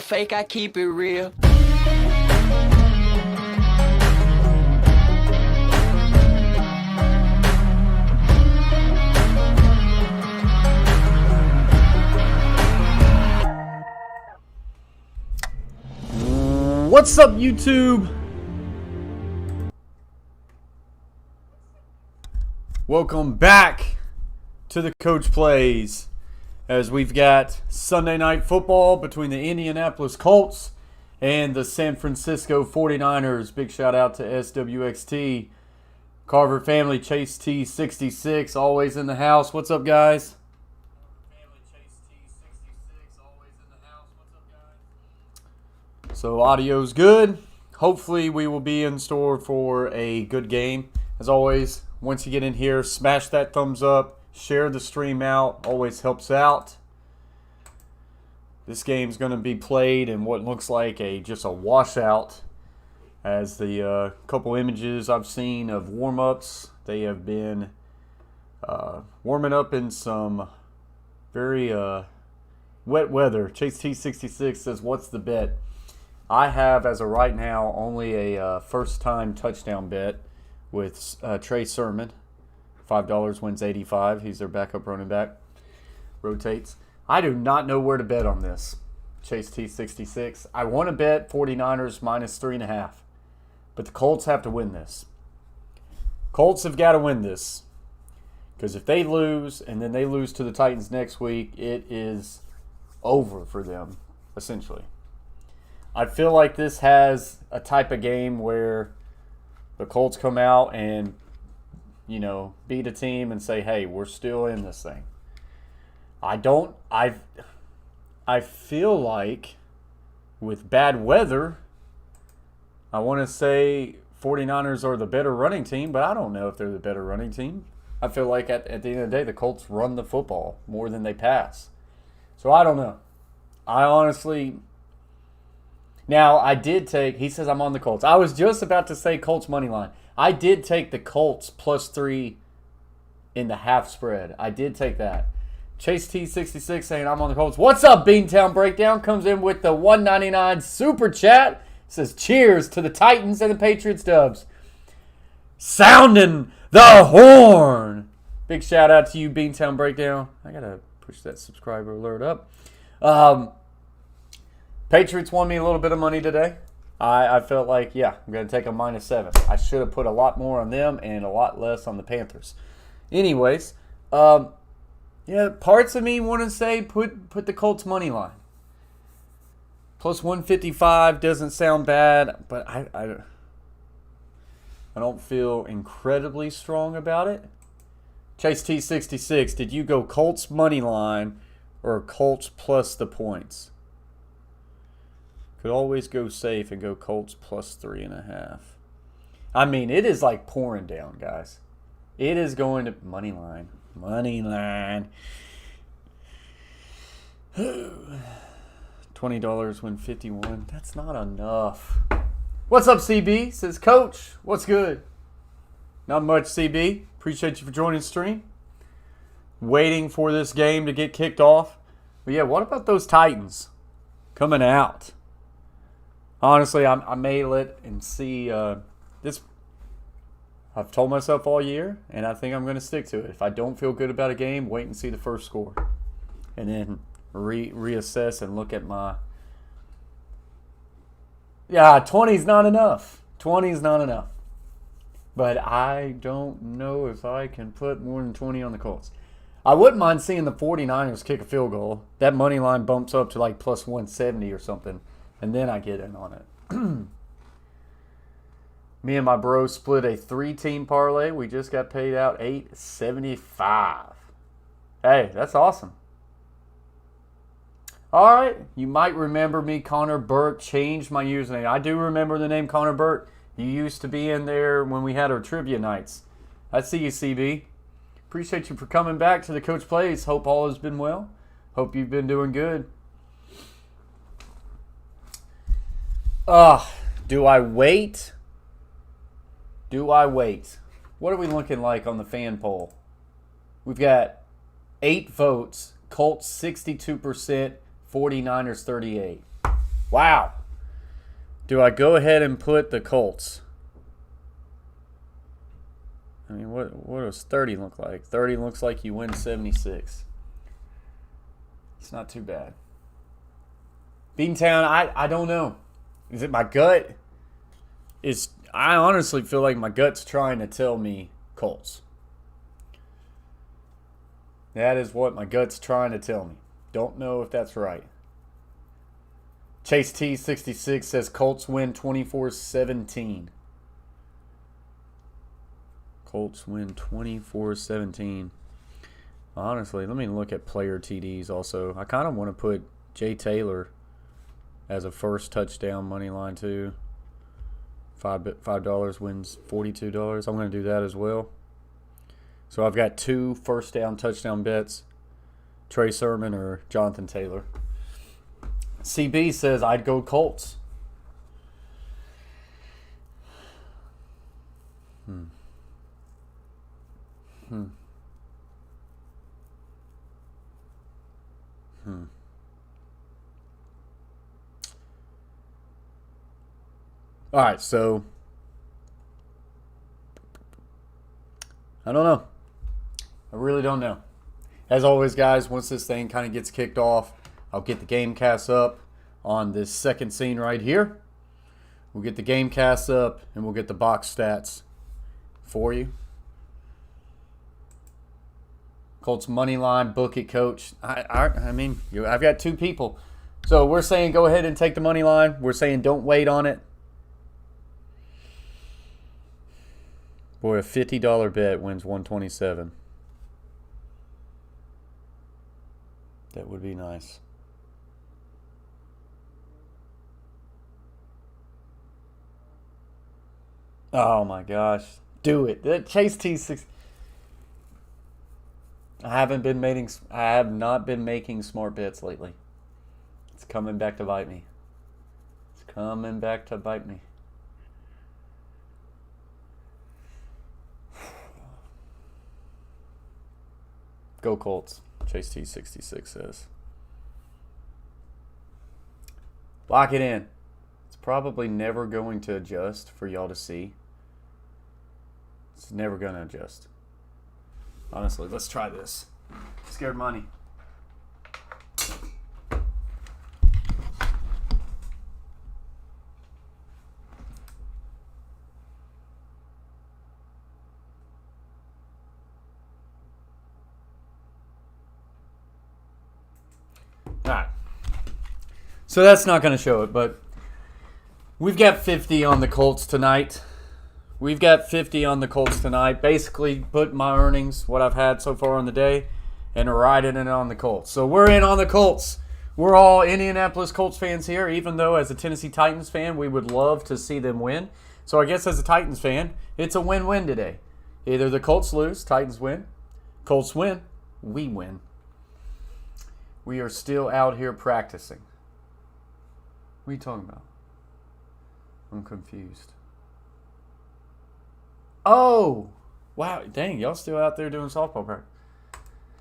fake, I keep it real. What's up, YouTube? Welcome back to the Coach Plays, as we've got Sunday Night Football between the Indianapolis Colts and the San Francisco 49ers. Big shout out to SWXT, Carver family, Chase T66, always in the house. What's up, guys? So audio's good. Hopefully we will be in store for a good game. As always, once you get in here, smash that thumbs up, share the stream out, always helps out. This game's going to be played in what looks like just a washout, as the couple images I've seen of warm-ups, they have been warming up in some very wet weather. Chase T66 says, what's the bet? I have, as of right now, only a first-time touchdown bet with Trey Sermon. $5 wins 85. He's their backup running back. Rotates. I do not know where to bet on this. Chase T66. I want to bet 49ers minus 3.5. But the Colts have to win this. Colts have got to win this. Because if they lose, and then they lose to the Titans next week, it is over for them, essentially. I feel like this has a type of game where the Colts come out and, beat a team and say, hey, we're still in this thing. I feel like with bad weather, I want to say 49ers are the better running team, but I don't know if they're the better running team. I feel like at the end of the day, the Colts run the football more than they pass. So I don't know. I honestly... Now, I did take, he says I'm on the Colts. I was just about to say Colts money line. I did take the Colts plus 3 in the half spread. I did take that. Chase T66 saying I'm on the Colts. What's up, Beantown Breakdown? Comes in with the $1.99 super chat. Says cheers to the Titans and the Patriots dubs. Sounding the horn. Big shout out to you, Beantown Breakdown. I got to push that subscriber alert up. Patriots won me a little bit of money today. I felt like, I'm going to take a -7. I should have put a lot more on them and a lot less on the Panthers. Anyways, parts of me want to say put the Colts money line. Plus 155 doesn't sound bad, but I don't feel incredibly strong about it. Chase T66, did you go Colts money line or Colts plus the points? Could always go safe and go Colts plus 3.5. I mean, it is like pouring down, guys. It is going to money line. Money line. $20 win 51. That's not enough. What's up, CB? Says, Coach, what's good? Not much, CB. Appreciate you for joining the stream. Waiting for this game to get kicked off. But yeah, what about those Titans coming out? Honestly, I may let and see this. I've told myself all year, and I think I'm going to stick to it. If I don't feel good about a game, wait and see the first score. And then reassess and look at my... 20 is not enough. 20 is not enough. But I don't know if I can put more than 20 on the Colts. I wouldn't mind seeing the 49ers kick a field goal. That money line bumps up to like plus 170 or something. And then I get in on it. Me and my bro split a 3-team parlay. We just got paid out $875. Hey, that's awesome. All right. You might remember me, Connor Burke, changed my username. I do remember the name Connor Burke. You used to be in there when we had our trivia nights. I see you, CB. Appreciate you for coming back to the Coach Plays. Hope all has been well. Hope you've been doing good. Do I wait? What are we looking like on the fan poll? We've got 8 votes. Colts 62%, 49ers 38. Wow. Do I go ahead and put the Colts? I mean, what does 30 look like? 30 looks like you win 76. It's not too bad. Beantown, I don't know. Is it my gut? I honestly feel like my gut's trying to tell me Colts. That is what my gut's trying to tell me. Don't know if that's right. Chase T66 says Colts win 24-17. Colts win 24-17. Honestly, let me look at player TDs also. I kind of want to put Jay Taylor as a first touchdown money line too. $5 wins $42. I'm going to do that as well. So I've got 2 first down touchdown bets. Trey Sermon or Jonathan Taylor. CB says I'd go Colts. All right, so I don't know. I really don't know. As always, guys, once this thing kind of gets kicked off, I'll get the game cast up on this second scene right here. We'll get the game cast up, and we'll get the box stats for you. Colts money line, book it, coach. I mean, I've got 2 people. So we're saying go ahead and take the money line. We're saying don't wait on it. Boy, a $50 bet wins $127. That would be nice. Oh my gosh. Do it. That Chase T6. I have not been making smart bets lately. It's coming back to bite me. It's coming back to bite me. Go Colts. Chase T66 says. Lock it in. It's probably never going to adjust for y'all to see. It's never going to adjust. Honestly, let's try this. Scared money. Alright. So that's not going to show it, but we've got 50 on the Colts tonight. Basically, put my earnings, what I've had so far on the day, and riding it on the Colts. So we're in on the Colts. We're all Indianapolis Colts fans here, even though as a Tennessee Titans fan, we would love to see them win. So I guess as a Titans fan, it's a win-win today. Either the Colts lose, Titans win. Colts win, we win. We are still out here practicing. What are you talking about? I'm confused. Oh! Wow, dang, y'all still out there doing softball practice.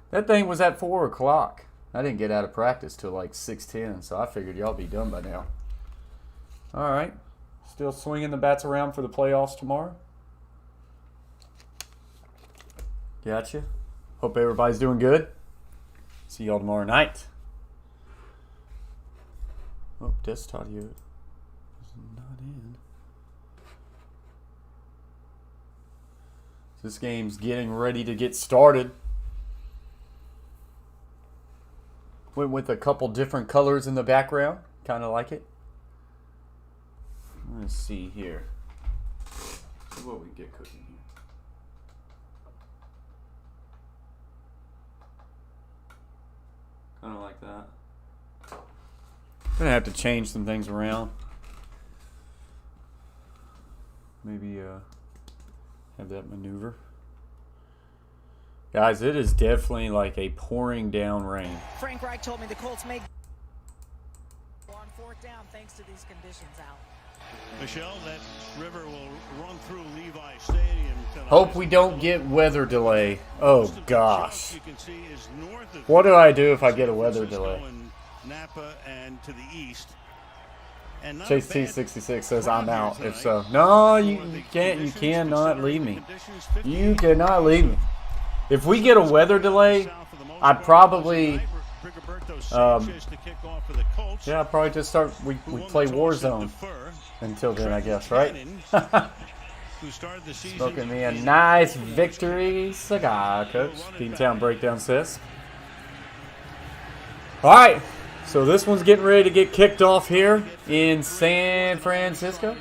That thing was at 4 o'clock. I didn't get out of practice till like 6:10, so I figured y'all be done by now. All right. Still swinging the bats around for the playoffs tomorrow. Gotcha. Hope everybody's doing good. See y'all tomorrow night. Oh, desktop audio is not in. This game's getting ready to get started. Went with a couple different colors in the background. Kind of like it. Let's see here. See what we get cooking here. Kind of like that. Gonna have to change some things around. Maybe have that maneuver. Guys, it is definitely like a pouring down rain. Frank Reich told me the Colts may on 4th down thanks to these conditions out. Michelle, that river will run through Levi Stadium tonight. Hope we don't get weather delay. Oh gosh. What do I do if I get a weather delay? Napa and to the east. And not Chase a bad T66 says crowd I'm here out. If tonight. so, no, For you the can't. You conditions, cannot leave me. conditions, You 58 cannot leave me. If we get a weather delay, south for the most I'd part. probably, Tonight, Rigoberto Sanchez to kick off for the Colts. yeah, I'd probably just start. We Who won play the toss and Warzone defer. until then, I Trent guess, right? Cannon, who started the season Smoking me a in nice victory cigar, Coach. Beantown Breakdown says. All right, so this one's getting ready to get kicked off here in San Francisco.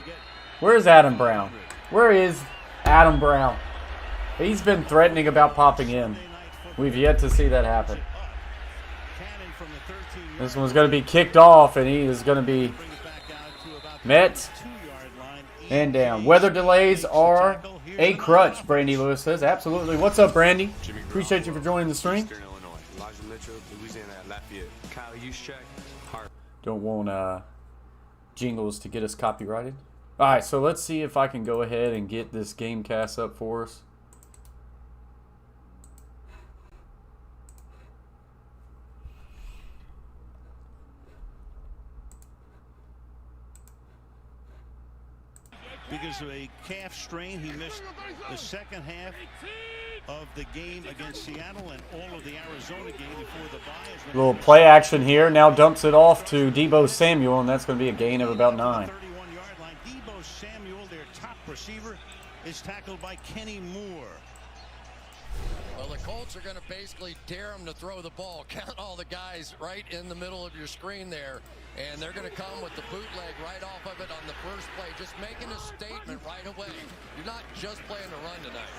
Where's Adam Brown? Where is Adam Brown? He's been threatening about popping in. We've yet to see that happen. This one's going to be kicked off, and he is going to be met and down. Weather delays are a crutch, Brandy Lewis says. Absolutely. What's up, Brandy? Appreciate you for joining the stream. Don't want jingles to get us copyrighted. All right, so let's see if I can go ahead and get this game cast up for us. Because of a calf strain, he missed the second half of the game against Seattle and all of the Arizona game before the bye. Little play action here. Now dumps it off to Deebo Samuel, and that's going to be a gain of about 9. 31-yard line. Deebo Samuel, their top receiver, is tackled by Kenny Moore. Well, the Colts are going to basically dare him to throw the ball. Count all the guys right in the middle of your screen there. And they're going to come with the bootleg right off of it on the first play. Just making a statement right away. You're not just playing to run tonight.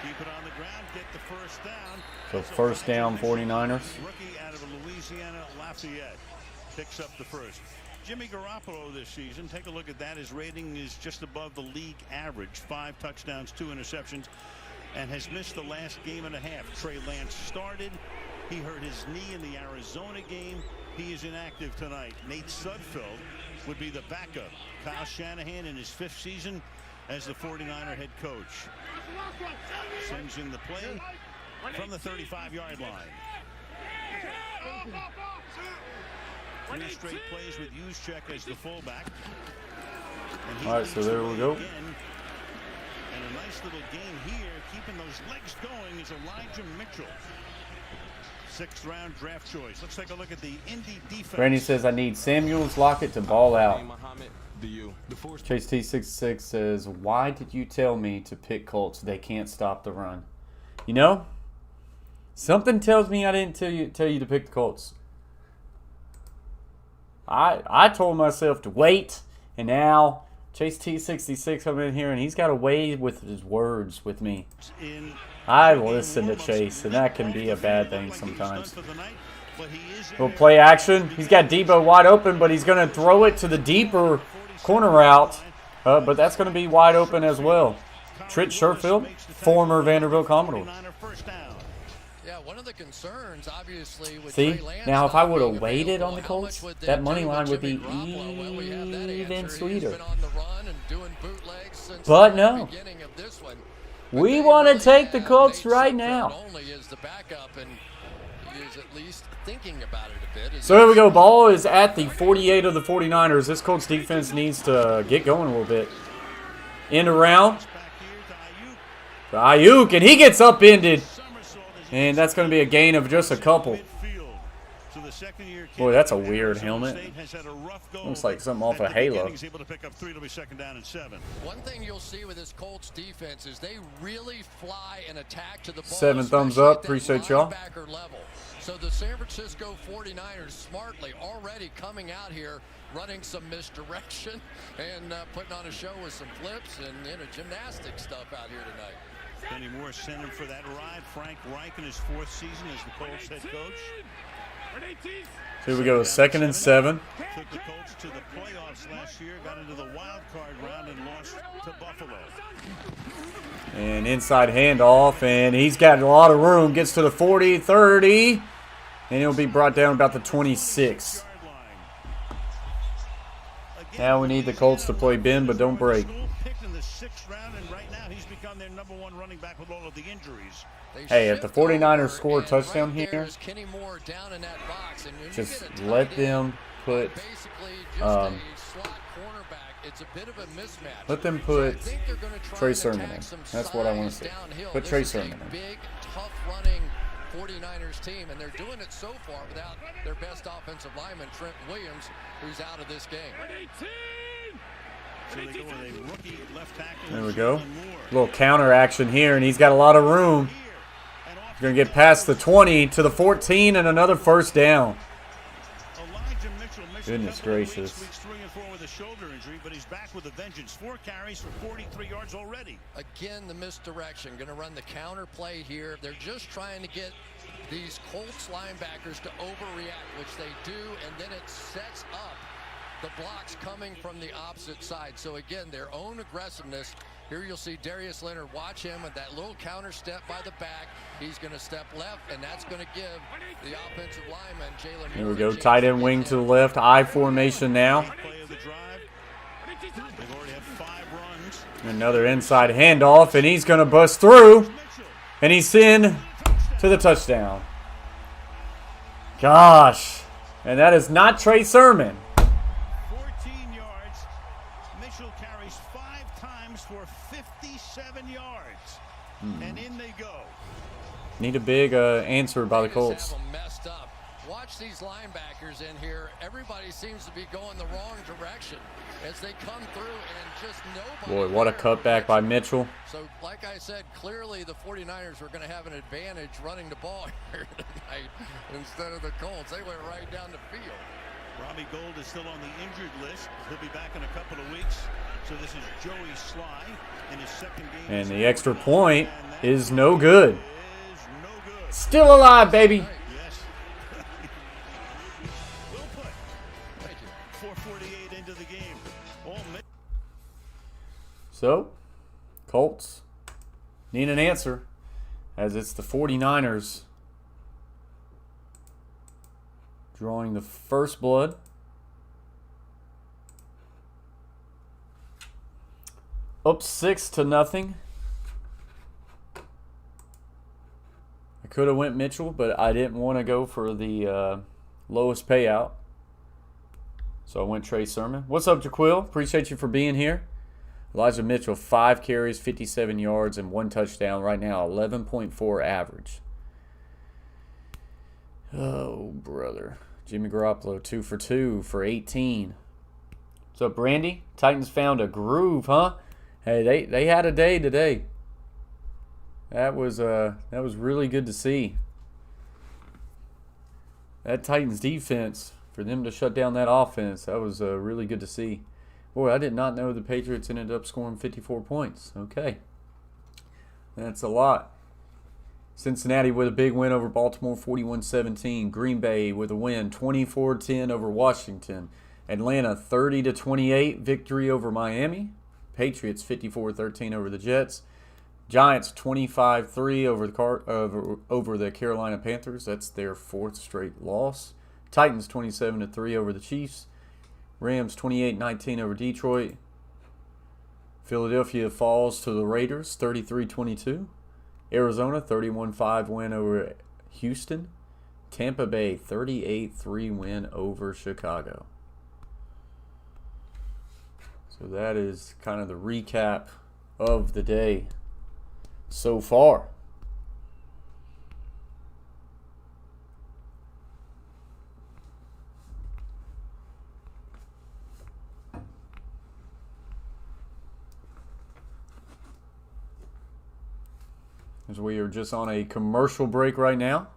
Keep it on the ground, get the first down. So first down, 49ers. Rookie out of Louisiana Lafayette picks up the first. Jimmy Garoppolo this season, take a look at that. His rating is just above the league average. 5 touchdowns, 2 interceptions, and has missed the last game and a half. Trey Lance started. He hurt his knee in the Arizona game. He is inactive tonight. Nate Sudfeld would be the backup. Kyle Shanahan in his 5th season as the 49er head coach. Sends in the play from the 35-yard line. 3 straight plays with Juszczyk as the fullback. All right, so there we go. And a nice little game here, keeping those legs going, is Elijah Mitchell. 6th-round draft choice. Let's take a look at the Indy defense. Brandy says, I need Samuels Lockett to ball out. Chase T66 says, why did you tell me to pick Colts? They can't stop the run. You know, something tells me I didn't tell you to pick the Colts. I told myself to wait, and now Chase T66 come in here, and he's got a way with his words with me. I listen to Chase, and that can be a bad thing sometimes. Little play action. He's got Deebo wide open, but he's going to throw it to the deeper corner route. But that's going to be wide open as well. Trent Sherfield, former Vanderbilt Commodore. Yeah, one of the concerns, obviously, with See, Trey Lance now if I would have being waited on available, the how Colts, much would that do money with line would Jimmy be Garoppolo? Well, we have that even answer. He's sweeter. been on the run and doing bootlegs since But the no. beginning of this one. We They want to really take the have Colts Nate right Sudfeld now. only is the backup, and he is at least thinking about it a bit. So here we go. Ball is at the 48 of the 49ers. This Colts defense needs to get going a little bit. End around. Ayuk, and he gets upended. And that's going to be a gain of just a couple. Boy, that's a weird helmet. Looks like something off of Halo. One thing you'll see with this Colts defense is they really fly and attack to the ball. 7 thumbs especially up. at that Appreciate y'all. linebacker level. So the San Francisco 49ers smartly already coming out here running some misdirection and putting on a show with some flips and gymnastic stuff out here tonight. Kenny Moore sent him for that ride. Frank Reich in his 4th season as the Colts head coach. So here we go. 2nd and 7. Took the Colts to the playoffs last year, got into the wild card round and lost to Buffalo. And inside handoff, and he's got a lot of room. Gets to the 40, 30, and he'll be brought down about the 26. Now we need the Colts to play bend, but don't break. Picked in the 6th round, and right now he's on their #1 running back with all of the injuries. Hey, if the 49ers score a touchdown here, just let them put Trey Sermon in. That's what I want to see. Put Trey Sermon in. Big, tough running 49ers team, and they're doing it so far without their best offensive lineman, Trent Williams, who's out of this game. So they go with a rookie left tackle. There we go. A little counter action here, and he's got a lot of room. He's going to get past the 20 to the 14 and another first down. Goodness gracious. Weeks 3 and 4 with a shoulder injury, but he's back with a vengeance. 4 carries for 43 yards already. Again, the misdirection. Going to run the counter play here. They're just trying to get these Colts linebackers to overreact, which they do, and then it sets up the blocks coming from the opposite side. So again, their own aggressiveness. Here you'll see Darius Leonard. Watch him with that little counter step by the back. He's going to step left, and that's going to give the offensive lineman, Jalen. Here we go. Tight end wing to the left. I formation now. Play of the drive. They've already had 5 runs. Another inside handoff, and he's going to bust through. And he's in to the touchdown. Gosh. And that is not Trey Sermon. 14 yards. Mitchell carries 5 times for 57 yards. And in they go. Need a big answer by the Colts. Messed up. Watch these linebackers in here. Everybody seems to be going the wrong direction as they come through, and just nobody. Boy, what a cutback by Mitchell. So, like I said, clearly the 49ers were going to have an advantage running the ball here tonight instead of the Colts. They went right down the field. Robbie Gould is still on the injured list. He'll be back in a couple of weeks. So this is Joey Sly in his second game. And the extra point is no good. Is no good. Still alive, baby. Yes. Well put. Thank you. 4:48 into the game. So, Colts need an answer, as it's the 49ers drawing the first blood. Up 6-0. I could have went Mitchell, but I didn't want to go for the lowest payout. So I went Trey Sermon. What's up, Jaquil? Appreciate you for being here. Elijah Mitchell, 5 carries, 57 yards, and 1 touchdown. Right now, 11.4 average. Oh, brother. Jimmy Garoppolo, 2 for 2 for 18. What's up, Brandy? Titans found a groove, huh? Hey, they had a day today. That was really good to see. That Titans defense, for them to shut down that offense, that was really good to see. Boy, I did not know the Patriots ended up scoring 54 points. Okay. That's a lot. Cincinnati with a big win over Baltimore, 41-17. Green Bay with a win, 24-10 over Washington. Atlanta, 30-28 victory over Miami. Patriots, 54-13 over the Jets. Giants, 25-3 over the Carolina Panthers. That's their 4th straight loss. Titans, 27-3 over the Chiefs. Rams, 28-19 over Detroit. Philadelphia falls to the Raiders, 33-22. Arizona, 31-5 win over Houston. Tampa Bay, 38-3 win over Chicago. So that is kind of the recap of the day so far. As we are just on a commercial break right now.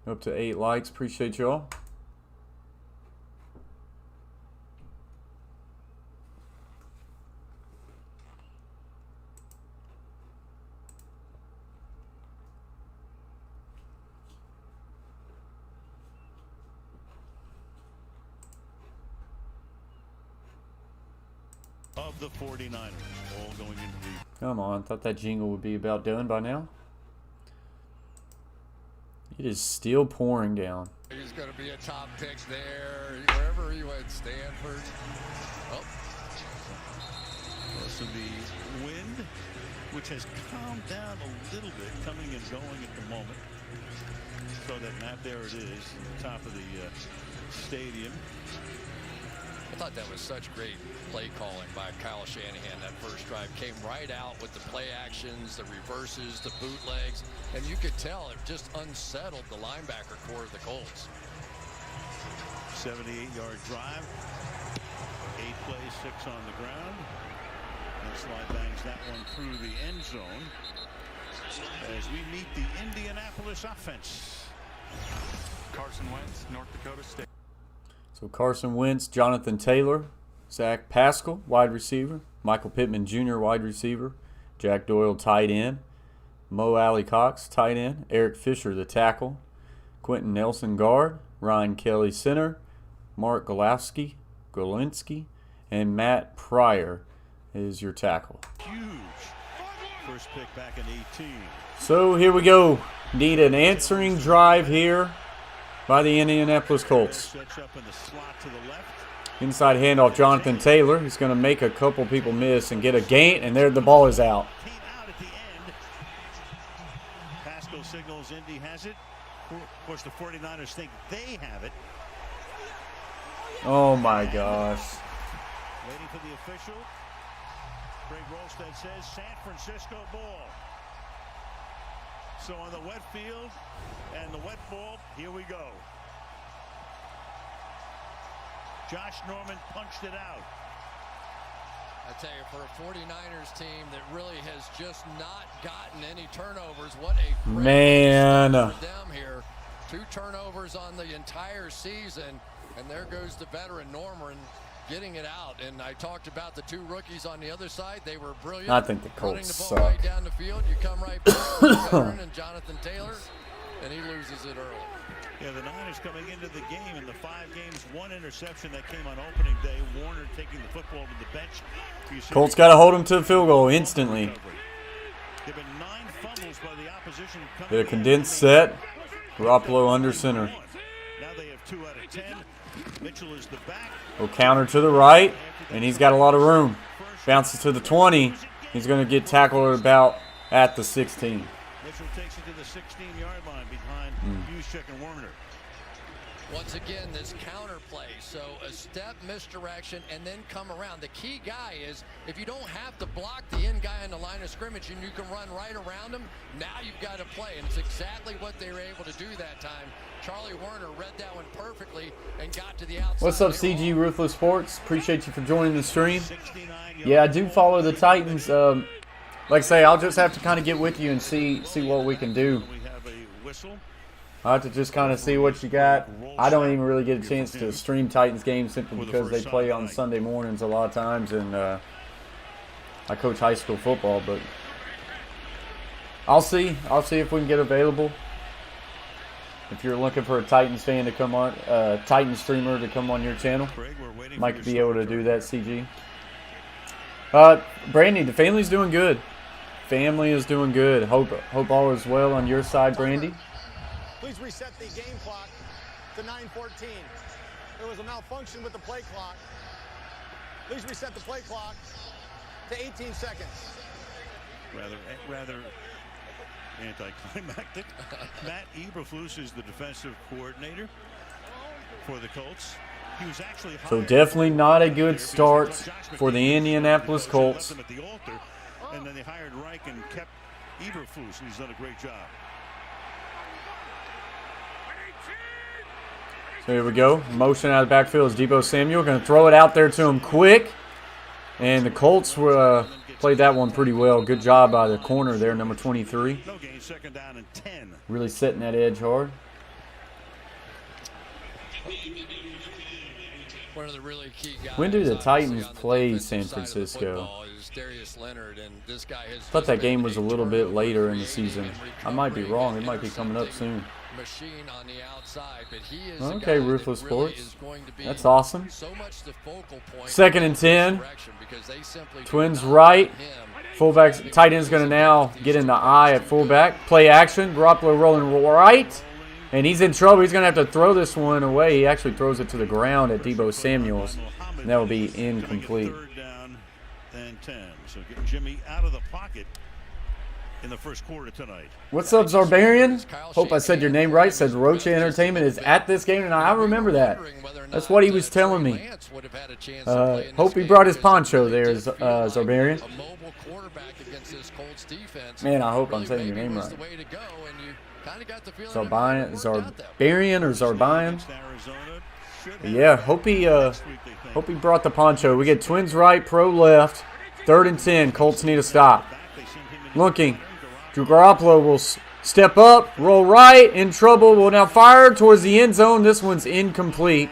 Up to 8 likes. Appreciate y'all. Of the 49ers, all going into the... Come on, thought that jingle would be about done by now. It is still pouring down. He's going to be a top pick there, wherever he went, Stanford. Oh. So the wind, which has calmed down a little bit, coming and going at the moment. So that map, there it is, at the top of the stadium. I thought that was such great play calling by Kyle Shanahan. That first drive came right out with the play actions, the reverses, the bootlegs, and you could tell it just unsettled the linebacker core of the Colts. 78-yard drive, 8 plays, 6 on the ground. And Slide bangs that one through the end zone as we meet the Indianapolis offense. Carson Wentz, North Dakota State. So Carson Wentz, Jonathan Taylor, Zach Pascal, wide receiver, Michael Pittman Jr., wide receiver, Jack Doyle, tight end, Mo Alley Cox, tight end, Eric Fisher, the tackle, Quentin Nelson, guard, Ryan Kelly, center, Mark Golinski, and Matt Pryor is your tackle. Huge first pick back in 18. So here we go. Need an answering drive here by the Indianapolis Colts. Sets up in the slot to the left. Inside handoff, Jonathan Taylor. He's going to make a couple people miss and get a gain, and there the ball is out. Came out at the end. Pascal signals Indy has it. Of course, the 49ers think they have it. Oh my gosh. Waiting for the official. Greg Rolstead says San Francisco ball. So on the wet field and the wet ball, here we go. Josh Norman punched it out. I tell you, for a 49ers team that really has just not gotten any turnovers, what a man for them here. 2 turnovers on the entire season, and there goes the veteran Norman getting it out. And I talked about the 2 rookies on the other side. They were brilliant. I think the running Colts the ball suck. right down the field. You come right back to the veteran and Jonathan Taylor, and he loses it early. Yeah, the Niners coming into the game in the 5 games, 1 interception that came on opening day. Warner taking the football to the bench. Colts got to hold him to a field goal instantly. There've been 9 fumbles by the opposition. Bit of condensed set. Garoppolo under center. Now they have 2 out of 10. Mitchell is the back. Go counter to the right, and he's got a lot of room. Bounces to the 20. He's going to get tackled about at the 16. Mitchell takes it to the 16-yard line behind Juszczyk and Warner. Once again, this counter play. So a step misdirection and then come around. The key guy is if you don't have to block the end guy on the line of scrimmage and you can run right around him, now you've got to play. And it's exactly what they were able to do that time. Charlie Warner read that one perfectly and got to the outside. What's up, CG Ruthless Sports? Appreciate you for joining the stream. Yeah, I do follow the Titans. Like I say, I'll just have to kind of get with you and see what we can do. We have a whistle. I'll have to just kind of see what you got. I don't even really get a chance to stream Titans games simply because they play on Sunday mornings a lot of times, and I coach high school football. But I'll see if we can get available. If you're looking for a Titans fan to come on, Titans streamer to come on your channel, might be able to do that. CG. Brandy, the family's doing good. Family is doing good. Hope all is well on your side, Brandy. Please reset the game clock to 9:14. There was a malfunction with the play clock. Please reset the play clock to 18 seconds. Rather anticlimactic. Matt Eberflus is the defensive coordinator for the Colts. He was actually so definitely not a good start for the Indianapolis Colts. And then they hired Reich and kept Eberflus, and he's done a great job. So here we go. Motion out of the backfield is Deebo Samuel. Going to throw it out there to him quick. And the Colts played that one pretty well. Good job by the corner there, number 23. No gain, 2nd down and 10. Really setting that edge hard. One of the really key guys. When do the Titans play San Francisco? Thought that game was a little bit later in the season. I might be wrong. It might be coming up soon. Machine on the outside, but he is okay, Ruthless Sports. That's awesome. So much the focal point. 2nd and 10. Twins right. Fullback, tight end's going to now get in the eye at fullback. Play action. Garoppolo rolling right. And he's in trouble. He's going to have to throw this one away. He actually throws it to the ground at Deebo Samuels. And that will be incomplete. 3rd down and 10. So getting Jimmy out of the pocket in the first quarter tonight. What's up, Zarbarian? Hope I said your name right. Says Rocha Entertainment is at this game tonight. I remember that. That's what he was telling me. Hope he brought his poncho there, Zarbarian. Man, I hope I'm saying your name right. Zarbarian or Zarbian? Yeah, hope he brought the poncho. We get Twins right, Pro left. 3rd and 10. Colts need a stop. Looking. Drew Garoppolo will step up, roll right, in trouble, will now fire towards the end zone. This one's incomplete.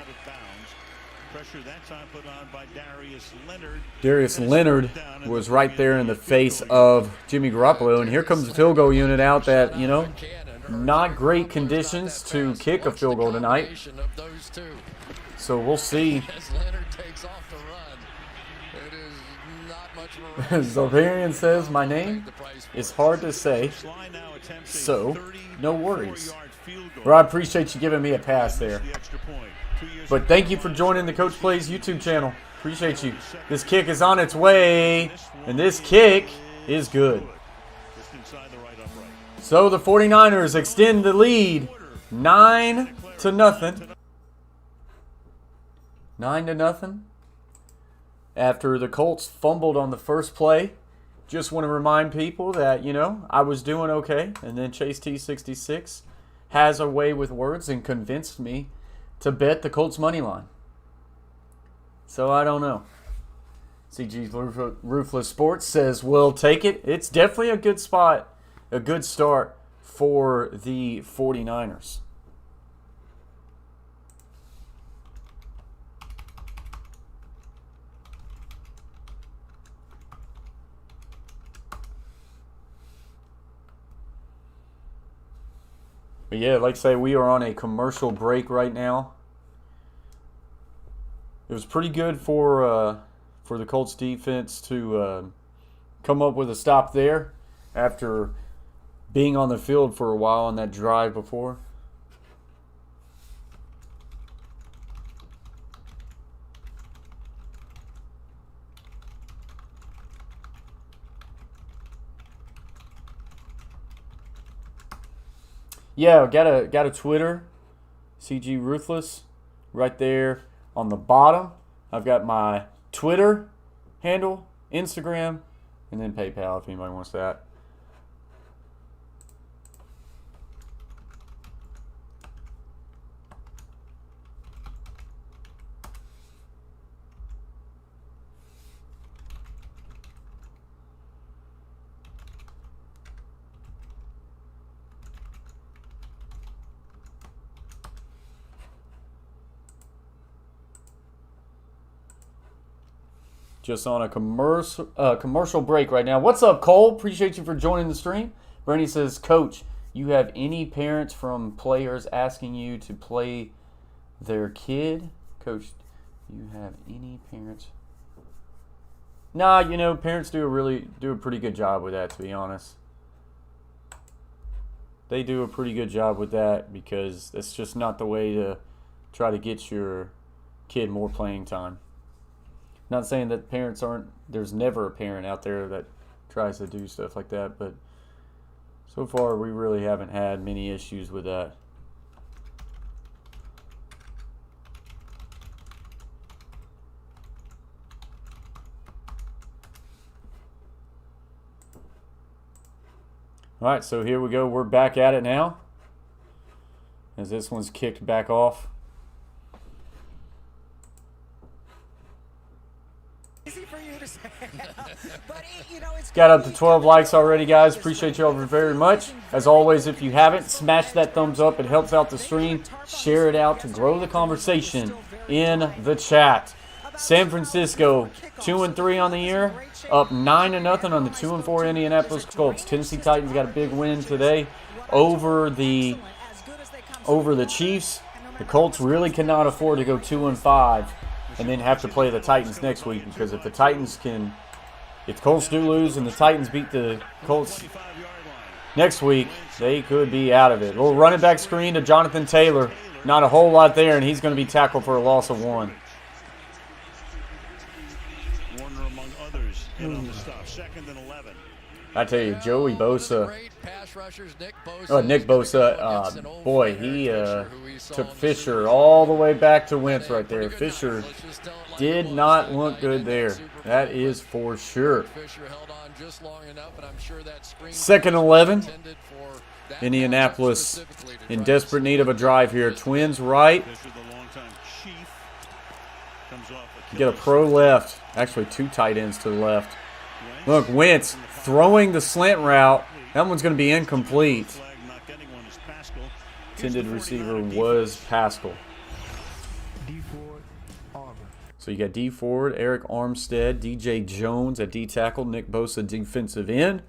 Darius Leonard was right there in the face of Jimmy Garoppolo, and here comes the field goal unit out that, you know, not great conditions to kick a field goal tonight. So we'll see. Zovarian says, my name is hard to say, so no worries. Well, I appreciate you giving me a pass there. But thank you for joining the Coach Plays YouTube channel. Appreciate you. This kick is on its way, and this kick is good. So the 49ers extend the lead 9-0. 9-0. After the Colts fumbled on the first play. Just want to remind people that, you know, I was doing okay. And then Chase T66 has a way with words and convinced me to bet the Colts money line. So I don't know. CG's Ruthless Sports says we'll take it. It's definitely a good spot, a good start for the 49ers. But yeah, like I say, we are on a commercial break right now. It was pretty good for the Colts defense to come up with a stop there after being on the field for a while on that drive before. Yeah, got a Twitter, CG Ruthless, right there on the bottom. I've got my Twitter handle, Instagram, and then PayPal if anybody wants that. Just on a commercial break right now. What's up, Cole? Appreciate you for joining the stream. Bernie says, Coach, you have any parents from players asking you to play their kid? Coach, you have any parents? Nah, you know, parents do a pretty good job with that, to be honest. They do a pretty good job with that because that's just not the way to try to get your kid more playing time. Not saying that parents aren't, there's never a parent out there that tries to do stuff like that, but so far we really haven't had many issues with that. All right, so here we go. We're back at it now as this one's kicked back off. Got up to 12 likes already, guys. Appreciate you all very much. As always, if you haven't, smash that thumbs up. It helps out the stream. Share it out to grow the conversation in the chat. San Francisco 2-3 on the year, up 9-0 on the 2-4 Indianapolis Colts. Tennessee Titans got a big win today over the Chiefs. The Colts really cannot afford to go 2-5 and then have to play the Titans next week, because if the Colts do lose and the Titans beat the Colts next week, they could be out of it. Little running back screen to Jonathan Taylor. Not a whole lot there, and he's going to be tackled for a loss of 1. Warner, among others, hit on the stop. second and 11. I tell you, Joey Bosa. Great pass rushers, Nick Bosa. Oh, Nick Bosa. Boy, he took Fisher all the way back to Wentz right there. Fisher did not look good there. That is for sure. Second 11. Indianapolis in desperate need of a drive here. Twins right. You get a pro left. Actually, 2 tight ends to the left. Look, Wentz throwing the slant route. That one's going to be incomplete. Intended receiver was Pascal. So you got D Ford, Eric Armstead, DJ Jones at D tackle, Nick Bosa defensive end,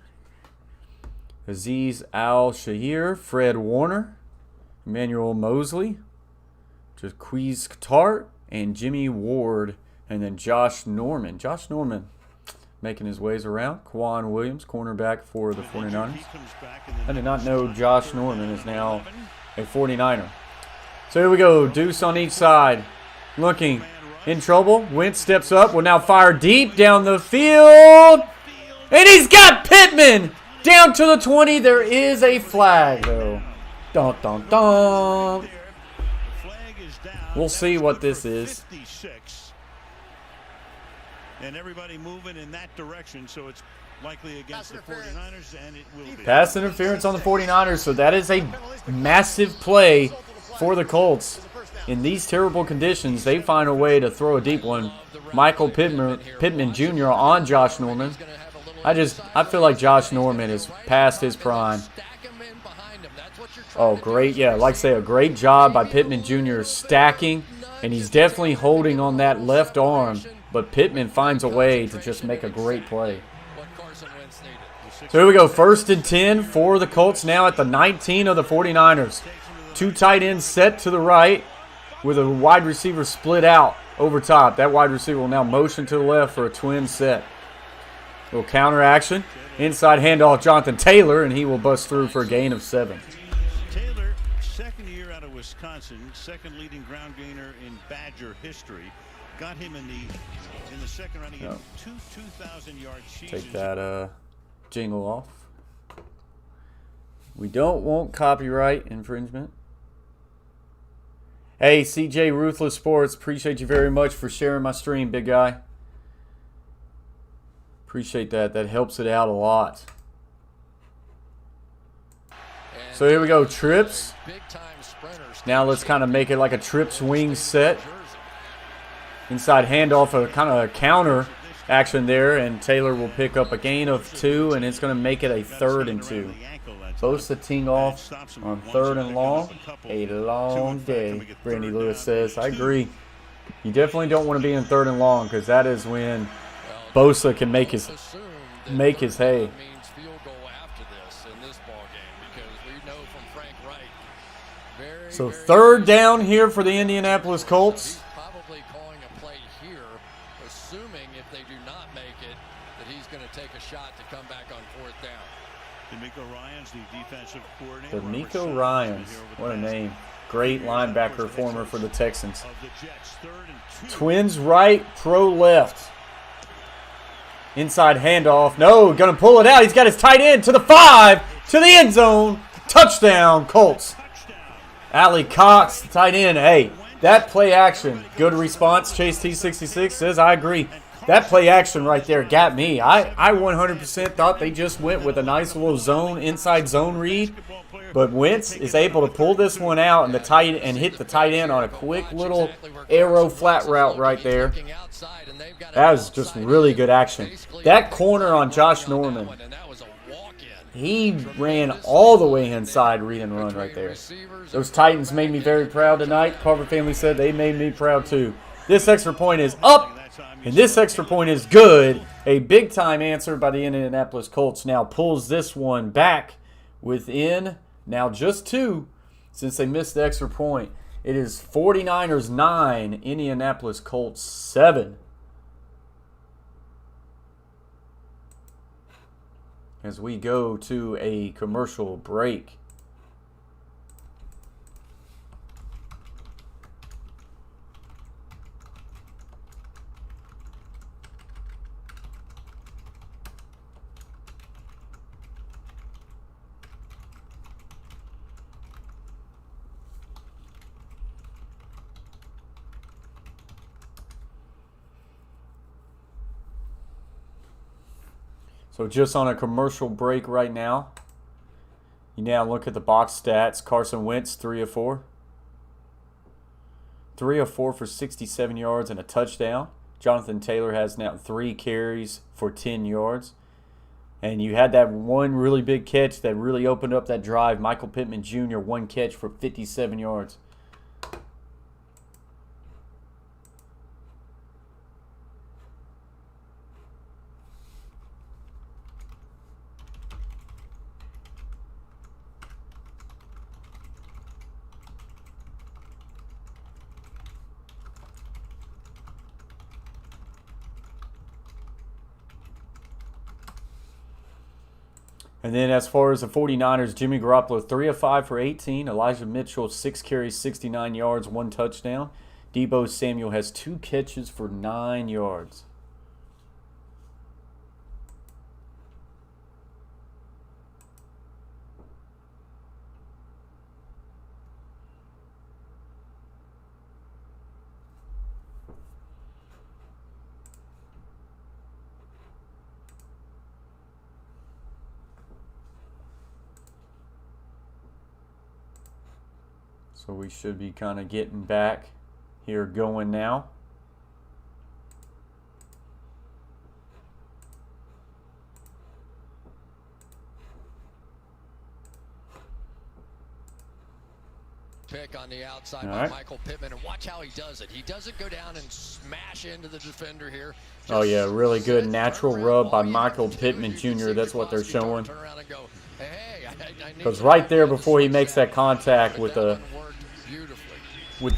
Aziz Al-Shahir, Fred Warner, Emmanuel Mosley, Jaquiz Tart, and Jimmy Ward, and then Josh Norman. Josh Norman making his ways around. Quan Williams, cornerback for the 49ers. I did not know Josh Norman is now a 49er. So here we go. Deuce on each side. Looking in trouble. Wentz steps up. Will now fire deep down the field. And he's got Pittman down to the 20. There is a flag, though. Dun, dun, dun. We'll see what this is. And everybody moving in that direction, so it's likely against the 49ers, and it will be. Pass interference on the 49ers, so that is a massive play for the Colts. In these terrible conditions, they find a way to throw a deep one. Michael Pittman Jr. on Josh Norman. I feel like Josh Norman is past his prime. Oh, great. Yeah, like I say, a great job by Pittman Jr. stacking, and he's definitely holding on that left arm. But Pittman finds a way to just make a great play. So here we go. 1st and 10 for the Colts now at the 19 of the 49ers. 2 tight ends set to the right with a wide receiver split out over top. That wide receiver will now motion to the left for a twin set. Little counter action. Inside handoff, Jonathan Taylor, and he will bust through for a gain of 7. Taylor, second year out of Wisconsin, second leading ground gainer in Badger history. Got him in the second round. He had 2 2,000-yard seasons. Take that jingle off. We don't want copyright infringement. Hey, CJ Ruthless Sports, appreciate you very much for sharing my stream, big guy. Appreciate that. That helps it out a lot. So here we go, trips. Now let's kind of make it like a trips wing set. Inside handoff, a kind of a counter action there, and Taylor will pick up a gain of 2, and it's going to make it a 3rd and 2. Bosa teeing off on 3rd and long. A long day, Brandy Lewis says. I agree. You definitely don't want to be in 3rd and long because that is when Bosa can make his hay. So 3rd down here for the Indianapolis Colts. D'Amico Ryans, what a name. Great linebacker former for the Texans. Twins right, pro left. Inside handoff. No, going to pull it out. He's got his tight end to the 5, to the end zone. Touchdown, Colts. Allie Cox, tight end. Hey, that play action. Good response. Chase T66 says, I agree. That play action right there got me. I 100% thought they just went with a nice little inside zone read. But Wentz is able to pull this one out and hit the tight end on a quick little arrow flat route right there. That was just really good action. That corner on Josh Norman, he ran all the way inside read and run right there. Those Titans made me very proud tonight. Carver family said they made me proud too. This extra point is up. And this extra point is good. A big-time answer by the Indianapolis Colts now pulls this one back within now just 2 since they missed the extra point. It is 49ers 9, Indianapolis Colts 7. As we go to a commercial break. So just on a commercial break right now. You now look at the box stats. Carson Wentz, 3 of 4. 3 of 4 for 67 yards and a touchdown. Jonathan Taylor has now 3 carries for 10 yards. And you had that one really big catch that really opened up that drive. Michael Pittman Jr., 1 catch for 57 yards. And then as far as the 49ers, Jimmy Garoppolo, 3 of 5 for 18. Elijah Mitchell, 6 carries, 69 yards, 1 touchdown. Deebo Samuel has 2 catches for 9 yards. So we should be kind of getting back here going now. Pick on the outside by Michael Pittman, and watch how he does it. He doesn't go down and smash into the defender here. Oh yeah, really good natural rub by Michael Pittman Jr. That's what they're showing. Because right there before he makes that contact with the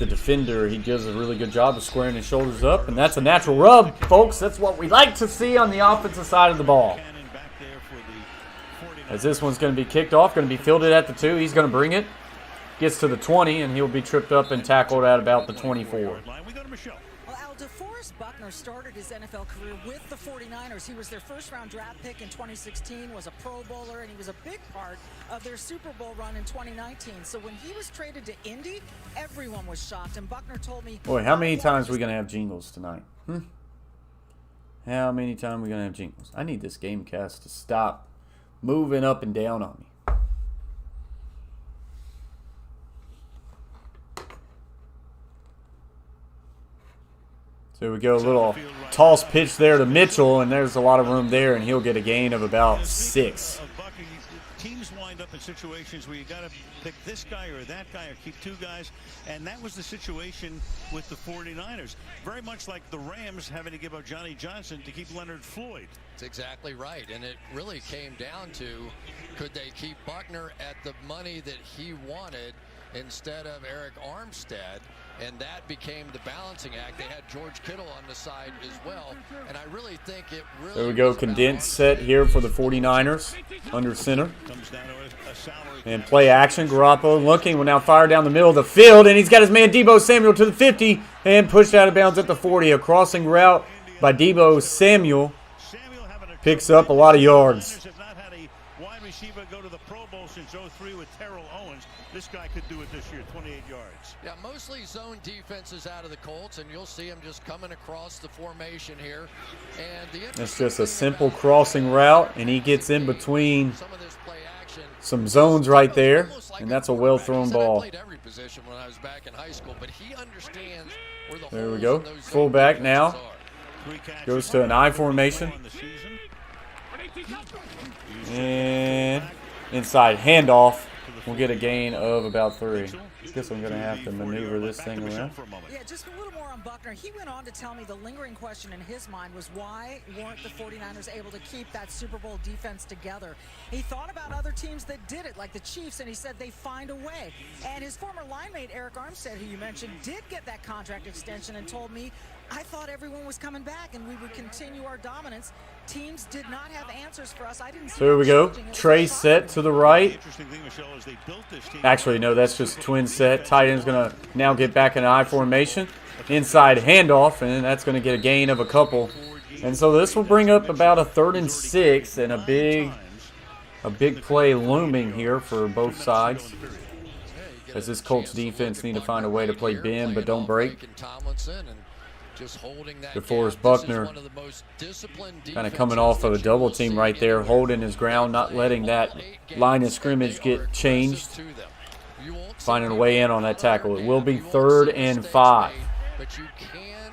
defender, he does a really good job of squaring his shoulders up, and that's a natural rub, folks. That's what we like to see on the offensive side of the ball. As this one's going to be kicked off, going to be fielded at the 2. He's going to bring it. Gets to the 20, and he'll be tripped up and tackled at about the 24. Well, Al, DeForest Buckner started his NFL career with the 49ers. He was their first-round draft pick in 2016, was a Pro Bowler, and he was a big part of their Super Bowl run in 2019. So when he was traded to Indy, everyone was shocked, and Buckner told me... Boy, how many times are we going to have jingles tonight? How many times are we going to have jingles? I need this Gamecast to stop moving up and down on me. There we go, a little toss pitch there to Mitchell, and there's a lot of room there, and he'll get a gain of about 6. Teams wind up in situations where you got to pick this guy or that guy or keep 2 guys, and that was the situation with the 49ers. Very much like the Rams having to give up Johnny Johnson to keep Leonard Floyd. That's exactly right, and it really came down to, could they keep Buckner at the money that he wanted instead of Eric Armstead? And that became the balancing act. They had George Kittle on the side as well. And I really think it really... There we go, condensed set here for the 49ers under center. And play action. Garoppolo looking, will now fire down the middle of the field. And he's got his man Deebo Samuel to the 50 and pushed out of bounds at the 40. A crossing route by Deebo Samuel picks up a lot of yards. Go to the Pro Bowl since 03 with Terrell Owens. This guy could do it this year, 28 yards. Yeah, mostly zone defenses out of the Colts, and you'll see him just coming across the formation here. And it's just a simple crossing route, and he gets in between some zones right there, and that's a well-thrown ball. I played every position when I was back in high school, but he understands where the there we go. Fullback now goes to an I formation. And inside handoff, we'll get a gain of about 3. Guess I'm going to have to maneuver this thing around. Yeah, just a little more on Buckner. He went on to tell me the lingering question in his mind was why weren't the 49ers able to keep that Super Bowl defense together? He thought about other teams that did it, like the Chiefs, and he said they find a way. And his former line mate, Eric Armstead, who you mentioned, did get that contract extension and told me, I thought everyone was coming back and we would continue our dominance. Teams did not have answers for us. I didn't see. So here we go. Trey set to the right. Actually, no, that's just twin set. Tight end's going to now get back in I formation. Inside handoff, and that's going to get a gain of a couple. And so this will bring up about a 3rd and 6 and a big play looming here for both sides. As this Colts defense need to find a way to play bend but don't break. Just holding that DeForest gap. Buckner This is one of the most disciplined kind of coming off of a defenses that double you will team see right there, anywhere. holding his ground, not letting that line of scrimmage get changed, finding a way in on that tackle. It will be 3rd and 5. But you can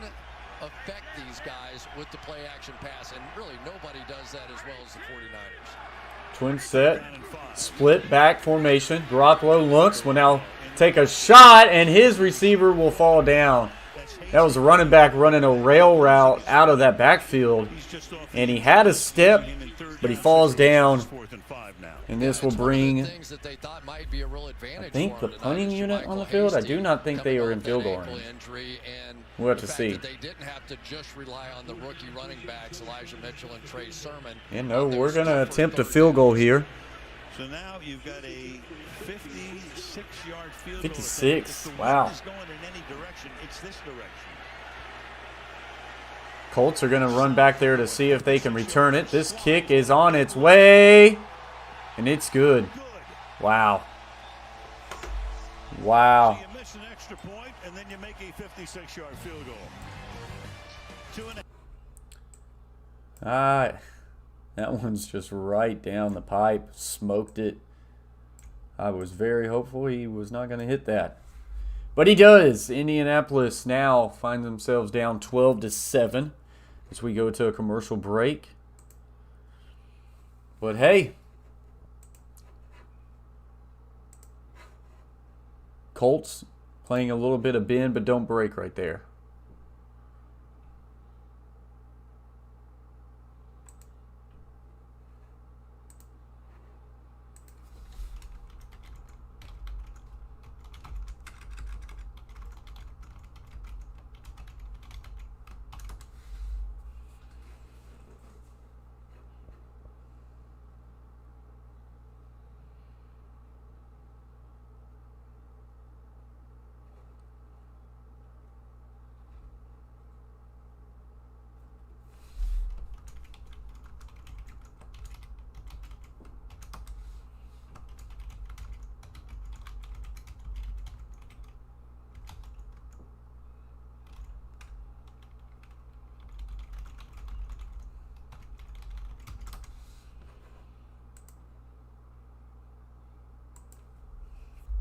affect these guys with the play action pass, and really nobody does that as well as the 49ers. Twin set, split back formation. Garoppolo looks, will now take a shot, and his receiver will fall down. That was a running back running a rail route out of that backfield, and he had a step, but he falls down, and this will bring, I think, the punting unit on the field. I do not think they are in field goal range. We'll have to see. They didn't have to just rely on the rookie running backs, Elijah Mitchell and Trey Sermon. And no, we're going to attempt a field goal here. So now you've got a 56-yard field 56, goal. wow. If the wind is going in any direction, it's this direction. Colts are going to run back there to see if they can return it. This kick is on its way, and it's good. Wow. Wow. So you miss an extra point, and then you make a 56-yard field goal. That one's just right down the pipe. Smoked it. I was very hopeful he was not going to hit that. But he does. Indianapolis now find themselves down 12-7 as we go to a commercial break. But hey, Colts playing a little bit of bend but don't break right there.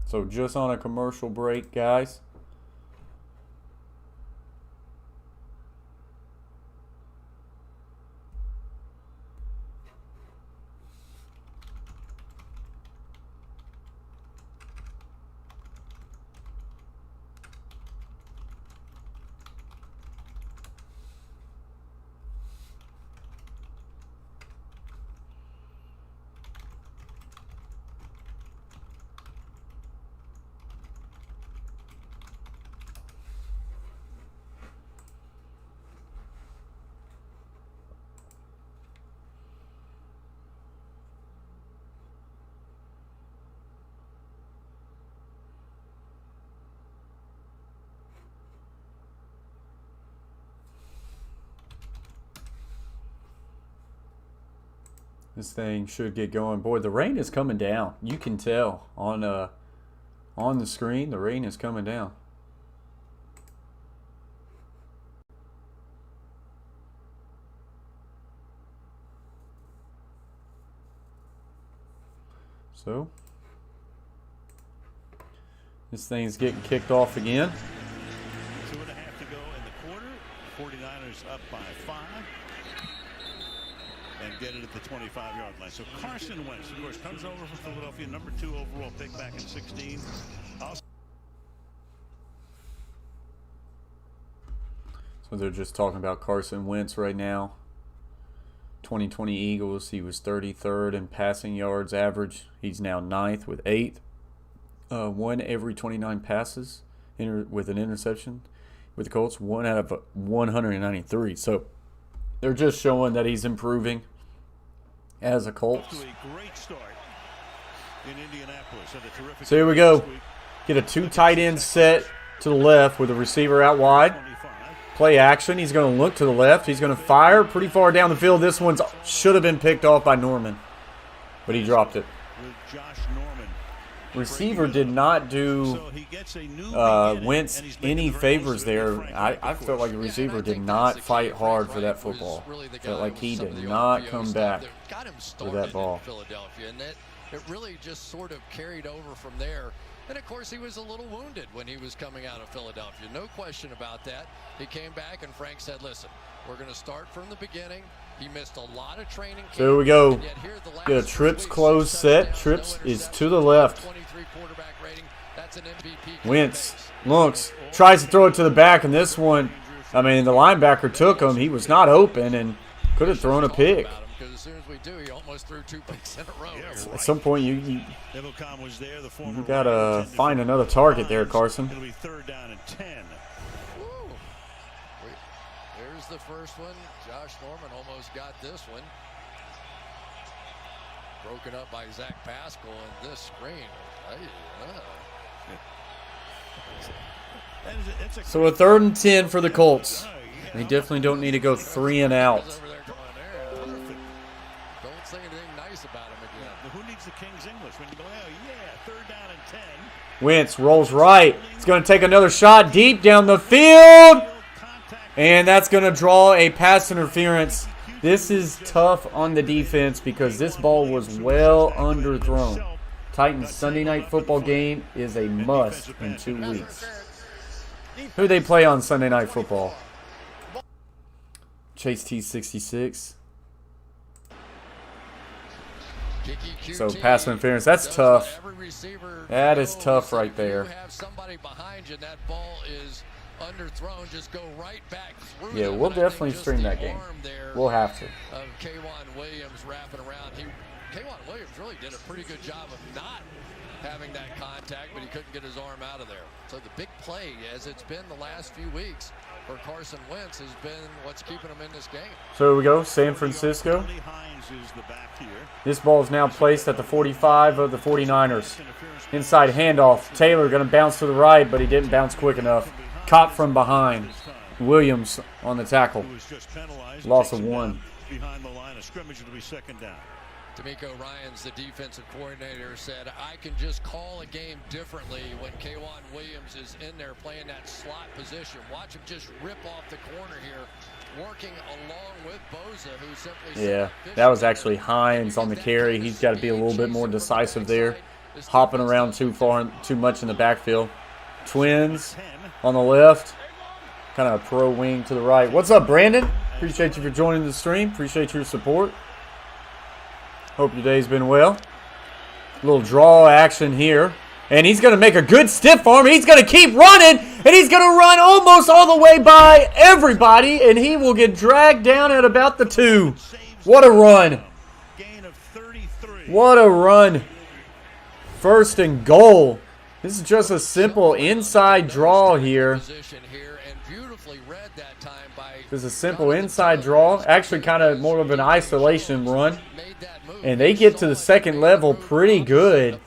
So just on a commercial break, guys. This thing should get going. Boy, the rain is coming down. You can tell on the screen, the rain is coming down. So, this thing's getting kicked off again. 2.5 to go in the quarter. 49ers up by 5. And get it at the 25-yard line. So Carson Wentz, of course, comes over from Philadelphia, number 2 overall pick back in 16. So they're just talking about Carson Wentz right now. 2020 Eagles, he was 33rd in passing yards average. He's now 9th with 8. 1 every 29 passes with an interception. With the Colts, 1 out of 193. So they're just showing that he's improving as a Colt. Great start in Indianapolis. So here we go. Get a 2 tight end set to the left with a receiver out wide. Play action. He's going to look to the left. He's going to fire pretty far down the field. This one should have been picked off by Norman, but he dropped it. With Josh Norman receiver did not do So he gets a new beginning, Wentz and he's making any the right favors moves there, there. Frank, I of felt course. like the receiver did not fight hard for that football. Felt like he did not come back for that ball. Philadelphia, and it really just sort of carried over from there. And of course, he was a little wounded when he was coming out of Philadelphia. No question about that. He came back, and Frank said, listen, we're going to start from the beginning. He missed a lot of training. So here we go. Get a trips close set. Trips is to the left. Wentz looks, tries to throw it to the back, and this one, I mean, the linebacker took him. He was not open and could have thrown a pick. As soon as we do, he almost threw 2 picks in a row. At some point, you was there, the got to find another target there, Carson. It'll be 3rd down and 10. There's the first one. Josh Norman almost got this one. Broken up by Zach Pascal in this screen. So a 3rd and 10 for the Colts. They definitely don't need to go 3 and out. Don't say anything nice about him again. Who needs the King's English when you go, oh yeah, 3rd down and 10. Wentz rolls right. He's going to take another shot deep down the field. And that's going to draw a pass interference. This is tough on the defense because this ball was well underthrown. Titans Sunday Night Football game is a must in 2 weeks. Who they play on Sunday Night Football? Chase T66. So pass interference, that's tough. That is tough right there. Underthrown, just go right back through. Yeah, we'll definitely stream that game. We'll have to. Of K'Wan Williams wrapping around. K'Wan Williams really did a pretty good job of not having that contact, but he couldn't get his arm out of there. So the big play, as it's been the last few weeks for Carson Wentz, has been what's keeping him in this game. So here we go, San Francisco. This ball is now placed at the 45 of the 49ers. Inside handoff. Taylor going to bounce to the right, but he didn't bounce quick enough. Caught from behind. Williams on the tackle. Loss of 1. Behind the line of scrimmage, it'll be 2nd down. D'Amico Ryans, the defensive coordinator, said, I can just call a game differently when K'Wan Williams is in there playing that slot position. Watch him just rip off the corner here, working along with Boza, who simply... Yeah, that was actually Hines on the carry. He's got to be a little bit more decisive there. Hopping around too much in the backfield. Twins on the left. Kind of a pro wing to the right. What's up, Brandon? Appreciate you for joining the stream. Appreciate your support. Hope your day's been well. A little draw action here. And he's going to make a good stiff arm. He's going to keep running. And he's going to run almost all the way by everybody. And he will get dragged down at about the 2. What a run. What a run. 1st and goal. This is just a simple inside draw here. This is a simple inside draw. Actually kind of more of an isolation run. And they get to the 2nd level pretty good.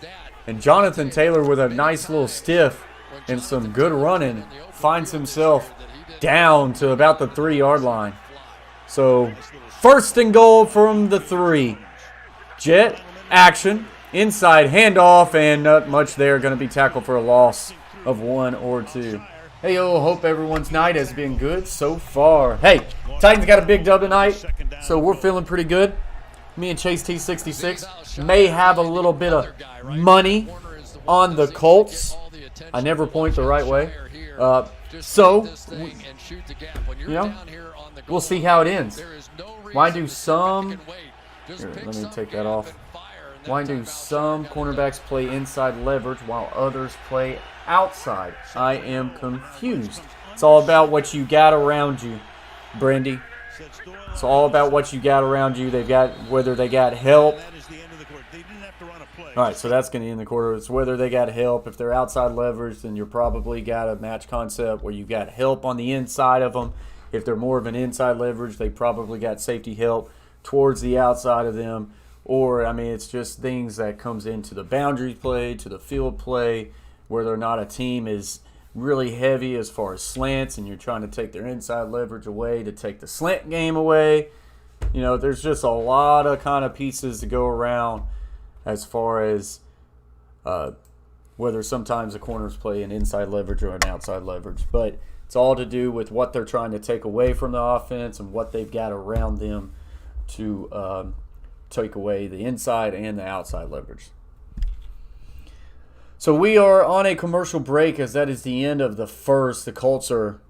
And Jonathan Taylor with a nice little stiff and some good running finds himself down to about the 3-yard line. So 1st and goal from the 3. Jet action. Inside handoff, and not much there. Going to be tackled for a loss of 1 or 2. Hey, yo, hope everyone's night has been good so far. Hey, Titans got a big dub tonight, so we're feeling pretty good. Me and Chase T66 may have a little bit of money on the Colts. I never point the right way. So, you know, we'll see how it ends. Why do some... Here, let me take that off. Why do some cornerbacks play inside leverage while others play outside? I am confused. It's all about what you got around you, Brandy. It's all about what you got around you. Whether they got help. All right, so that's going to end the quarter. It's whether they got help. If they're outside leverage, then you're probably got a match concept where you got help on the inside of them. If they're more of an inside leverage, they probably got safety help towards the outside of them. Or, I mean, it's just things that comes into the boundary play, to the field play, whether or not a team is really heavy as far as slants and you're trying to take their inside leverage away to take the slant game away. You know, there's just a lot of kind of pieces to go around as far as whether sometimes the corners play an inside leverage or an outside leverage. But it's all to do with what they're trying to take away from the offense and what they've got around them to take away the inside and the outside leverage. So we are on a commercial break as that is the end of the first. The Colts are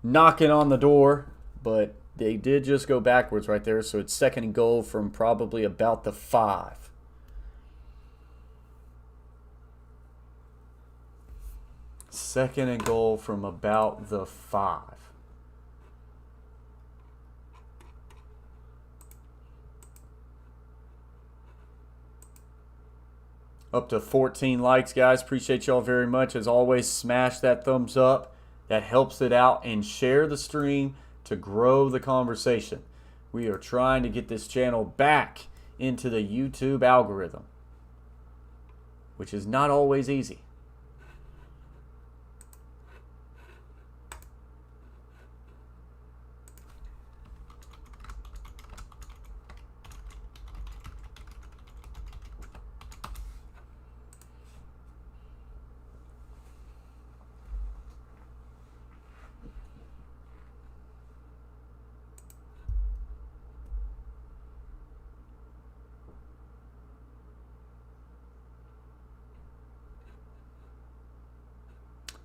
knocking on the door, but they did just go backwards right there. So it's 2nd and goal from probably about the 5. Second and goal from about the 5. Up to 14 likes, guys. Appreciate y'all very much. As always, smash that thumbs up. That helps it out. And share the stream to grow the conversation. We are trying to get this channel back into the YouTube algorithm, which is not always easy.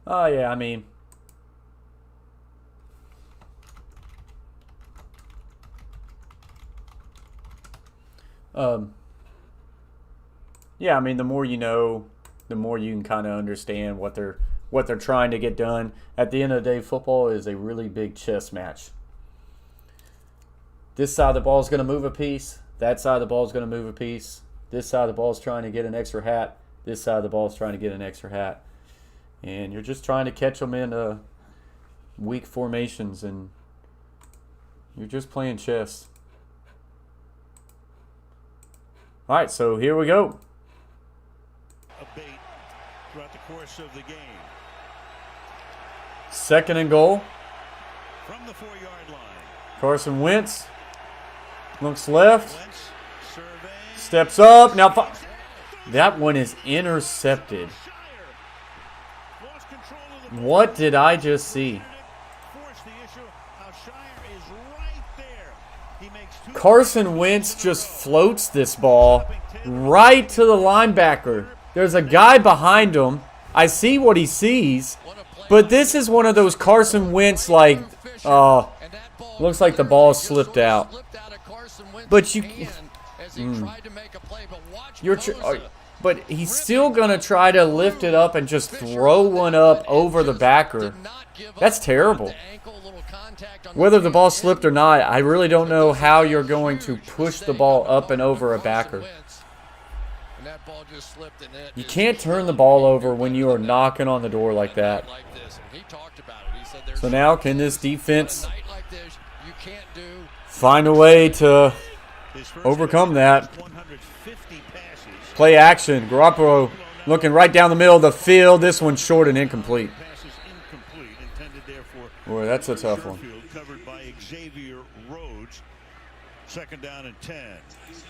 Oh, yeah, I mean, yeah, I mean, the more you know, the more you can kind of understand what they're trying to get done. At the end of the day, football is a really big chess match. This side of the ball is going to move a piece. That side of the ball is going to move a piece. This side of the ball is trying to get an extra hat. This side of the ball is trying to get an extra hat. And you're just trying to catch them in weak formations, and you're just playing chess. All right, so here we go. A bait throughout the course of the game. 2nd and goal. From the 4-yard line. Carson Wentz looks left. Wentz surveying. Steps up. Now, that one is intercepted. What did I just see? Carson Wentz just floats this ball right to the linebacker. There's a guy behind him. I see what he sees, but this is one of those Carson Wentz looks like the ball slipped out. But but he's still going to try to lift it up and just throw one up over the backer. That's terrible. Whether the ball slipped or not, I really don't know how you're going to push the ball up and over a backer. You can't turn the ball over when you are knocking on the door like that. So now can this defense find a way to overcome that? Play action. Garoppolo looking right down the middle of the field. This one's short and incomplete. Boy, that's a tough one. Covered by Xavier Rhodes. 2nd down and 10.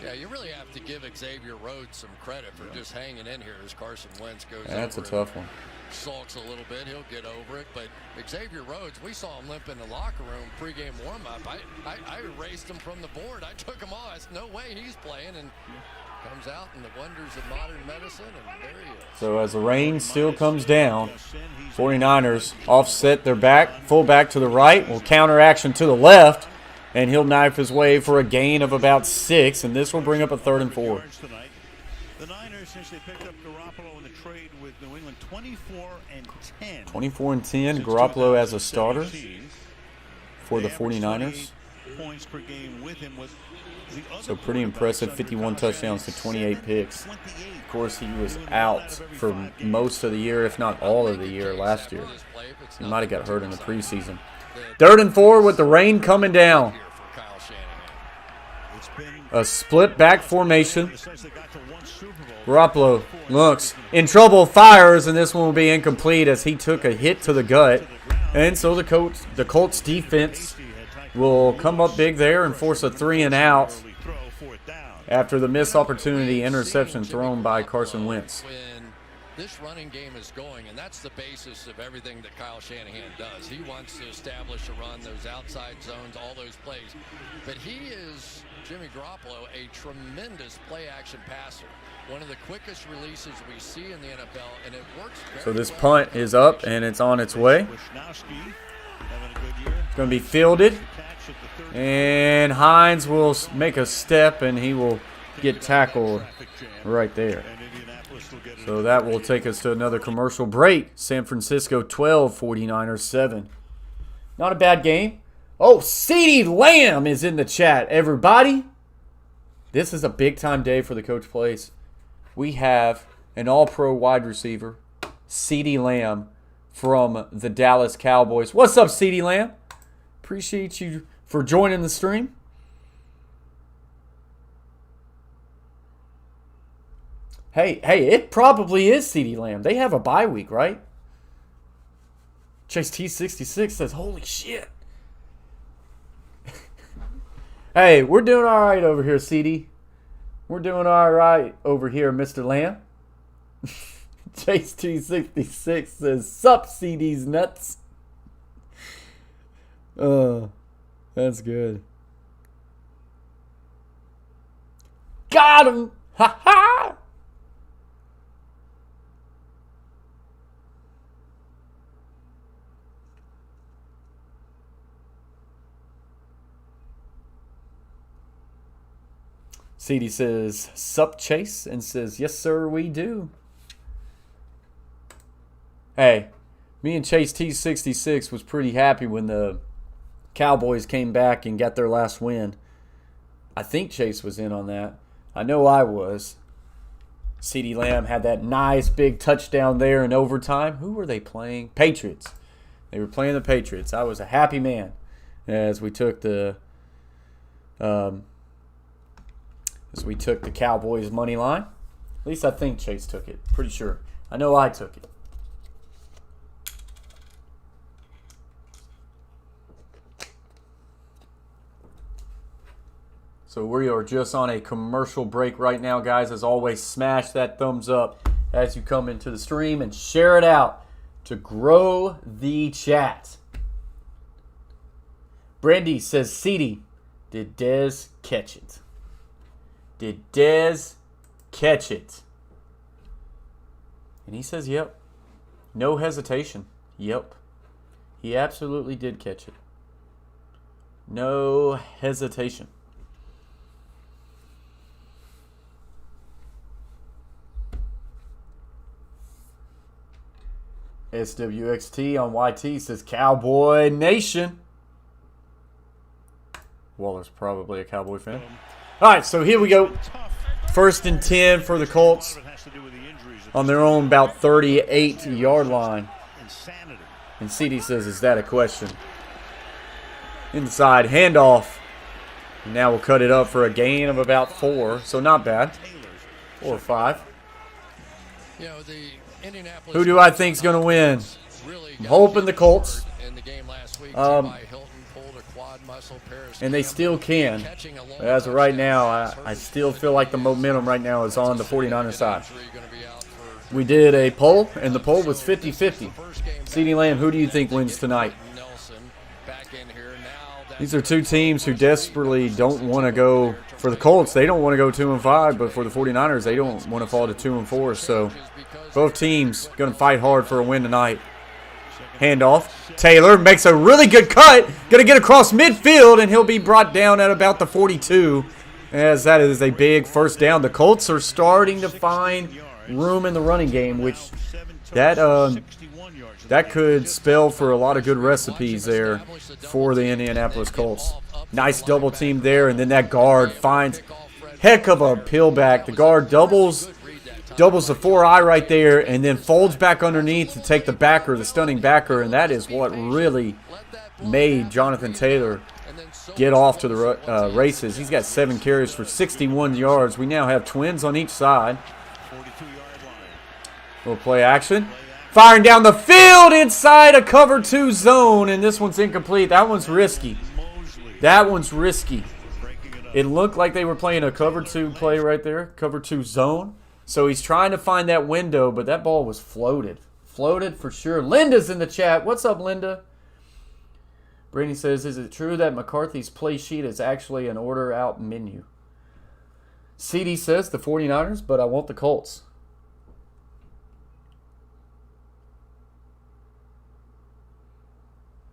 Yeah, you really have to give Xavier Rhodes some credit for just hanging in here as Carson Wentz goes over. That's a tough one. Sulks a little bit. He'll get over it. But Xavier Rhodes, we saw him limp in the locker room pregame warm-up. I erased him from the board. I took him off. I said, no way he's playing. And comes out in the wonders of modern medicine, and there he is. So as the rain still comes down, 49ers offset their full back to the right, will counter action to the left, and he'll knife his way for a gain of about 6, and this will bring up a 3rd and 4. The Niners, since they picked up Garoppolo in the trade with New England, 24 and 10. 24 and 10, Garoppolo as a starter for the 49ers. Points per game with him with so pretty impressive, 51 touchdowns to 28 picks. Of course, he was out for most of the year, if not all of the year last year. He might have got hurt in the preseason. 3rd and 4 with the rain coming down. A split back formation. Garoppolo looks in trouble, fires, and this one will be incomplete as he took a hit to the gut. And so the Colts defense will come up big there and force a 3 and out after the missed opportunity interception thrown by Carson Wentz. this running game is going, and that's the basis of everything that Kyle Shanahan does. He wants to establish a run, those outside zones, all those plays. But he is, Jimmy Garoppolo, a tremendous play-action passer. One of the quickest releases we see in the NFL, and it works very So this well. punt is up, and it's on its way. It's going to be fielded. And Hines will make a step, and he will get tackled right there. So that will take us to another commercial break. San Francisco 12, 49ers 7. Not a bad game. Oh, CeeDee Lamb is in the chat, everybody. This is a big-time day for the Coach Place. We have an all-pro wide receiver, CeeDee Lamb, from the Dallas Cowboys. What's up, CeeDee Lamb? Appreciate you for joining the stream. Hey, it probably is CeeDee Lamb. They have a bye week, right? Chase T66 says, holy shit. Hey, we're doing all right over here, CeeDee. We're doing all right over here, Mr. Lamb. Chase T66 says, sup, CeeDee's nuts. That's good. Got him! Ha ha! CeeDee says, sup, Chase, and says, yes, sir, we do. Hey, me and Chase T66 was pretty happy when the Cowboys came back and got their last win. I think Chase was in on that. I know I was. CeeDee Lamb had that nice big touchdown there in overtime. Who were they playing? Patriots. They were playing the Patriots. I was a happy man as we took the Cowboys money line. At least I think Chase took it. Pretty sure. I know I took it. So we are just on a commercial break right now, guys. As always, smash that thumbs up as you come into the stream and share it out to grow the chat. Brandy says, CeeDee, did Dez catch it? Did Dez catch it? And he says, yep. No hesitation. Yep. He absolutely did catch it. No hesitation. SWXT on YT says Cowboy Nation. Waller's probably a Cowboy fan. All right, so here we go. 1st and 10 for the Colts on their own about 38-yard line. And CeeDee says, is that a question? Inside handoff. And now we'll cut it up for a gain of about 4. So not bad. 4 or 5. You know, the Indianapolis Who do I think's going to win? I'm hoping the Colts. in the game last week. And they still can. But as of right now, I still feel like the momentum right now is on the 49ers side. We did a poll, and the poll was 50-50. CeeDee Lamb, who do you think wins tonight? These are two teams who desperately don't want to go. For the Colts, they don't want to go 2-5, but for the 49ers, they don't want to fall to 2-4. So both teams going to fight hard for a win tonight. Handoff. Taylor makes a really good cut. Going to get across midfield, and he'll be brought down at about the 42, as that is a big first down. The Colts are starting to find room in the running game, which that could spell for a lot of good recipes there for the Indianapolis Colts. Nice double team there, and then that guard finds heck of a peel back. The guard doubles the 4-eye right there, and then folds back underneath to take the backer, the stunning backer, and that is what really made Jonathan Taylor get off to the races. He's got 7 carries for 61 yards. We now have twins on each side. Little play action. Firing down the field inside a cover 2 zone, and this one's incomplete. That one's risky. That one's risky. It looked like they were playing a cover 2 play right there, cover 2 zone. So he's trying to find that window, but that ball was floated. Floated for sure. Linda's in the chat. What's up, Linda? Brady says, is it true that McCarthy's play sheet is actually an order out menu? CD says the 49ers, but I want the Colts.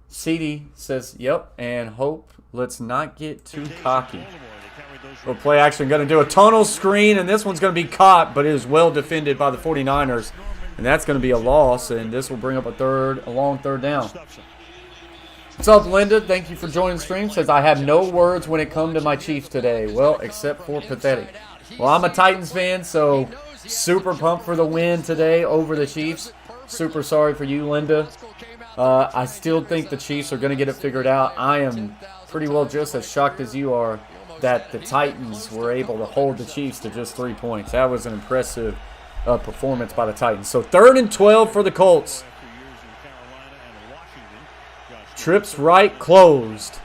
CD says, yep, and hope let's not get too cocky. We'll play action. Going to do a tunnel screen, and this one's going to be caught, but it is well defended by the 49ers. And that's going to be a loss, and this will bring up a long third down. What's up, Linda? Thank you for joining the stream. Says, I have no words when it comes to my Chiefs today. Well, except for pathetic. Well, I'm a Titans fan, so super pumped for the win today over the Chiefs. Super sorry for you, Linda. I still think the Chiefs are going to get it figured out. I am pretty well just as shocked as you are that the Titans were able to hold the Chiefs to just 3 points. That was an impressive performance by the Titans. So 3rd and 12 for the Colts. Trips right, closed.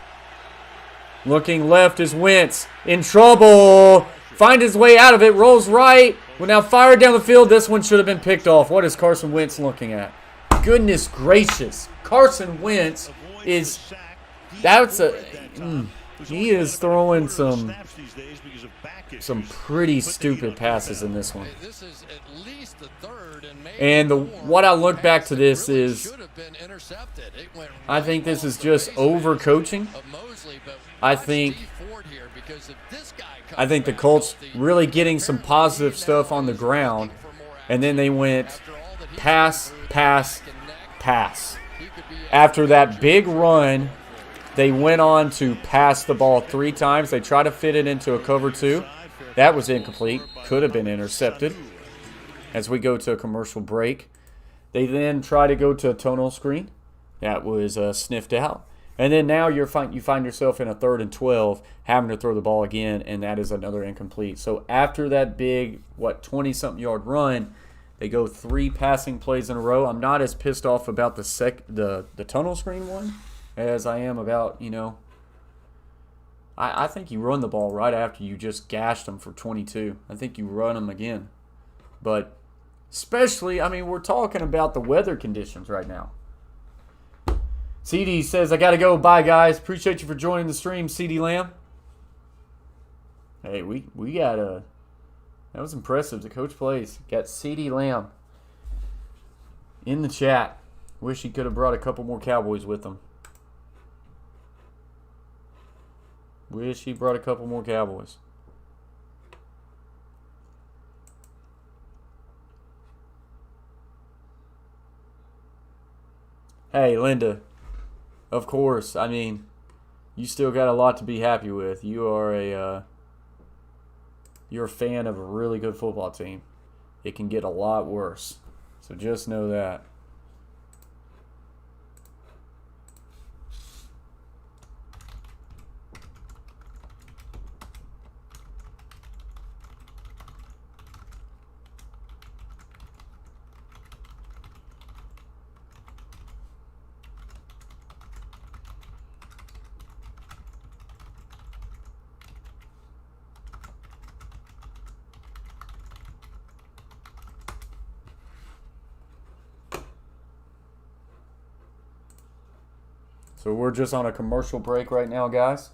Looking left is Wentz. In trouble. Find his way out of it. Rolls right. Will now fire down the field. This one should have been picked off. What is Carson Wentz looking at? Goodness gracious. Carson Wentz is... That's a... he is throwing some pretty stupid passes in this one. And what I look back to this is, I think this is just overcoaching. I think the Colts really getting some positive stuff on the ground, and then they went pass, pass, pass. After that big run, they went on to pass the ball 3 times. They tried to fit it into a cover 2. That was incomplete. Could have been intercepted. As we go to a commercial break, they then try to go to a tunnel screen. That was sniffed out. And then now you find yourself in a 3rd and 12, having to throw the ball again, and that is another incomplete. So after that big, 20-something yard run, they go 3 passing plays in a row. I'm not as pissed off about the tunnel screen one as I am about, I think you run the ball right after you just gashed them for 22. I think you run them again. But especially, we're talking about the weather conditions right now. CD says, I got to go. Bye, guys. Appreciate you for joining the stream, CD Lamb. Hey, we got a... That was impressive. The coach plays. Got CD Lamb in the chat. Wish he could have brought a couple more Cowboys with him. Wish he brought a couple more Cowboys. Hey, Linda. Of course. You still got a lot to be happy with. You are you're a fan of a really good football team. It can get a lot worse. So just know that. So we're just on a commercial break right now, guys.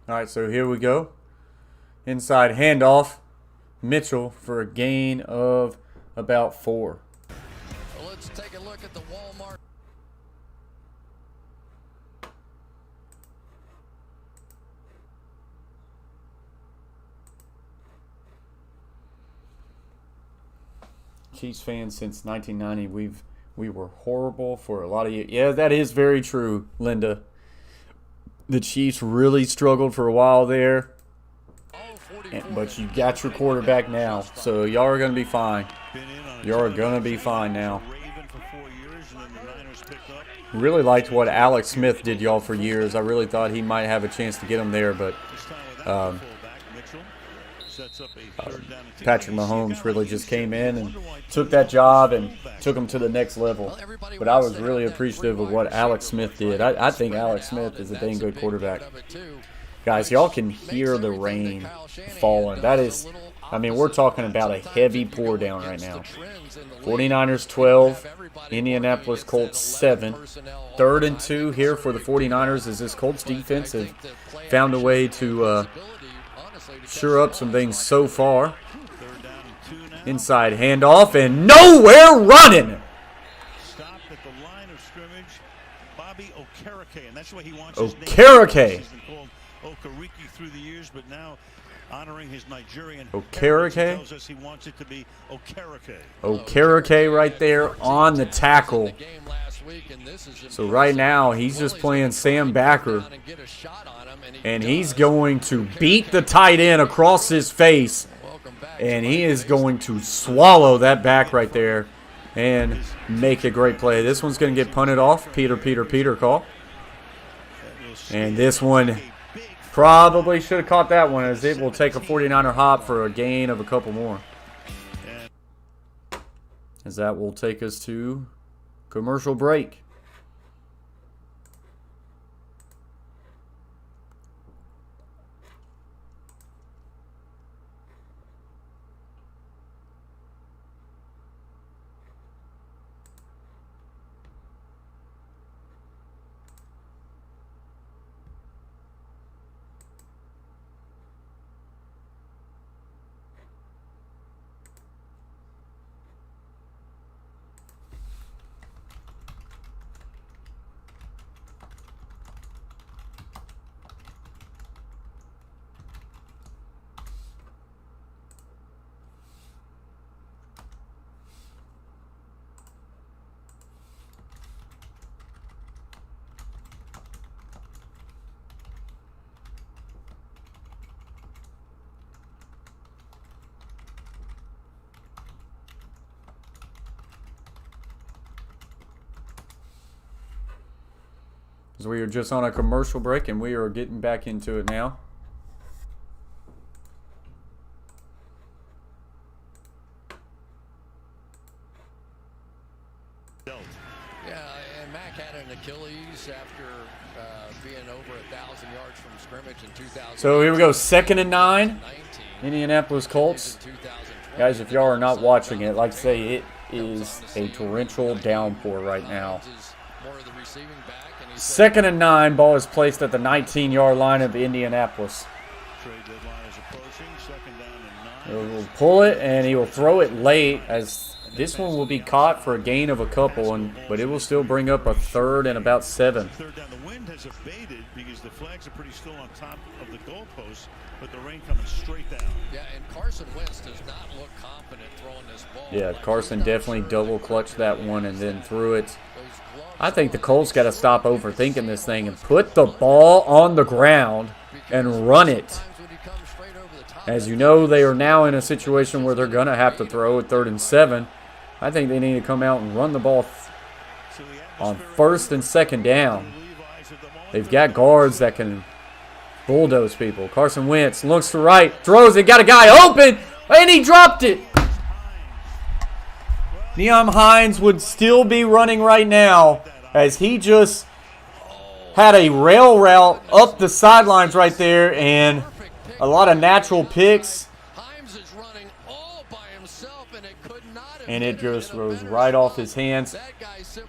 All right, so here we go. Inside handoff. Mitchell for a gain of about 4. Well, let's take a look at the Walmart. Chiefs fans since 1990. We were horrible for a lot of years. Yeah, that is very true, Linda. The Chiefs really struggled for a while there. But you got your quarterback now, so y'all are going to be fine. Y'all are going to be fine now. Really liked what Alex Smith did y'all for years. I really thought he might have a chance to get him there, but Patrick Mahomes really just came in and took that job and took him to the next level. But I was really appreciative of what Alex Smith did. I think Alex Smith is a dang good quarterback. Guys, y'all can hear the rain falling. That is, I mean, we're talking about a heavy pour down right now. 49ers 12, Indianapolis Colts 7. 3rd and 2 here for the 49ers as this Colts defense have found a way to sure up some things so far. Inside handoff and nowhere running. Stop at the line of scrimmage. Bobby Okereke, and that's why he wants Okereke. He's been called Okereke through the years, but now honoring his Nigerian Okereke tells us he wants it to be Okereke. Okereke right there on the tackle. So right now he's just playing Sam Backer, and he's going to beat the tight end across his face, and he is going to swallow that back right there and make a great play. This one's going to get punted off. Peter call. And this one probably should have caught that one, as it will take a 49er hop for a gain of a couple more. As that will take us to commercial break. We are just on a commercial break, and we are getting back into it now. Yeah, and Mack had an Achilles after being over 1,000 yards from scrimmage in 2000. So here we go, 2nd and 9. Indianapolis Colts. Guys, if y'all are not watching it, like I say, it is a torrential downpour right now. 2nd and 9, ball is placed at the 19-yard line of the Indianapolis. He will pull it, and he will throw it late, as this one will be caught for a gain of a couple, but it will still bring up a 3rd and about 7. Third down. The wind has abated because the flags are pretty still on top of the goalposts, but the rain coming straight down. Yeah, and Carson Wentz does not look confident throwing this ball. Yeah, Carson definitely double clutched that one and then threw it. I think the Colts got to stop overthinking this thing and put the ball on the ground and run it. As you know, they are now in a situation where they're going to have to throw at 3rd and 7. I think they need to come out and run the ball on 1st and 2nd down. They've got guards that can bulldoze people. Carson Wentz looks to right, throws it, got a guy open, and he dropped it. Nyheim Hines would still be running right now, as he just had a rail route up the sidelines right there, and a lot of natural picks. And it just rose right off his hands.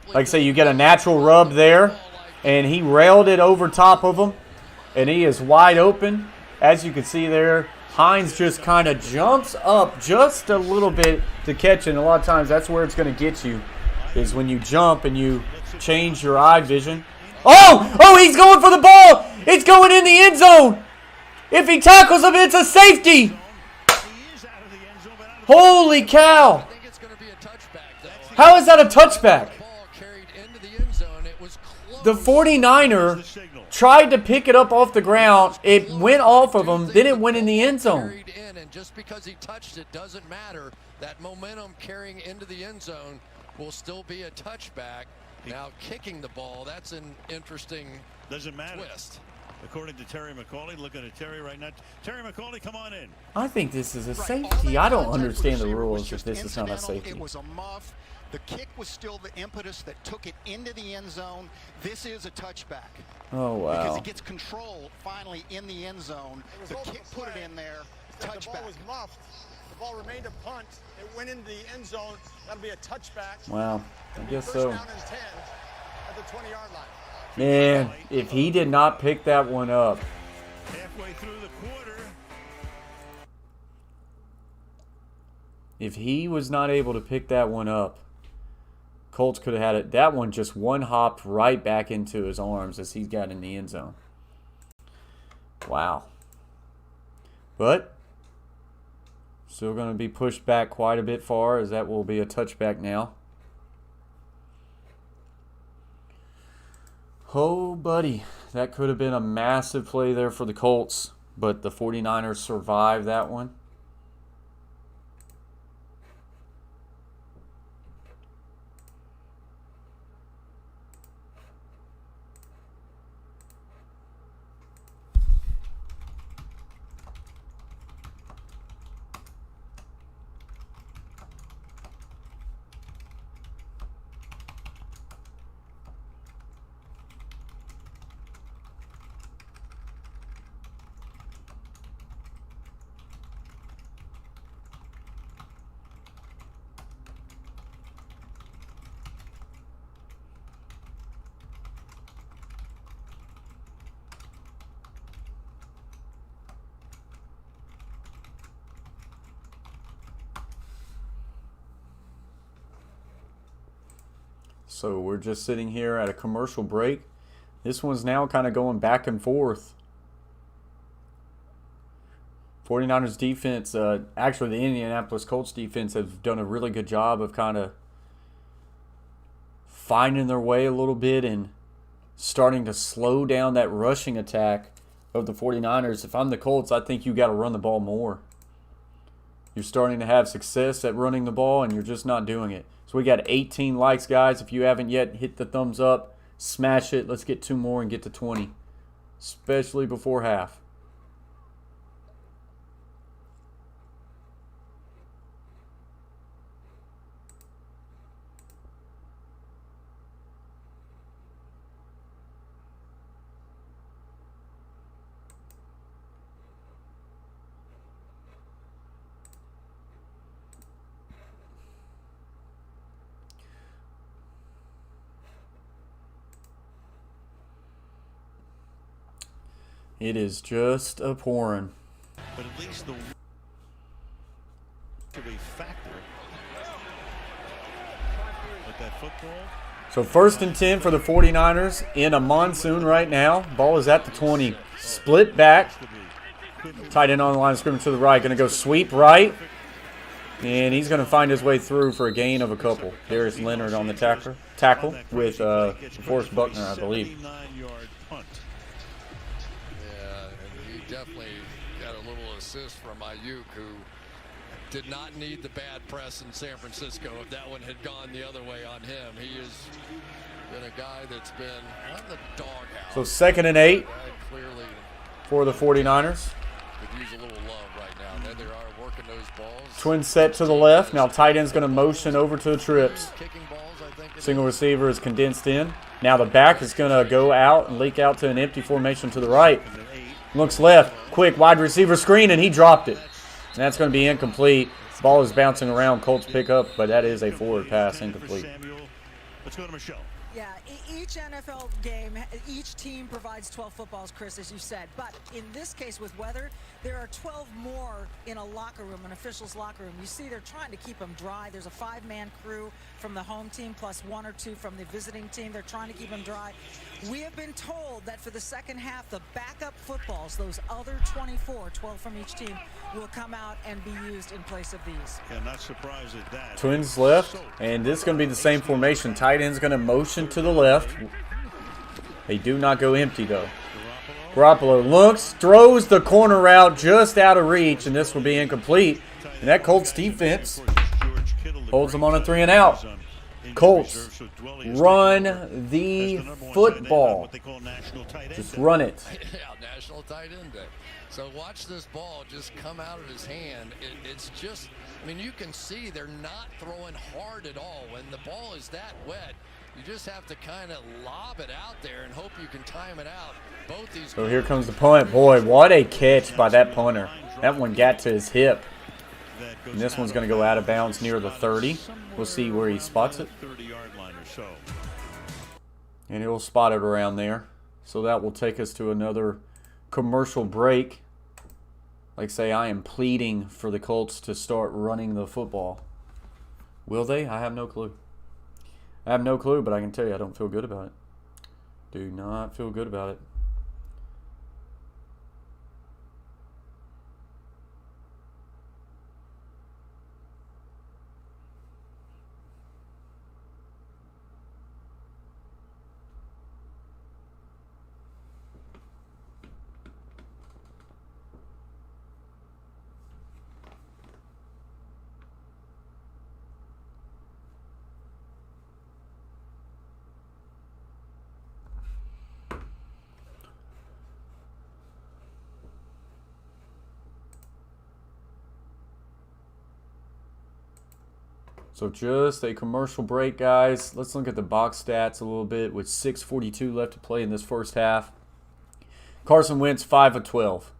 Like I say, you get a natural rub there, and he railed it over top of him, and he is wide open. As you can see there, Hines just kind of jumps up just a little bit to catch it. And a lot of times that's where it's going to get you, is when you jump and you change your eye vision. Oh, he's going for the ball. It's going in the end zone. If he tackles him, it's a safety. Holy cow. How is that a touchback? The 49er tried to pick it up off the ground. It went off of him. Then it went in the end zone. And just because he touched it doesn't matter. That momentum carrying into the end zone will still be a touchback. Now kicking the ball, that's an interesting twist. According to Terry McCauley, looking at Terry right now. Terry McCauley, come on in. I think this is a safety. I don't understand the rules if this is not a safety. It was a muff. The kick was still the impetus that took it into the end zone. This is a touchback. Oh, wow. Because it gets control finally in the end zone. The kick put it in there. Touchback. The ball was muffed. The ball remained a punt. It went into the end zone. That'll be a touchback. Wow. I guess First so. down and 10 at the 20-yard line. Man, if he did not pick that one up. Halfway through the quarter. If he was not able to pick that one up, Colts could have had it. That one just one hopped right back into his arms as he got in the end zone. Wow. But still going to be pushed back quite a bit far, as that will be a touchback now. Oh, buddy. That could have been a massive play there for the Colts, but the 49ers survived that one. So we're just sitting here at a commercial break. This one's now kind of going back and forth. 49ers defense, actually the Indianapolis Colts defense have done a really good job of kind of finding their way a little bit and starting to slow down that rushing attack of the 49ers. If I'm the Colts, I think you got to run the ball more. You're starting to have success at running the ball, and you're just not doing it. So we got 18 likes, guys. If you haven't yet, hit the thumbs up. Smash it. Let's get 2 more and get to 20, especially before half. It is just a pouring. But at least the to be factor with that football. So 1st and 10 for the 49ers in a monsoon right now. Ball is at the 20. Split back. Tight end on the line of scrimmage to the right. Going to go sweep right. And he's going to find his way through for a gain of a couple. Darius Leonard on the tackle with Forrest Buckner, I believe. Definitely got a little assist from Ayuk, who did not need the bad press in San Francisco if that one had gone the other way on him. He has been a guy that's been on the doghouse. So 2nd and 8 clearly for the 49ers. could use a little love right now. There they are working those balls. Twin set to the left. Now tight end's going to motion over to the trips. Single receiver is condensed in. Now the back is going to go out and leak out to an empty formation to the right. Looks left, quick wide receiver screen, and he dropped it. And that's going to be incomplete. Ball is bouncing around. Colts pick up, but that is a forward pass, incomplete. Let's go to Michelle. Yeah, each NFL game, each team provides 12 footballs, Chris, as you said. But in this case with weather, there are 12 more in a locker room, an official's locker room. You see they're trying to keep them dry. There's a 5-man crew from the home team plus 1 or 2 from the visiting team. They're trying to keep them dry. We have been told that for the second half, the backup footballs, those other 24, 12 from each team, will come out and be used in place of these. Yeah, not surprised at that. Twins left, and this is going to be the same formation. Tight end's going to motion to the left. They do not go empty, though. Garoppolo looks, throws the corner route just out of reach, and this will be incomplete. And that Colts defense holds them on a 3-and-out. Colts, run the football. Just run it. Yeah, national tight end day. So watch this ball just come out of his hand. It's just, I mean, you can see they're not throwing hard at all. When the ball is that wet, you just have to kind of lob it out there and hope you can time it out. Both these. So here comes the punt. Boy, what a catch by that punter. That one got to his hip. And this one's going to go out of bounds near the 30. We'll see where he spots it. 30-yard line or so. And he'll spot it around there. So that will take us to another commercial break. Like I say, I am pleading for the Colts to start running the football. Will they? I have no clue. I have no clue, but I can tell you I don't feel good about it. Do not feel good about it. So just a commercial break, guys. Let's look at the box stats a little bit with 6:42 left to play in this first half. Carson Wentz, 5 of 12.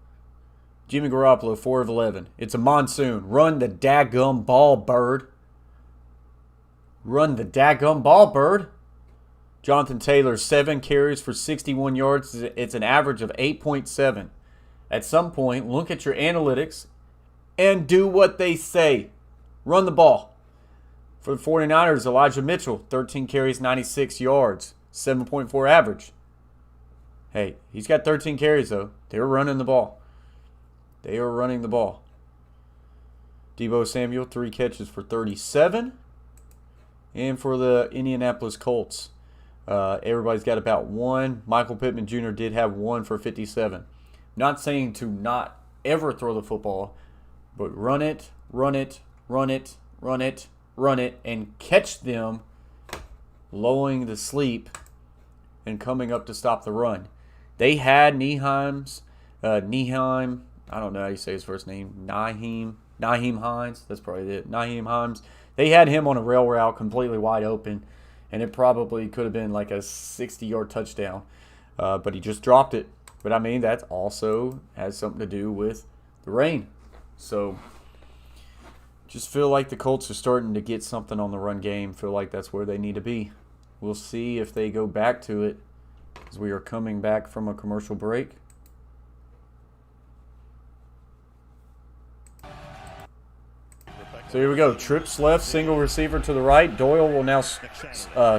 Jimmy Garoppolo, 4 of 11. It's a monsoon. Run the daggum ball, bird. Run the daggum ball, bird. Jonathan Taylor, 7 carries for 61 yards. It's an average of 8.7. At some point, look at your analytics and do what they say. Run the ball. For the 49ers, Elijah Mitchell, 13 carries, 96 yards, 7.4 average. Hey, he's got 13 carries, though. They're running the ball. They are running the ball. Deebo Samuel, 3 catches for 37. And for the Indianapolis Colts, everybody's got about 1. Michael Pittman Jr. did have 1 for 57. Not saying to not ever throw the football, but run it, run it, run it, run it, run it, and catch them lulling the sleep and coming up to stop the run. They had Nyheim, I don't know how you say his first name, Nyheim Hines, that's probably it, Nyheim Hines. They had him on a rail route completely wide open, and it probably could have been like a 60-yard touchdown, but he just dropped it. But I mean, that also has something to do with the rain. So just feel like the Colts are starting to get something on the run game. Feel like that's where they need to be. We'll see if they go back to it as we are coming back from a commercial break. So here we go. Trips left, single receiver to the right. Doyle will now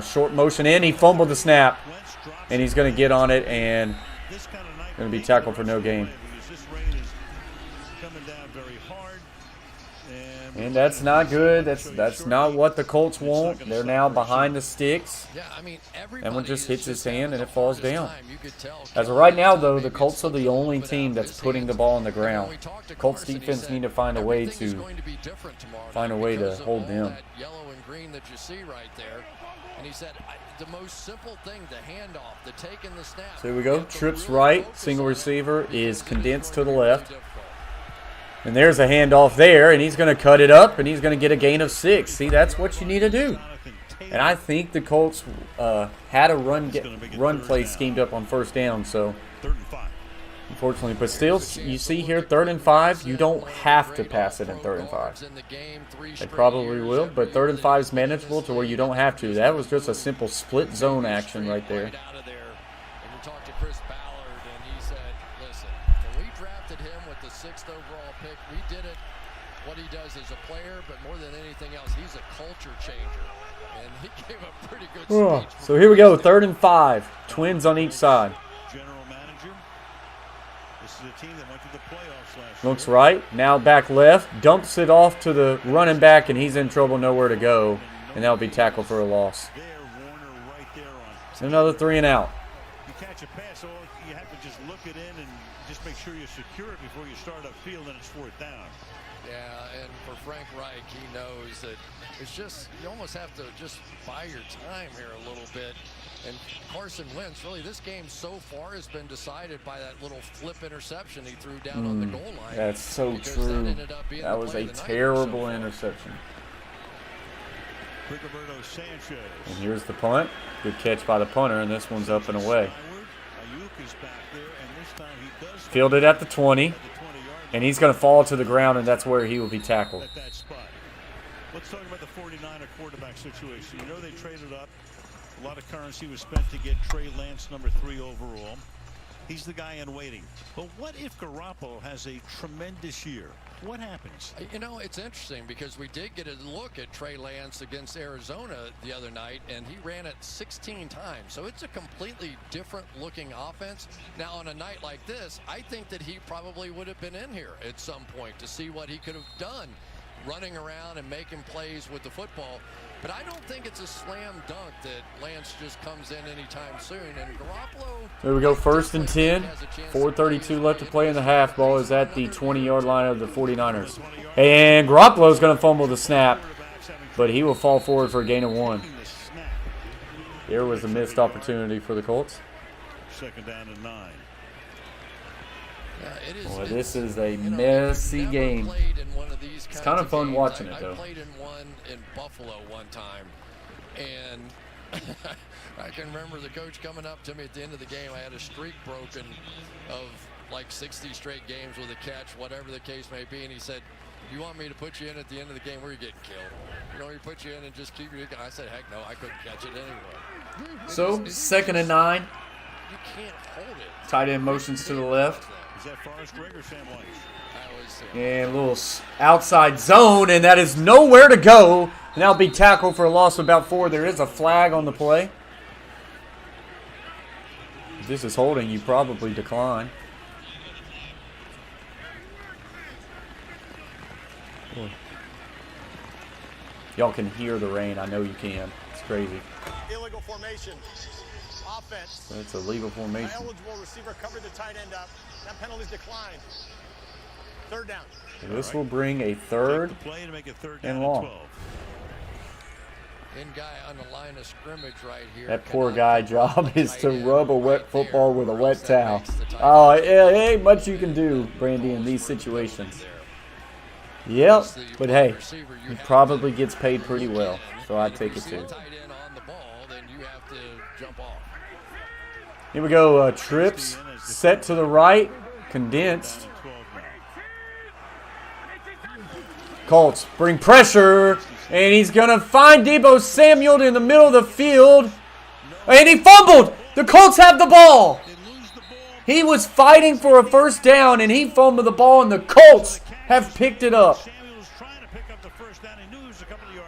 short motion in. He fumbled the snap, and he's going to get on it and going to be tackled for no gain. And that's not good. That's not what the Colts want. They're now behind the sticks. Yeah, I mean, that one just hits his hand and it falls down. As of right now, though, the Colts are the only team that's putting the ball on the ground. Colts defense need to find a way to hold them. Yellow and green that you see right there. And he said the most simple thing, the handoff, the taking the snap. So here we go. Trips right, single receiver is condensed to the left. And there's a handoff there, and he's going to cut it up, and he's going to get a gain of 6. See, that's what you need to do. And I think the Colts had a run play schemed up on first down. So Unfortunately, but still, you see here, 3rd and 5, you don't have to pass it in 3rd and 5. They probably will, but 3rd and 5 is manageable to where you don't have to. That was just a simple split zone action right there. And you talked to Chris Ballard, and he said, listen, when we drafted him with the 6th overall pick, we did it what he does as a player, but more than anything else, he's a culture changer. And he gave a pretty good speech. So here we go, 3rd and 5. Twins on each side. General manager. This is a team that went to the playoffs last year. Looks right. Now back left. Dumps it off to the running back, and he's in trouble, nowhere to go. And that'll be tackled for a loss. There, Warner right there on. Another 3 and out. You catch a pass, you have to just look it in and just make sure you secure it before you start upfield and it's 4th down. Yeah, and for Frank Reich, he knows that it's just, you almost have to just buy your time here a little bit. And Carson Wentz, really, this game so far has been decided by that little flip interception he threw down on the goal line. That's so true. That was a terrible interception. Rigoberto Sanchez. And here's the punt. Good catch by the punter, and this one's up and away. Ayuk is back there, and this time he does Fielded at the 20. at the 20-yard And he's going to fall to the ground, and that's where he will be tackled. at that spot. Let's talk about the 49er quarterback situation. You know they traded up. A lot of currency was spent to get Trey Lance, number 3 overall. He's the guy in waiting. But what if Garoppolo has a tremendous year? What happens? You know, it's interesting because we did get a look at Trey Lance against Arizona the other night, and he ran it 16 times. So it's a completely different looking offense. Now, on a night like this, I think that he probably would have been in here at some point to see what he could have done running around and making plays with the football. But I don't think it's a slam dunk that Lance just comes in anytime soon. And Garoppolo... There we go, 1st and 10. 4:32 left to play in the half. Ball is at the 20-yard line of the 49ers. And Garoppolo's going to fumble the snap, but he will fall forward for a gain of 1. There was a missed opportunity for the Colts. 2nd down and 9. Boy, this is a messy game. It's kind of fun watching it, though. I played in one in Buffalo one time, and I can remember the coach coming up to me at the end of the game. I had a streak broken of like 60 straight games with a catch, whatever the case may be, and he said, "You want me to put you in at the end of the game where you're getting killed? You know, you put you in and just keep you." I said, "Heck no, I couldn't catch it anyway." So, 2nd and 9. You can't hold it. Tight end motions to the left. Is that Forrest Gregg or Sam White? And a little outside zone, and that is nowhere to go. And that'll be tackled for a loss of about 4. There is a flag on the play. If this is holding, you probably decline. Y'all can hear the rain. I know you can. It's crazy. Illegal formation. Offense. It's a legal formation. Eligible receiver covered the tight end up. That penalty's declined. 3rd down. This will bring a 3rd Play to make it 3rd down and and long. 12. In guy on the line of scrimmage right here. That poor guy job is to rub a wet football with a wet towel. Oh, yeah, ain't much you can do, Brandy, in these situations. Yep, but hey, he probably gets paid pretty well, so I'd take it too. Here we go, trips, set to the right, condensed. Colts bring pressure, and he's going to find Deebo Samuel in the middle of the field, and he fumbled! The Colts have the ball! He was fighting for a 1st down, and he fumbled the ball, and the Colts have picked it up.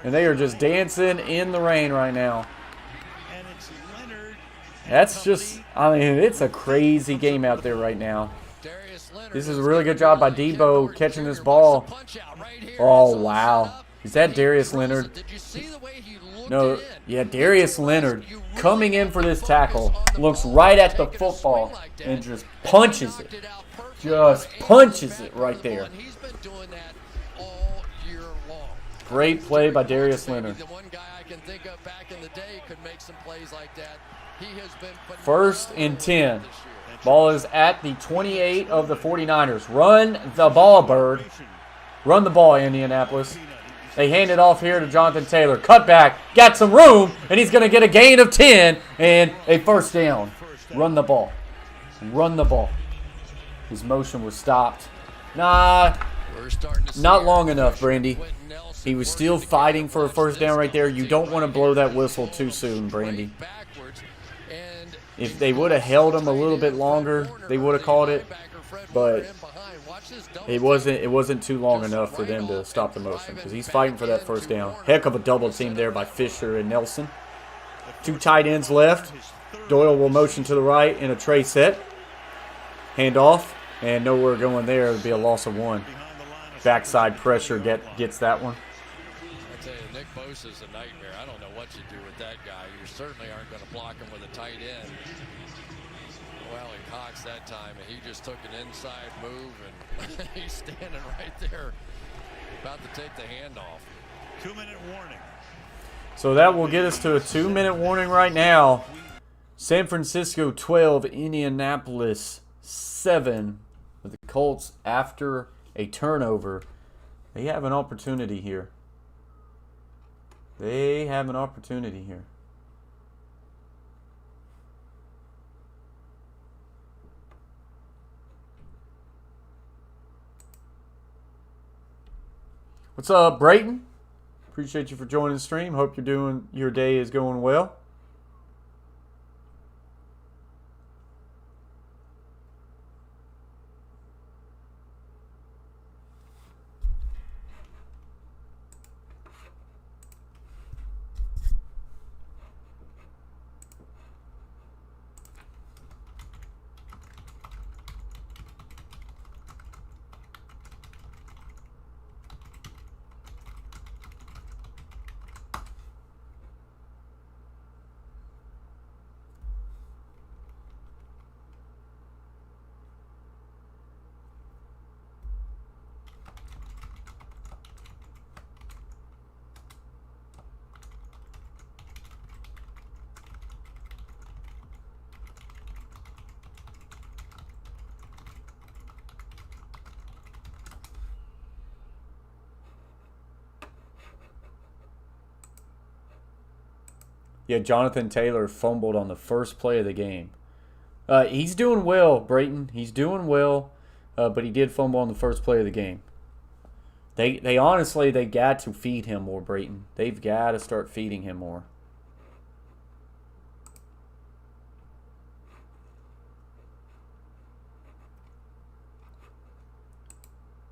And they are just dancing in the rain right now. That's just, I mean, it's a crazy game out there right now. This is a really good job by Deebo catching this ball. Oh, wow. Is that Darius Leonard? No, yeah, Darius Leonard coming in for this tackle. Looks right at the football and just punches it. Just punches it right there. Great play by Darius Leonard. 1st and 10. Ball is at the 28 of the 49ers. Run the ball, Bird. Run the ball, Indianapolis. They hand it off here to Jonathan Taylor. Cut back. Got some room. And he's going to get a gain of 10 and a 1st down. Run the ball. Run the ball. His motion was stopped. Nah, not long enough, Brandy. He was still fighting for a first down right there. You don't want to blow that whistle too soon, Brandy. If they would have held him a little bit longer, they would have called it. But it wasn't too long enough for them to stop the motion because he's fighting for that first down. Heck of a double team there by Fisher and Nelson. 2 tight ends left. Doyle will motion to the right in a tray set. Handoff, and nowhere going there. It would be a loss of 1. Backside pressure gets that one. I tell you, Nick Bosa's a nightmare. I don't know what you do with that guy. You certainly aren't going to block him with a tight end. Well, he Cox that time, and he just took an inside move, and he's standing right there about to take the handoff. 2-minute warning. So that will get us to a 2-minute warning right now. San Francisco 12, Indianapolis 7. With the Colts after a turnover. They have an opportunity here. They have an opportunity here. What's up, Brayton? Appreciate you for joining the stream. Hope your day is going well. Yeah, Jonathan Taylor fumbled on the first play of the game. He's doing well, Brayton. He's doing well, but he did fumble on the first play of the game. They honestly, they got to feed him more, Brayton. They've got to start feeding him more.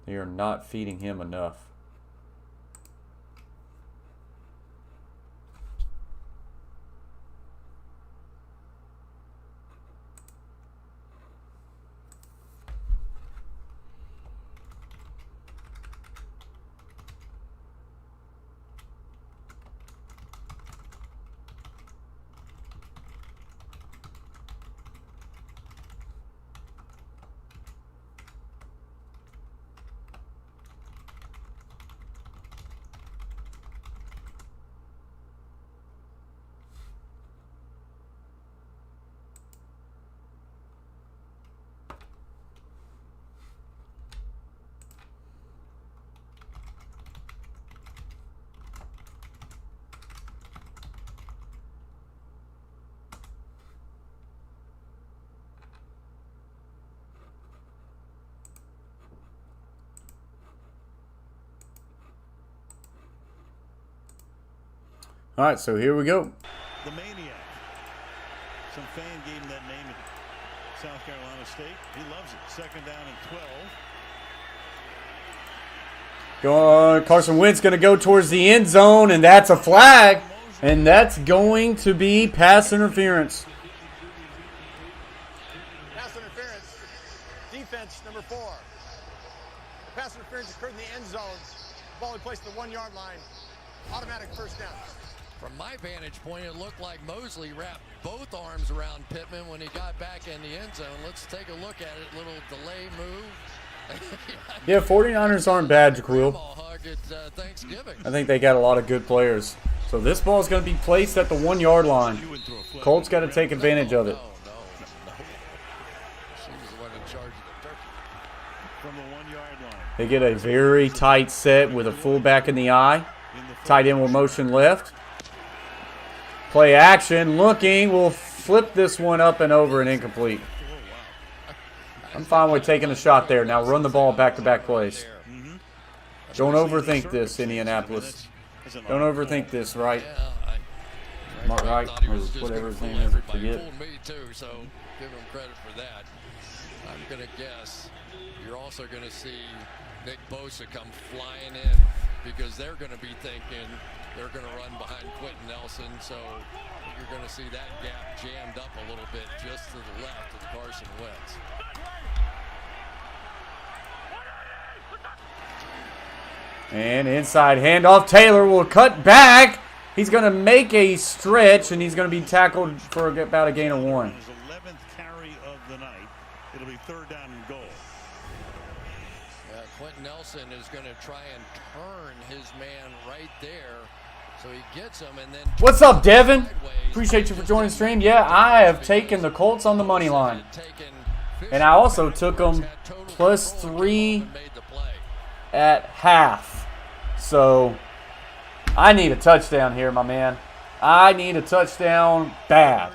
They are not feeding him enough. All right, so here we go. The Maniac. Some fan gave him that name at South Carolina State. He loves it. 2nd down and 12. Go on. Carson Wentz going to go towards the end zone, and that's a flag. And that's going to be pass interference. Pass interference. Defense number 4. Pass interference occurred in the end zone. Ball was placed at the 1-yard line. Automatic first down. From my vantage point, it looked like Mosley wrapped both arms around Pittman when he got back in the end zone. Let's take a look at it. Little delay move. Yeah, 49ers aren't bad, Jaquil. Hug at Thanksgiving. I think they got a lot of good players. So this ball is going to be placed at the 1-yard line. Colts got to take advantage of it. No. She was the one in charge of the turkey. From the 1-yard line. They get a very tight set with a fullback in the eye. Tight end will motion left. Play action, looking, will flip this one up and over and incomplete. I I'm fine with taking a shot there. Now run the ball back-to-back plays. Don't overthink this, Indianapolis. Don't overthink this, right? Mark Wright, or whatever his name is, I forget. Me too, so give him credit for that. I'm gonna guess you're also gonna see Nick Bosa come flying in because they're gonna be thinking they're gonna run behind Quentin Nelson, so you're gonna see that gap jammed up a little bit just to the left of Carson Wentz. And inside handoff. Taylor will cut back. He's going to make a stretch, and he's going to be tackled for about a gain of 1. His 11th carry of the night. It'll be 3rd down and goal. Quentin Nelson is going to try and turn his man right there. So he gets him and then... What's up, Devin? Appreciate you for joining the stream. Yeah, I have taken the Colts on the money line. And I also took them +3 at half. So I need a touchdown here, my man. I need a touchdown bad.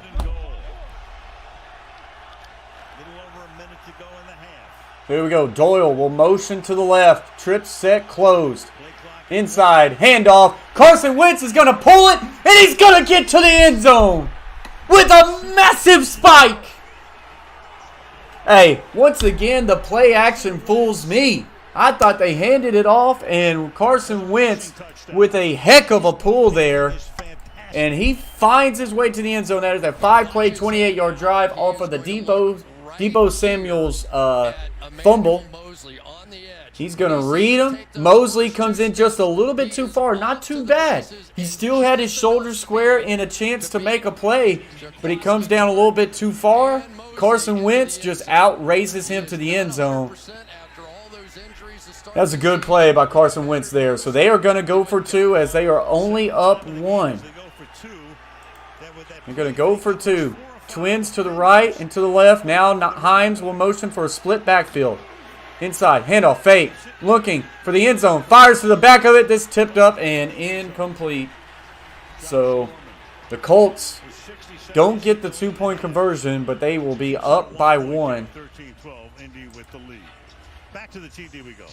Here we go. Doyle will motion to the left. Trip set closed. Inside handoff. Carson Wentz is going to pull it, and he's going to get to the end zone with a massive spike. Hey, once again, the play action fools me. I thought they handed it off, and Carson Wentz with a heck of a pull there, and he finds his way to the end zone. That is a 5-play, 28-yard drive off of the Debo Samuel's fumble. He's going to read him. Mosley comes in just a little bit too far. Not too bad. He still had his shoulder square and a chance to make a play, but he comes down a little bit too far. Carson Wentz just outraces him to the end zone. That was a good play by Carson Wentz there. So they are going to go for 2 as they are only up 1. They're going to go for 2. Twins to the right and to the left. Now Himes will motion for a split backfield. Inside, handoff, fake, looking for the end zone. Fires to the back of it. This tipped up and incomplete. So the Colts don't get the 2-point conversion, but they will be up by 1. 13-12, Indy with the lead. Back to the TD we go.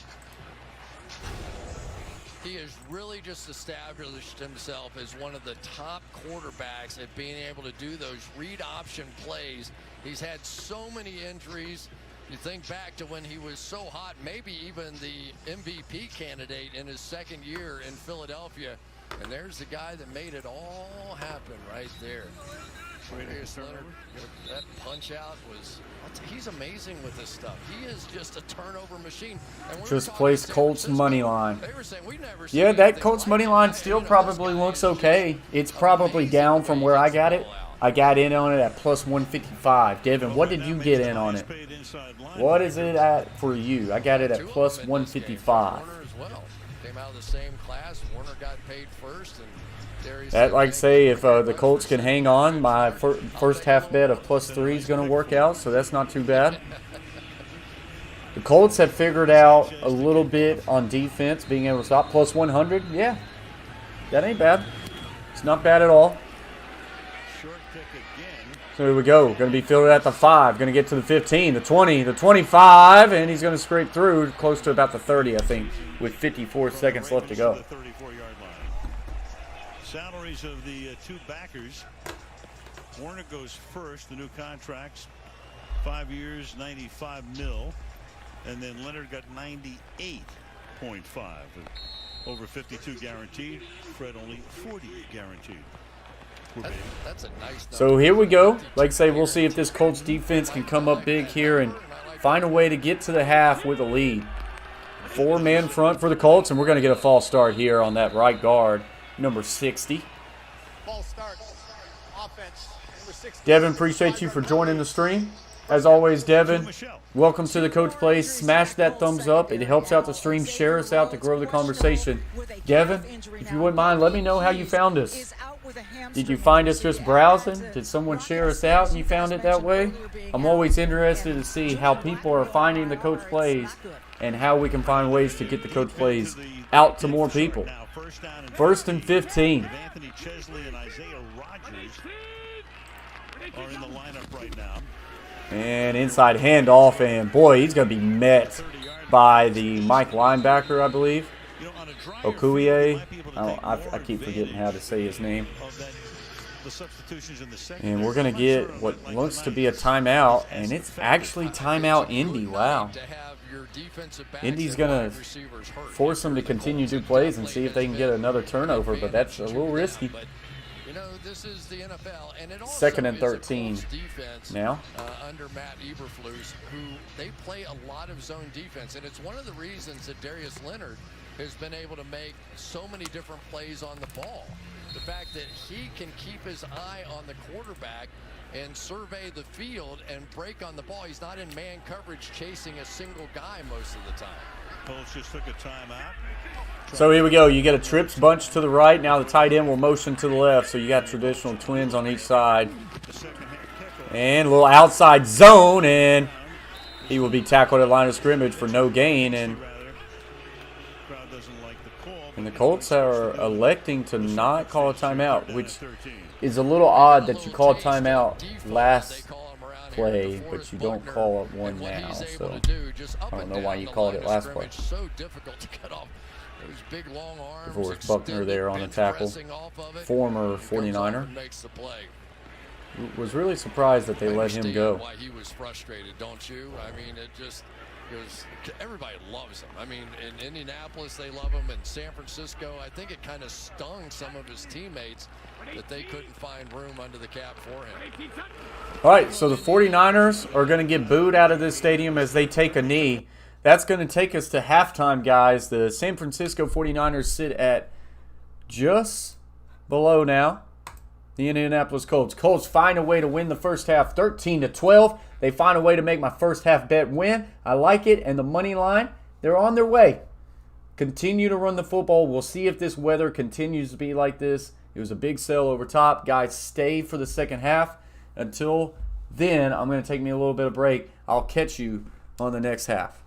He has really just established himself as one of the top quarterbacks at being able to do those read option plays. He's had so many injuries. You think back to when he was so hot, maybe even the MVP candidate in his 2nd year in Philadelphia. And there's the guy that made it all happen right there. Leonard, that punch out was, he's amazing with this stuff. He is just a turnover machine. Just placed Colts money line. Yeah, that Colts money line still probably looks okay. It's probably down from where I got it. I got in on it at +155. Devin, what did you get in on it? What is it at for you? I got it at +155. Came out of the same class. Warner got paid first, and that, like say, if the Colts can hang on, my first half bet of +3 is going to work out, so that's not too bad. The Colts have figured out a little bit on defense, being able to stop +100. Yeah, that ain't bad. It's not bad at all. So here we go. Going to be fielded at the 5. Going to get to the 15, the 20, the 25, and he's going to scrape through close to about the 30, I think, with 54 seconds left to go. Salaries of the 2 backers. Warner goes first. The new contracts, 5 years, $95 million, and then Leonard got 98.5, over 52 guaranteed. Fred only 40 guaranteed. That's a nice. So here we go. Like I say, we'll see if this Colts defense can come up big here and find a way to get to the half with a lead. 4-man front for the Colts, and we're going to get a false start here on that right guard, number 60. False start. Offense, number 60. Devin, appreciate you for joining the stream. As always, Devin, welcome to the Coach Plays. Smash that thumbs up. It helps out the stream. Share us out to grow the conversation. Devin, if you wouldn't mind, let me know how you found us. Did you find us just browsing? Did someone share us out and you found it that way? I'm always interested to see how people are finding the Coach Plays and how we can find ways to get the Coach Plays out to more people. 1st and 15. Anthony Chesley and Isaiah Rodgers are in the lineup right now. And inside handoff, and boy, he's going to be met by the Mike linebacker, I believe. Okuye. I keep forgetting how to say his name. And we're going to get what looks to be a timeout, and it's actually timeout Indy. Wow. Indy's going to force them to continue to do plays and see if they can get another turnover, but that's a little risky. You know, this is the NFL, and it also 2nd and 13 defense now. Under Matt Eberflus, who they play a lot of zone defense, and it's one of the reasons that Darius Leonard has been able to make so many different plays on the ball. The fact that he can keep his eye on the quarterback and survey the field and break on the ball. He's not in man coverage chasing a single guy most of the time. Colts just took a timeout. So here we go. You get a trips bunch to the right. Now the tight end will motion to the left. So you got traditional twins on each side. And a little outside zone. And he will be tackled at line of scrimmage for no gain. And the Colts are electing to not call a timeout, which is a little odd that you call a timeout last play, but you don't call it one now. So I don't know why you called it last play. Forrest Buckner there on the tackle, former 49er. Was really surprised that they let him go. Why he was frustrated, don't you? I mean, it just because everybody loves him. I mean, in Indianapolis they love him. In San Francisco, I think it kind of stung some of his teammates that they couldn't find room under the cap for him. All right, so the 49ers are going to get booed out of this stadium as they take a knee. That's going to take us to halftime, guys. The San Francisco 49ers sit at just below now the Indianapolis Colts. Colts find a way to win the first half 13-12. They find a way to make my first half bet win. I like it. And the money line, they're on their way. Continue to run the football. We'll see if this weather continues to be like this. It was a big sell over top. Guys, stay for the second half. Until then, I'm going to take me a little bit of break. I'll catch you on the next half.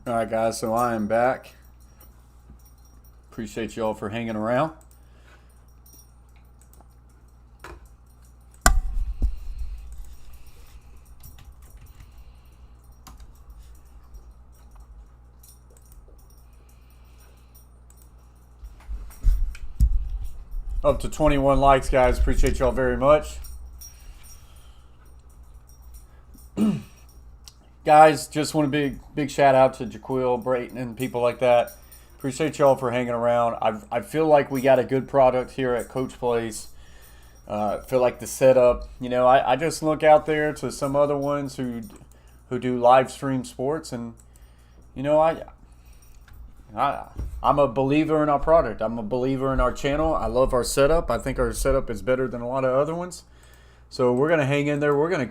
All right, guys, so I am back. Appreciate y'all for hanging around. Up to 21 likes, guys. Appreciate y'all very much. Guys, just want a big shout out to Jaquil, Brayton, and people like that. Appreciate y'all for hanging around. I feel like we got a good product here at Coach Place. Feel like the setup, you know, I just look out there to some other ones who do live stream sports, and you know, I'm a believer in our product. I'm a believer in our channel. I love our setup. I think our setup is better than a lot of other ones. So we're gonna hang in there. We're gonna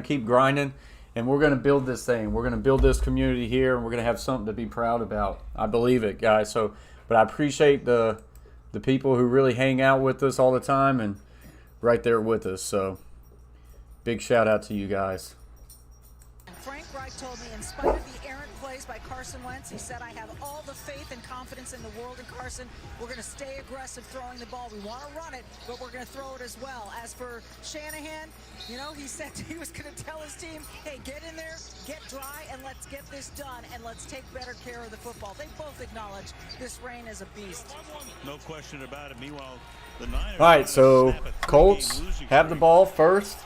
keep grinding, and we're gonna build this thing. We're gonna build this community here, and we're gonna have something to be proud about. I believe it, guys. So, but I appreciate the people who really hang out with us all the time and right there with us. So, big shout out to you guys. Frank Reich told me, in spite of the errant plays by Carson Wentz, he said, I have all the faith and confidence in the world in Carson. We're going to stay aggressive throwing the ball. We want to run it, but we're going to throw it as well. As for Shanahan, you know, he said he was going to tell his team, hey, get in there, get dry, and let's get this done, and let's take better care of the football. They both acknowledge this rain is a beast. No question about it. Meanwhile, the Niners. All right, so Colts have the ball first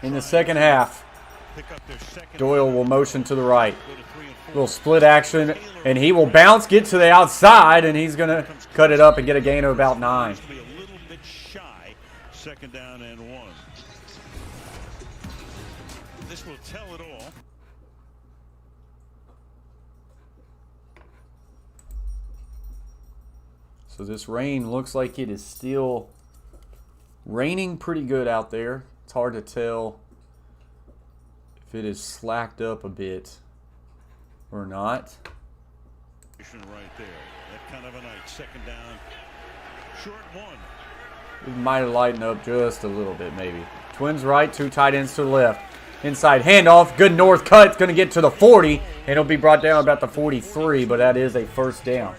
in the second half. Doyle will motion to the right. Little split action, and he will bounce, get to the outside, and he's going to cut it up and get a gain of about 9. A little bit shy. Second down and 1. This will tell it all. So this rain looks like it is still raining pretty good out there. It's hard to tell if it is slacked up a bit or not. Right there. That kind of a night. Second down. Short 1. It might have lightened up just a little bit, maybe. Twins right, 2 tight ends to the left. Inside handoff. Good north cut. It's going to get to the 40, and it'll be brought down about the 43, but that is a first down.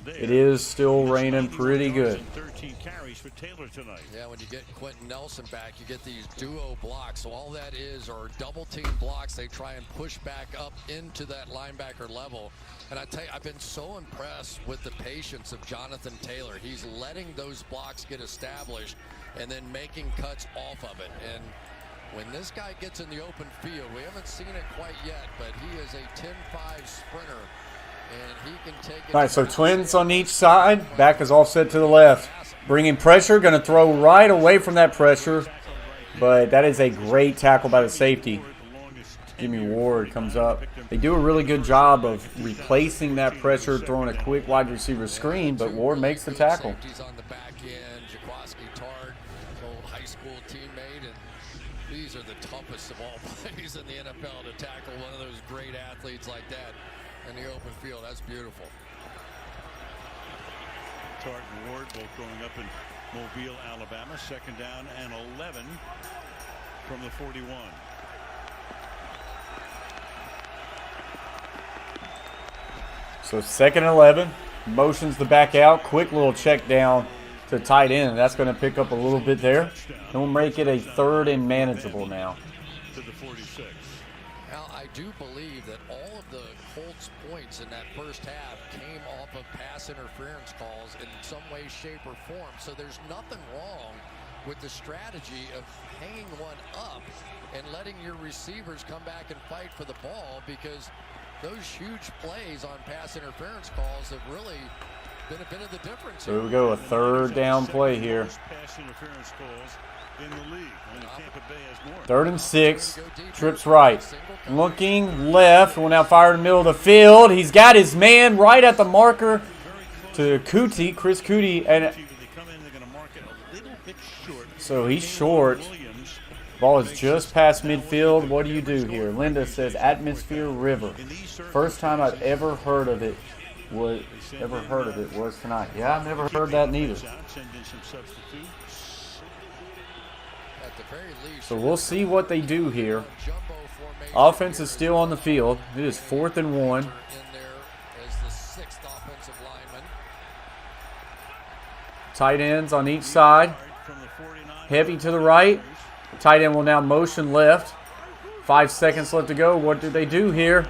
It is still raining pretty good. 13 carries for Taylor tonight. Yeah, when you get Quentin Nelson back, you get these duo blocks. So all that is are double team blocks. They try and push back up into that linebacker level. And I tell you, I've been so impressed with the patience of Jonathan Taylor. He's letting those blocks get established and then making cuts off of it. And when this guy gets in the open field, we haven't seen it quite yet, but he is a 10-5 sprinter, and he can take it. All right, so Twins on each side. Back is offset to the left. Bringing pressure, going to throw right away from that pressure, but that is a great tackle by the safety. Jimmy Ward comes up. They do a really good job of replacing that pressure, throwing a quick wide receiver screen, but Ward makes the tackle. On the back end, Tard, old high school teammate, and these are the toughest of all plays in the NFL to tackle one of those great athletes like that in the open field. That's beautiful. Tart and Ward both going up in Mobile, Alabama. Second down and 11 from the 41. So second and 11. Motions the back out. Quick little check down to tight end. That's going to pick up a little bit there. And we'll make it a third and manageable now. To the 46. Now, I do believe that all of the Colts points in that first half came off of pass interference calls in some way, shape, or form. So there's nothing wrong with the strategy of hanging one up and letting your receivers come back and fight for the ball, because those huge plays on pass interference calls have really been a bit of the difference. So we go a third down play here. Pass interference calls in the league. Only Tampa Bay has more. 3rd and 6. Trips right. Looking left. Will now fire in the middle of the field. He's got his man right at the marker to Cootie, Chris Cootie. And so he's short. Ball is just past midfield. What do you do here? Linda says Atmosphere River. First time I've ever heard of it was tonight. Yeah, I've never heard that neither. At the very least. So we'll see what they do here. Jumbo formation Offense here is still on the field. It is 4th and 1. in there as the 6th offensive lineman. Tight ends on each side. Heavy to the right. Tight end will now motion left. 5 seconds left to go. What do they do here?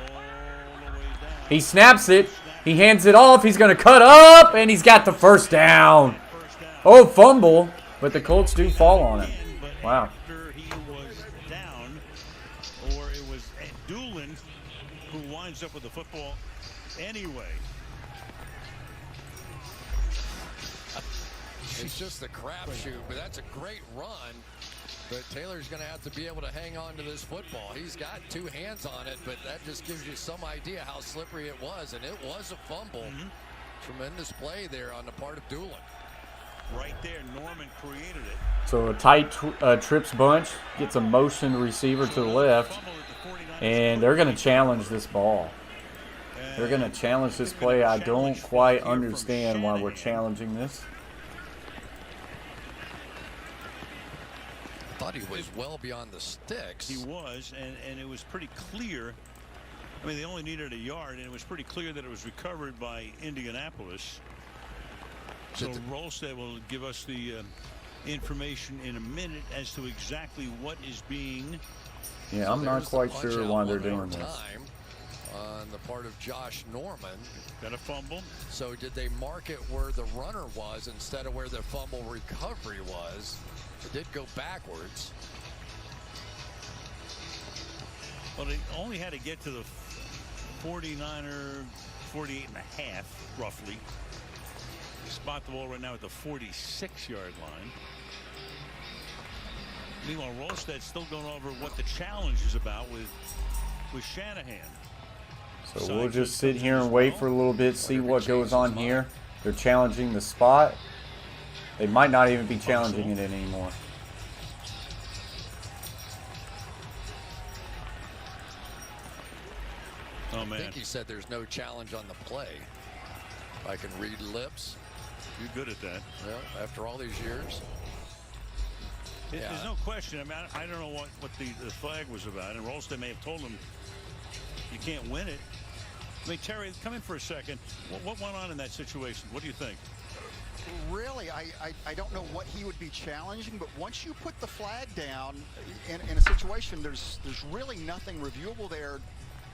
He snaps it. He hands it off. He's going to cut up, and he's got the first down. Oh, fumble, but the Colts do fall on it. Wow. After he was down, or it was Doolin who winds up with the football anyway. It's just a crapshoot, but that's a great run. But Taylor's going to have to be able to hang on to this football. He's got 2 hands on it, but that just gives you some idea how slippery it was. And it was a fumble. Tremendous play there on the part of Doolin. Right there, Norman created it. So a tight trips bunch gets a motion receiver to the left, and they're going to challenge this ball. They're going to challenge this play. I don't quite understand why we're challenging this. I thought he was well beyond the sticks. He was, and it was pretty clear. I mean, they only needed a yard, and it was pretty clear that it was recovered by Indianapolis. So Rolstead will give us the information in a minute as to exactly what is being. Yeah, I'm not quite sure why they're doing this. On the part of Josh Norman. Got a fumble. So did they mark it where the runner was instead of where the fumble recovery was? It did go backwards. Well, they only had to get to the 49er, 48 and a half, roughly. Spot the ball right now at the 46-yard line. Meanwhile, Rolstead's still going over what the challenge is about with Shanahan. So we'll just sit here and wait for a little bit, see what goes on here. They're challenging the spot. They might not even be challenging it anymore. Oh, I man. think he said there's no challenge on the play. If I can read lips. You're good at that. Yeah, after all these years. There's no question. I mean, I don't know what the flag was about, and Rolstead may have told him you can't win it. I mean, Terry, come in for a second. What went on in that situation? What do you think? Really, I don't know what he would be challenging, but once you put the flag down in a situation, there's really nothing reviewable there.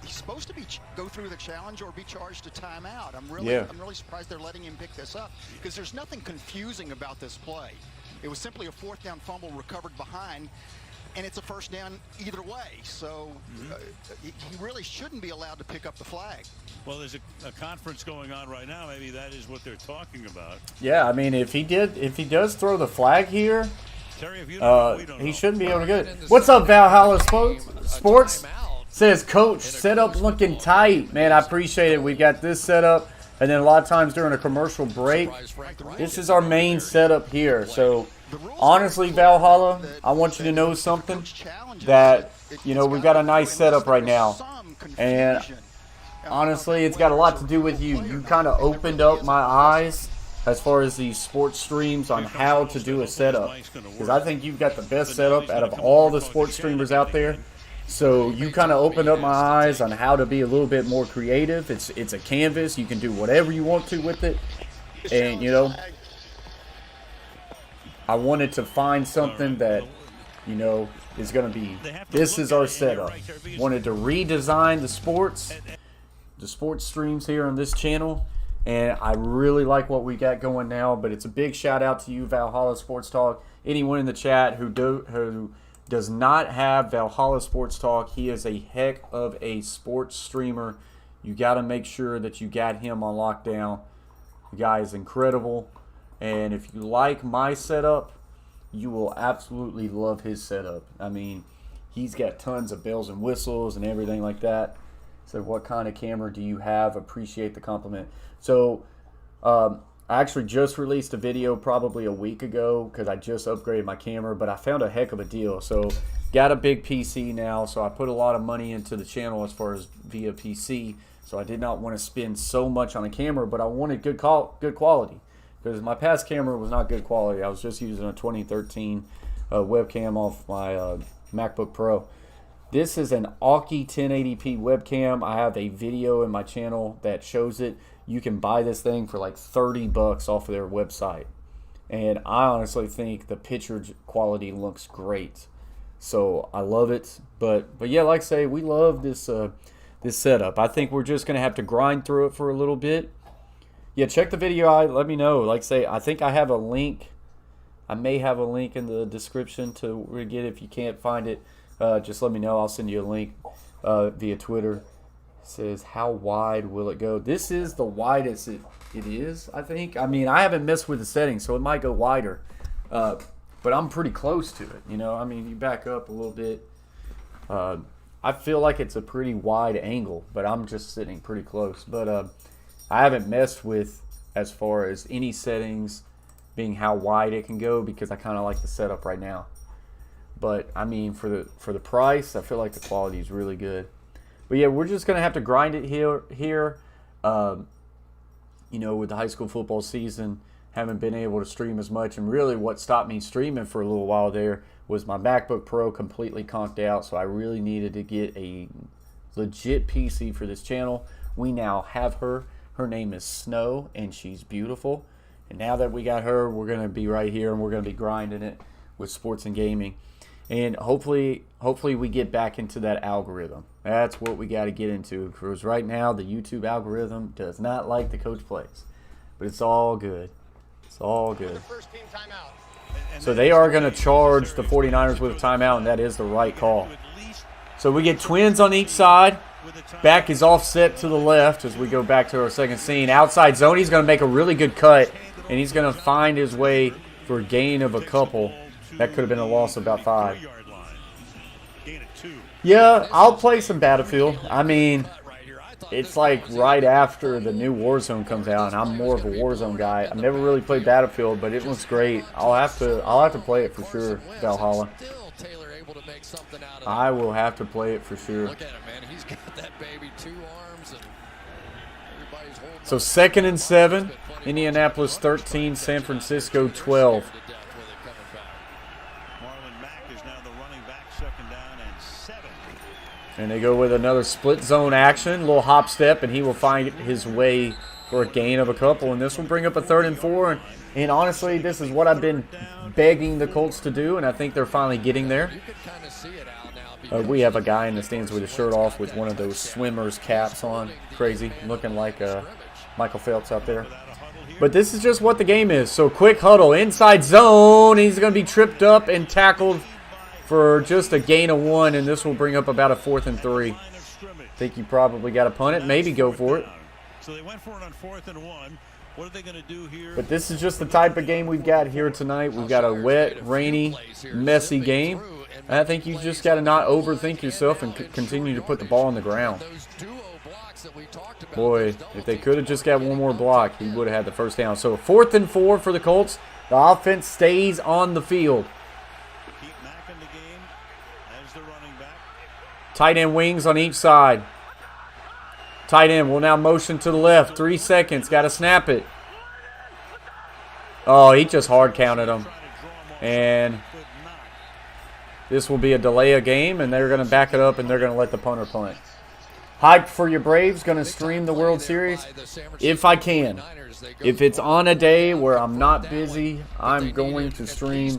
He's supposed to go through the challenge or be charged a timeout. I'm really surprised they're letting him pick this up because there's nothing confusing about this play. It was simply a 4th down fumble recovered behind, and it's a 1st down either way. So he really shouldn't be allowed to pick up the flag. Well, there's a conference going on right now. Maybe that is what they're talking about. Yeah, I mean, if he does throw the flag here, Terry, if you don't know, we don't know. he shouldn't be able to get it. What's up, Valhalla Sports? Says, Coach, setup looking tight. Man, I appreciate it. We got this set up, and then a lot of times during a commercial break, this is our main setup here. So, honestly, Valhalla, I want you to know something, that, you know, we've got a nice setup right now. And honestly, it's got a lot to do with you. You kind of opened up my eyes as far as these sports streams on how to do a setup. Because I think you've got the best setup out of all the sports streamers out there. So you kind of opened up my eyes on how to be a little bit more creative. It's a canvas. You can do whatever you want to with it. And, you know, I wanted to find something that, you know, is going to be, this is our setup. Wanted to redesign the sports streams here on this channel. And I really like what we got going now. But it's a big shout out to you, Valhalla Sports Talk. Anyone in the chat who does not have Valhalla Sports Talk, he is a heck of a sports streamer. You got to make sure that you got him on lockdown. The guy is incredible. And if you like my setup, you will absolutely love his setup. I mean, he's got tons of bells and whistles and everything like that. So what kind of camera do you have? Appreciate the compliment. So I actually just released a video probably a week ago because I just upgraded my camera, but I found a heck of a deal. So got a big PC now, so I put a lot of money into the channel as far as via PC. So I did not want to spend so much on a camera, but I wanted good quality because my past camera was not good quality. I was just using a 2013 webcam off my MacBook Pro. This is an Aukey 1080p webcam. I have a video in my channel that shows it. You can buy this thing for like $30 off of their website. And I honestly think the picture quality looks great. So I love it. But yeah, like I say, we love this this setup. I think we're just going to have to grind through it for a little bit. Yeah, check the video out. Let me know. Like I say, I think I have a link. I may have a link in the description to get it. If you can't find it, just let me know. I'll send you a link via Twitter. It says, how wide will it go? This is the widest it is, I think. I mean, I haven't messed with the settings, so it might go wider. But I'm pretty close to it, you know. I mean, you back up a little bit. I feel like it's a pretty wide angle, but I'm just sitting pretty close. But I haven't messed with as far as any settings being how wide it can go, because I kind of like the setup right now. But I mean, for the price, I feel like the quality is really good. But yeah, we're just gonna have to grind it here. You know, with the high school football season, haven't been able to stream as much, and really what stopped me streaming for a little while there was my MacBook Pro completely conked out, so I really needed to get a legit PC for this channel. We now have her. Her name is Snow, and she's beautiful. And now that we got her, we're going to be right here, and we're going to be grinding it with sports and gaming. And hopefully we get back into that algorithm. That's what we got to get into, because right now the YouTube algorithm does not like the coach plays. But it's all good. It's all good. So they are going to charge the 49ers with a timeout, and that is the right call. So we get twins on each side. Back is offset to the left as we go back to our second scene. Outside zone, he's going to make a really good cut, and he's going to find his way for a gain of a couple. That could have been a loss of about 5. Yeah, I'll play some Battlefield. I mean, it's like right after the new Warzone comes out, and I'm more of a Warzone guy. I've never really played Battlefield, but it looks great. I'll have to play it for sure, Valhalla. I will have to play it for sure. Look at him, man. He's got that baby 2 arms, and everybody's holding. So 2nd and 7, Indianapolis 13, San Francisco 12. And they go with another split zone action, little hop step, and he will find his way for a gain of a couple. And this will bring up a 3rd and 4. And honestly, this is what I've been begging the Colts to do, and I think they're finally getting there. We have a guy in the stands with his shirt off with one of those swimmer's caps on. Crazy, looking like Michael Phelps out there. But this is just what the game is. So quick huddle, inside zone. He's going to be tripped up and tackled for just a gain of 1, and this will bring up about a 4th and 3. Think you probably got to punt it, maybe go for it. So they went for it on 4th and 1. What are they going to do here? But this is just the type of game we've got here tonight. We've got a wet, rainy, messy game. And I think you just got to not overthink yourself and continue to put the ball on the ground. Boy, if they could have just got one more block, he would have had the first down. So 4th and 4 for the Colts. The offense stays on the field. Tight end wings on each side. Tight end will now motion to the left. 3 seconds. Got to snap it. Oh, he just hard counted him. And this will be a delay of game, and they're going to back it up, and they're going to let the punter punt. Hyped for your Braves. Going to stream the World Series if I can. If it's on a day where I'm not busy, I'm going to stream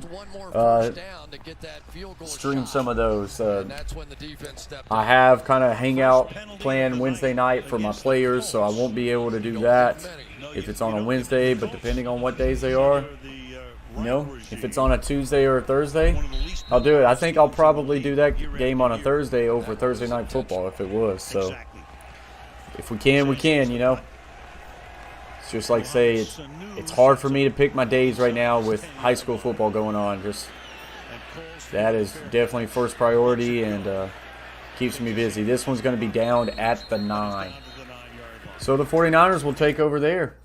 some of those. I have kind of hangout planned Wednesday night for my players, so I won't be able to do that if it's on a Wednesday, but depending on what days they are, you know, if it's on a Tuesday or a Thursday, I'll do it. I think I'll probably do that game on a Thursday over Thursday Night Football if it was. So if we can, we can, you know. It's just like say it's hard for me to pick my days right now with high school football going on. Just that is definitely first priority and keeps me busy. This one's going to be down at the 9. So the 49ers will take over there.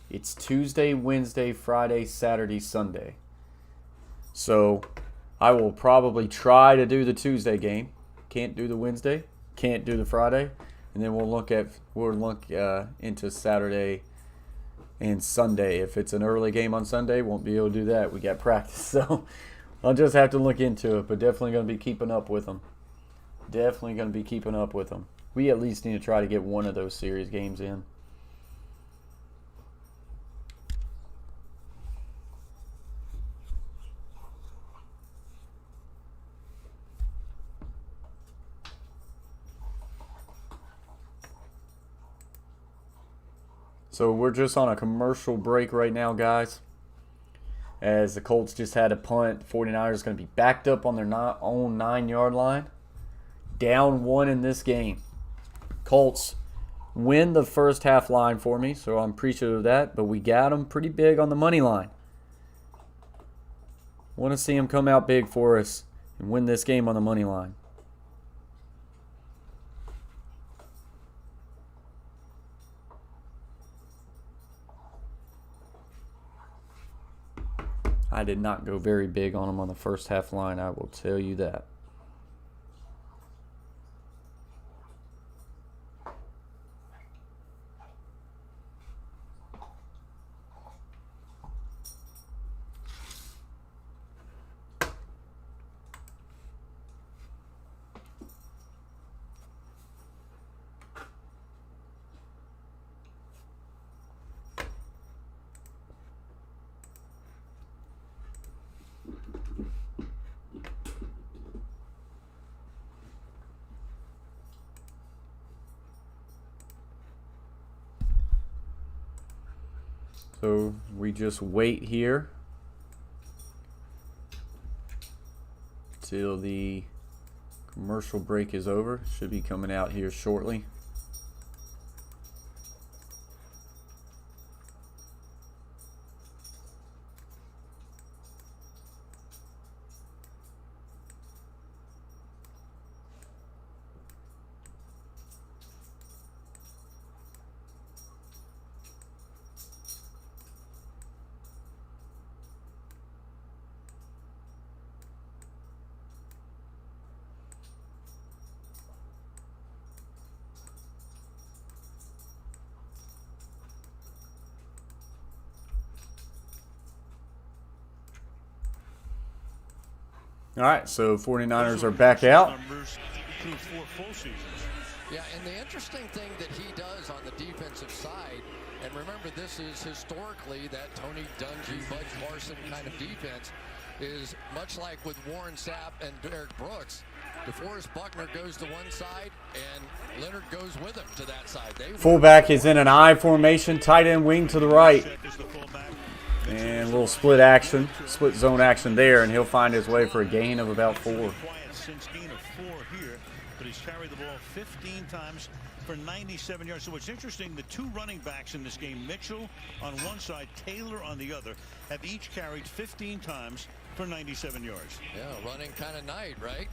It's Tuesday, Wednesday, Friday, Saturday, Sunday. So I will probably try to do the Tuesday game. Can't do the Wednesday. Can't do the Friday. And then we'll look into Saturday and Sunday. If it's an early game on Sunday, won't be able to do that. We got practice. So I'll just have to look into it, but definitely going to be keeping up with them. Definitely going to be keeping up with them. We at least need to try to get one of those series games in. So we're just on a commercial break right now, guys. As the Colts just had a punt. 49ers going to be backed up on their own 9-yard line. Down 1 in this game. Colts win the first half line for me, so I'm appreciative of that. But we got them pretty big on the money line. Want to see them come out big for us and win this game on the money line. I did not go very big on them on the first half line, I will tell you that. So we just wait here till the commercial break is over. Should be coming out here shortly. All right, so 49ers are back out. Yeah, and the interesting thing that he does on the defensive side, and remember this is historically that Tony Dungy, Bud Carson kind of defense, is much like with Warren Sapp and Derek Brooks. DeForest Buckner goes to one side, and Leonard goes with him to that side. Fullback is in an I formation, tight end wing to the right. And a little split action, split zone action there, and he'll find his way for a gain of about 4. Since gain of 4 here, but he's carried the ball 15 times for 97 yards. So what's interesting, the 2 running backs in this game, Mitchell on one side, Taylor on the other, have each carried 15 times for 97 yards. Yeah, running kind of night, right?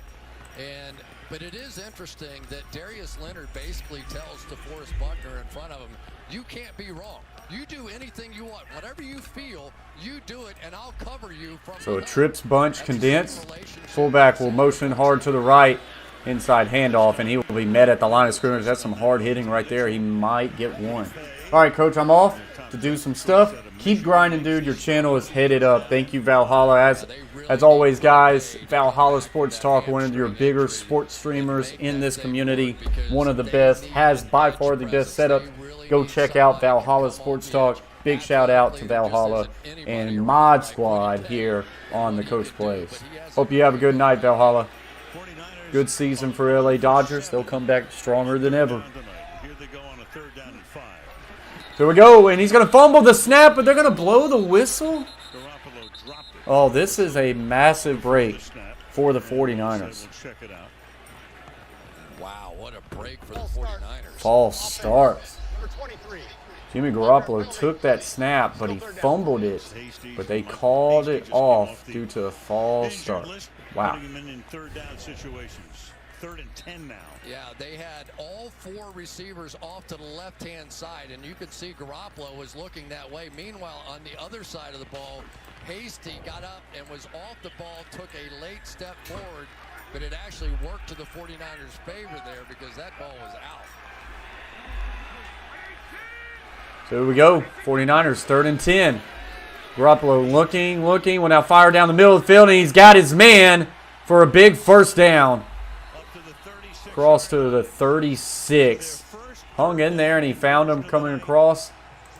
But it is interesting that Darius Leonard basically tells DeForest Buckner in front of him, you can't be wrong. You do anything you want. Whatever you feel, you do it, and I'll cover you from So a trips bunch condensed. Fullback will motion hard to the right, inside handoff, and he will be met at the line of scrimmage. That's some hard hitting right there. He might get 1. All right, Coach, I'm off to do some stuff. Keep grinding, dude. Your channel is headed up. Thank you, Valhalla. As always, guys, Valhalla Sports Talk, one of your bigger sports streamers in this community. One of the best, has by far the best setup. Go check out Valhalla Sports Talk. Big shout out to Valhalla and Mod Squad here on the Coach Plays. Hope you have a good night, Valhalla. Good season for LA Dodgers. They'll come back stronger than ever. Here we go, and he's going to fumble the snap, but they're going to blow the whistle? Oh, this is a massive break for the 49ers. Wow, what a break for the 49ers. False start. Jimmy Garoppolo took that snap, but he fumbled it. But they called it off due to a false start. Wow. 3rd and 10 now. Yeah, they had all 4 receivers off to the left-hand side, and you could see Garoppolo was looking that way. Meanwhile, on the other side of the ball, Hasty got up and was off the ball, took a late step forward, but it actually worked to the 49ers' favor there because that ball was out. So here we go. 49ers, 3rd and 10. Garoppolo looking. Will now fire down the middle of the field, and he's got his man for a big first down. Cross to the 36. Hung in there, and he found him coming across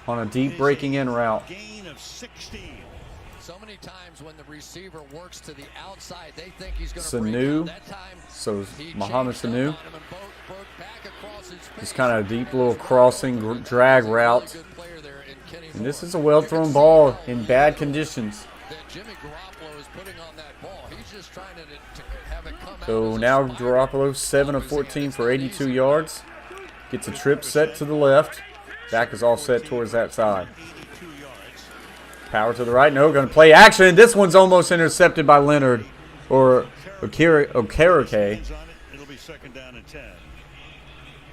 on a deep breaking in route. Gain of 16. So many times when the receiver works to the outside, they think he's going to Sanu. that time. So He Mohamed changed up Sanu. on him and broke back across his face. Just kind of a deep little crossing drag route. Good player there in Kenny And this Moore. is a well-thrown ball in bad conditions. That Jimmy Garoppolo is putting on that ball. He's just trying to have it come out. So as a now spiral. Garoppolo 7 of 14 for 82 yards. Gets a trip set to the left. Back is all set towards that side. 82 yards. Power to the right. No, going to play action. This one's almost intercepted by Leonard. Or Okereke. Hands on it. It'll be second down and 10.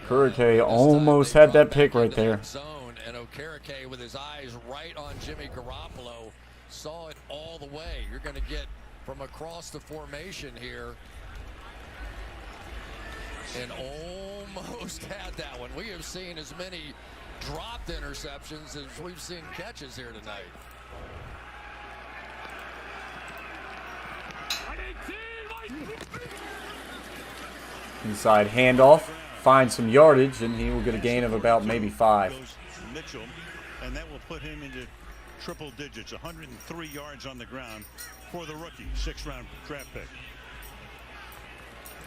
Okereke almost had that pick right there. Zone, and Okereke with his eyes right on Jimmy Garoppolo saw it all the way. You're going to get from across the formation here. And almost had that one. We have seen as many dropped interceptions as we've seen catches here tonight. Inside handoff. Finds some yardage, and he will get a gain of about maybe 5. Goes Mitchell, and that will put him into triple digits. 103 yards on the ground for the rookie, 6th-round draft pick.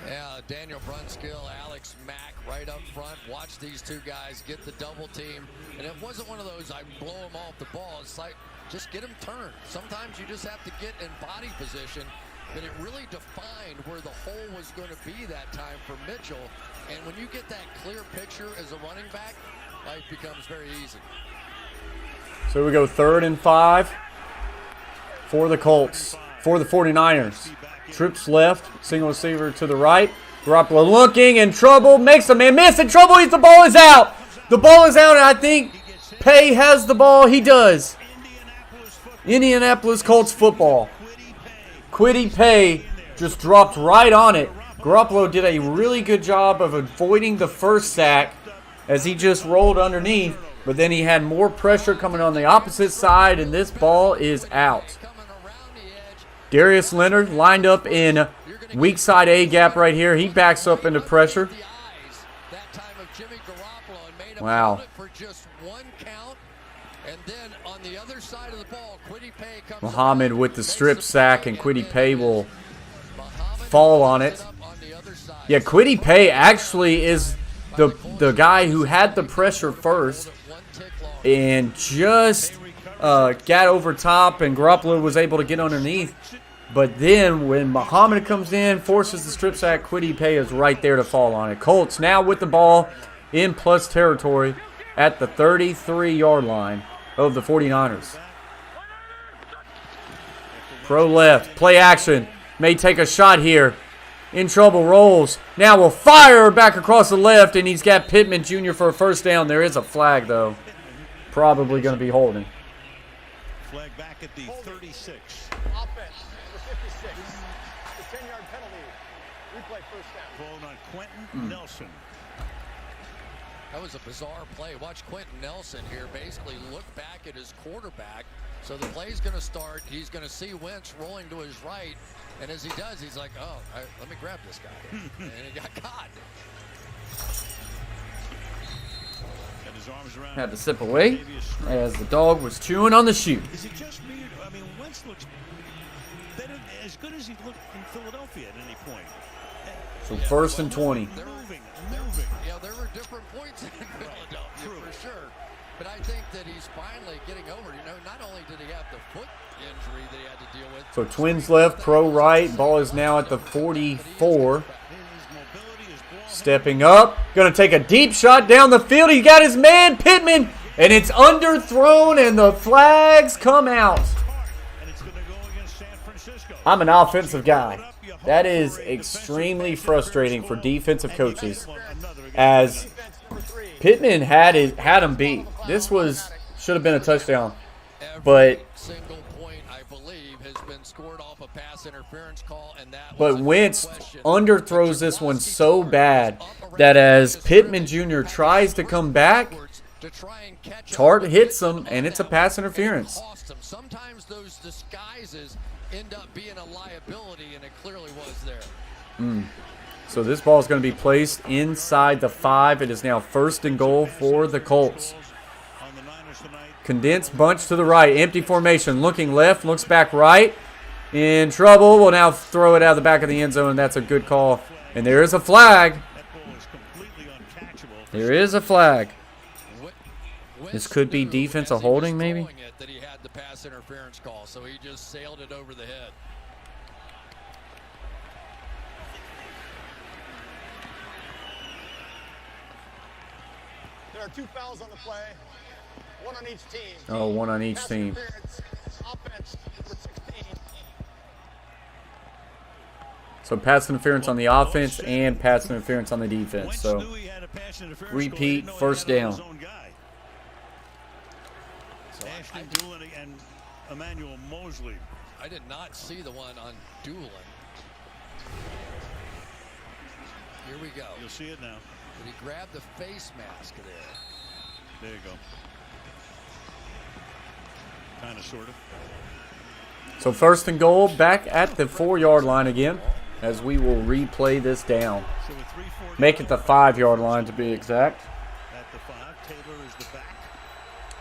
Yeah, Daniel Brunskill, Alex Mack right up front. Watch these two guys get the double team. And it wasn't one of those, I blow them off the ball. It's like, just get them turned. Sometimes you just have to get in body position. But it really defined where the hole was going to be that time for Mitchell. And when you get that clear picture as a running back, life becomes very easy. So we go 3rd and 5 for the Colts. For the 49ers. Trips left. Single receiver to the right. Garoppolo looking in trouble. Makes a man miss in trouble. The ball is out. The ball is out, and I think Pay has the ball. He does. Indianapolis Colts football. Kwity Paye just dropped right on it. Garoppolo did a really good job of avoiding the first sack as he just rolled underneath, but then he had more pressure coming on the opposite side, and this ball is out. Darius Leonard lined up in weak side A gap right here. He backs up into pressure. Wow. Muhammad with the strip sack, and Kwity Paye will fall on it. Yeah, Kwity Paye actually is the guy who had the pressure first and just got over top, and Garoppolo was able to get underneath. But then when Muhammad comes in, forces the strip sack, Kwity Paye is right there to fall on it. Colts now with the ball in plus territory at the 33-yard line of the 49ers. Pro left, play action, may take a shot here. In trouble, rolls. Now will fire back across the left, and he's got Pittman Jr. for a first down. There is a flag, though. Probably going to be holding. Flag back at the 36. Offense, number 56. The 10-yard penalty. Replay first down. Ball on Quentin Nelson. That was a bizarre play. Watch Quentin Nelson here basically look back at his quarterback. So the play's going to start. He's going to see Wentz rolling to his right. And as he does, he's like, oh, let me grab this guy. And he got caught. Got his arms around Had to step away as the dog was chewing on the shoe. Is it just me? I mean, Wentz looks better, as good as he looked in Philadelphia at any point. So 1st and 20. Moving. Yeah, there were different points in Philadelphia for sure. But I think that he's finally getting over. You know, not only did he have the foot injury that he had to deal with. So Twins left, Pro right. Ball is now at the 44. Stepping up. Going to take a deep shot down the field. He got his man, Pittman. And it's underthrown, and the flags come out. I'm an offensive guy. That is extremely frustrating for defensive coaches, as Pittman had him beat. This should have been a touchdown, but single point, I believe, has been scored off a pass interference call, and that but Wentz underthrows this one so bad that as Pittman Jr. tries to come back, to try and catch Tart up. hits him, and it's a pass interference. Cost him. Sometimes those disguises end up being a liability, and it clearly was there. So this ball is going to be placed inside the 5. It is now 1st and goal for the Colts. Condensed bunch to the right. Empty formation. Looking left. Looks back right. In trouble. Will now throw it out of the back of the end zone. That's a good call. And there is a flag. There is a flag. This could be defensive holding, maybe. That he had the pass interference call, so he just sailed it over the head. There are 2 fouls on the play, 1 on each team. Oh, 1 on each Pass team. interference, offense, number 16. So pass interference on the offense and pass interference on the defense. So repeat, 1st down. Ashton Doolin and Emmanuel Mosley. I did not see the one on Doolin. Here we go. You'll see it now. Did he grab the face mask there? There you go. Kind of, sort of. So 1st and goal back at the 4-yard line again, as we will replay this down. So with 3:40 Make it the 5-yard line to be exact. at the 5. Taylor is the back.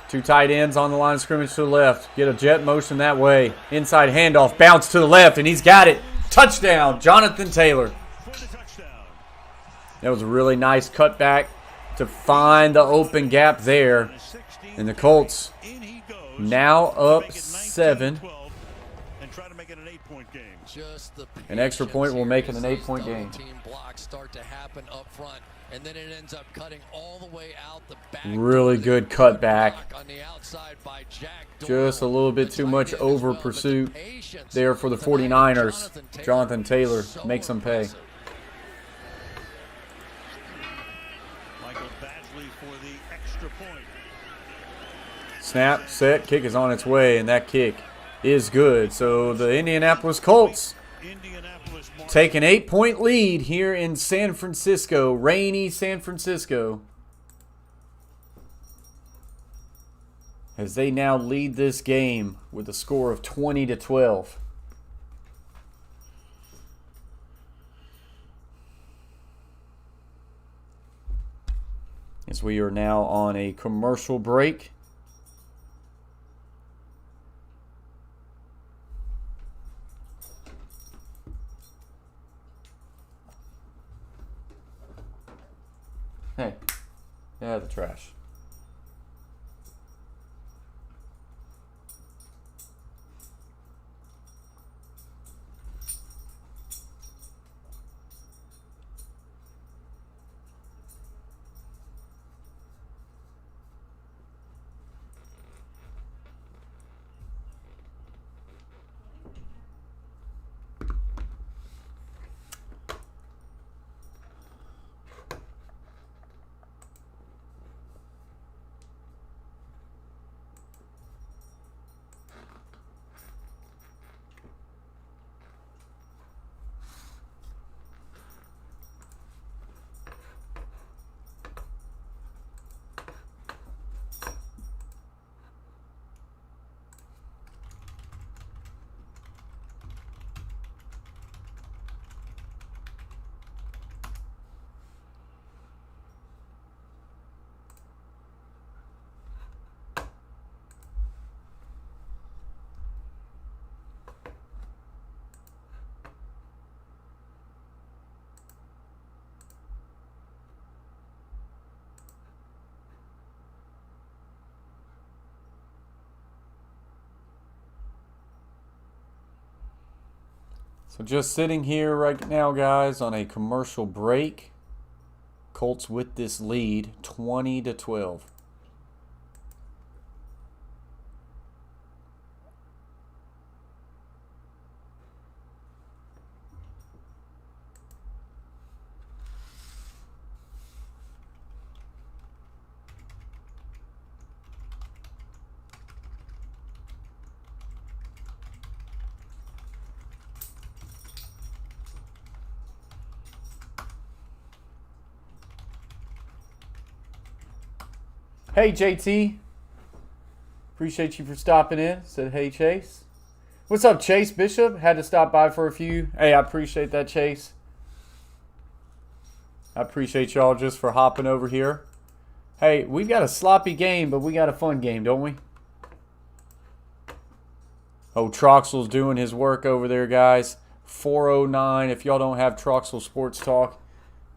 2 tight ends on the line of scrimmage to the left. Get a jet motion that way. Inside handoff. Bounce to the left, and he's got it. Touchdown, Jonathan Taylor. For the touchdown. That was a really nice cutback to find the open gap there. And the Colts In he goes. now up Make it 7. 19-12 and try to make it an 8-point game. Just the An extra point will make it an patience 8-point these game. double-team blocks start to happen up front, and then it ends up cutting all the way out the back. Really good cutback. On the outside by Jack Just a little bit too much over pursuit there for the 49ers. Jonathan Taylor makes them pay. Michael Badgley for the extra point. Snap, set, kick is on its way, and that kick is good. So the Indianapolis Colts Indianapolis take an 8-point lead here in San Francisco, rainy San Francisco, as they now lead this game with a score of 20-12. As we are now on a commercial break. Hey, get out of the trash. So just sitting here right now, guys, on a commercial break. Colts with this lead, 20-12. Hey, JT. Appreciate you for stopping in. Said, hey, Chase. What's up, Chase Bishop? Had to stop by for a few. Hey, I appreciate that, Chase. I appreciate y'all just for hopping over here. Hey, we've got a sloppy game, but we got a fun game, don't we? Oh, Troxel's doing his work over there, guys. 409. If y'all don't have Troxel Sports Talk,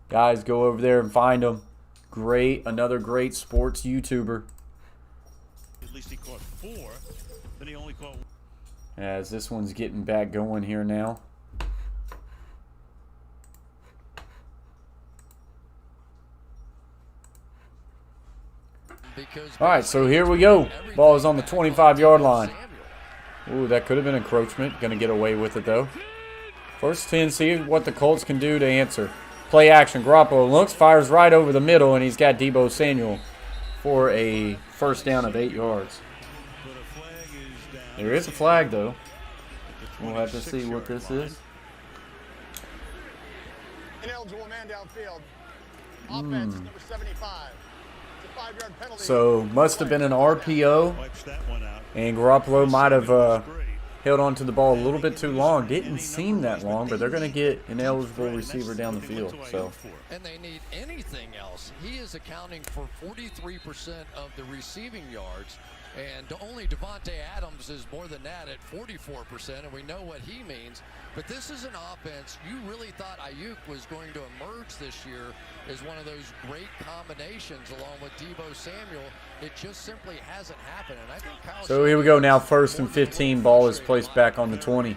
guys, go over there and find him. Great, another great sports YouTuber. At least he caught 4. Then he only caught 1. As this one's getting back going here now. All right, so here we go. Ball is on the 25-yard line. Ooh, that could have been encroachment. Going to get away with it, though. First 10, see what the Colts can do to answer. Play action. Garoppolo looks, fires right over the middle, and he's got Deebo Samuel for a first down of 8 yards. There is a flag, though. We'll have to see what this is. Ineligible man downfield. Offense, number 75. It's a 5-yard penalty. So, must have been an RPO, and Garoppolo might have held on to the ball a little bit too long. Didn't seem that long, but they're going to get an eligible receiver down the field. So, and they need anything else. He is accounting for 43% of the receiving yards, and only Devontae Adams is more than that at 44%, and we know what he means. But this is an offense you really thought Ayuk was going to emerge this year as one of those great combinations along with Deebo Samuel. It just simply hasn't happened. And I think Kyle so here we go now. First and 15. Ball is placed back on the 20.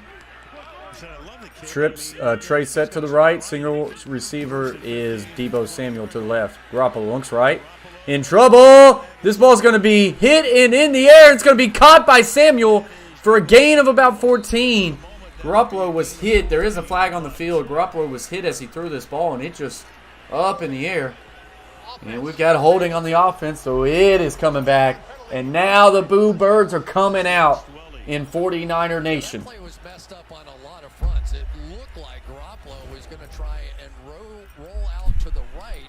Trey set to the right. Single receiver is Deebo Samuel to the left. Garoppolo looks right. In trouble. This ball's going to be hit and in the air. It's going to be caught by Samuel for a gain of about 14. Garoppolo was hit. There is a flag on the field. Garoppolo was hit as he threw this ball, and it just up in the air. And we've got holding on the offense, so it is coming back. And now the Boo Birds are coming out in 49er Nation. That play was messed up on a lot of fronts. It looked like Garoppolo was going to try and roll out to the right.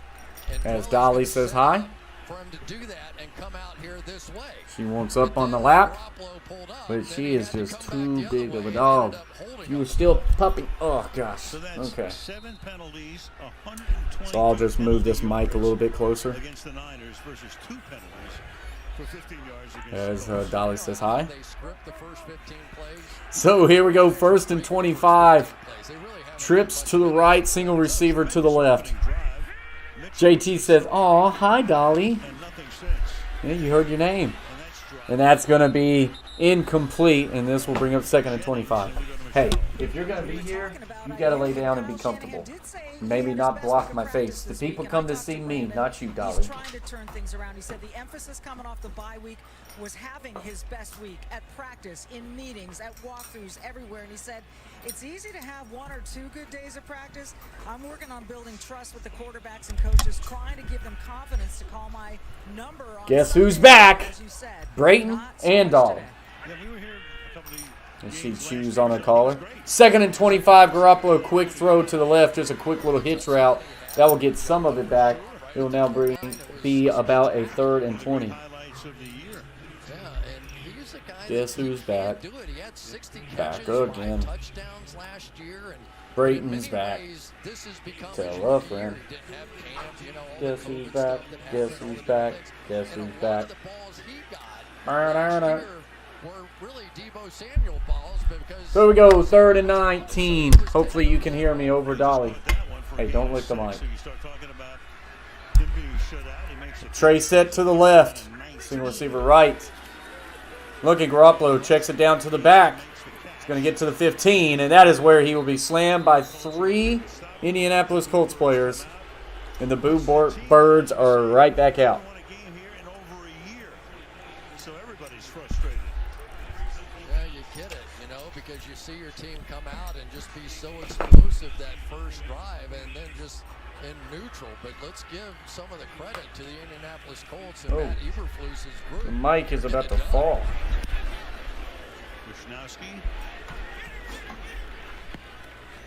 And As Dolly says hi. For him to do that and come out here this way. She wants up on the lap, but she is just too big of a dog. You were still puppy. Oh, gosh. Okay. 7 penalties, 120 So I'll just move this mic a little bit closer. against the Niners versus 2 penalties for 15 yards As against Dolly says hi. They script the first 15 plays. So here we go, first and 25. Trips to the right, single receiver to the left. JT says, "Aw, hi, Dolly." Yeah, you heard your name. And that's going to be incomplete, and this will bring up second and 25. Hey, if you're going to be here, you got to lay down and be comfortable. Maybe not block my face. The people come to see me, not you, Dolly. He's trying to turn things around. He said the emphasis coming off the bye week was having his best week at practice, in meetings, at walkthroughs, everywhere. And he said, it's easy to have 1 or 2 good days of practice. I'm working on building trust with the quarterbacks and coaches, trying to give them confidence to call my number on Guess Sunday, who's back? as you said. Brayton Not so and much Dolly. today. Yeah, we were here a couple of And she games chews last on year. her collar. Second and 25, Garoppolo, quick throw to the left. Just a quick little hitch route. That will get some of it back. It will now be about a 3rd and 20. Highlights of the year. Yeah, and he's a guy Guess that who's can't back? do it. He had 60 Back catches, again. 5 touchdowns last year, and Brayton's in many back. ways, this has become Tell his a year. friend. He didn't have camp, you know, all Guess the who's COVID back? stuff that Guess happened who's over back? the next- Guess and who's a lot back? of the balls he got Arr, arr, last arr. year were really Deebo Samuel balls because So we go, 3rd and 19. Hopefully you can hear me over Dolly. Hey, don't lick the mic. So you start talking about him being shut out. He makes a Trey set to the left. Single receiver right. Look at Garoppolo. Checks it down to the back. He's going to get to the 15, and that is where he will be slammed by 3 Indianapolis Colts players. And the Boo Birds are right back out. won a game here in over a year. So everybody's frustrated. yeah, you get it, you know, because you see your team come out and just be so explosive that first drive and then just in neutral. But let's give some of the credit to the Indianapolis Colts and Oh. Matt Eberflus's group. The mic is about to Get it done. fall. Wisnowski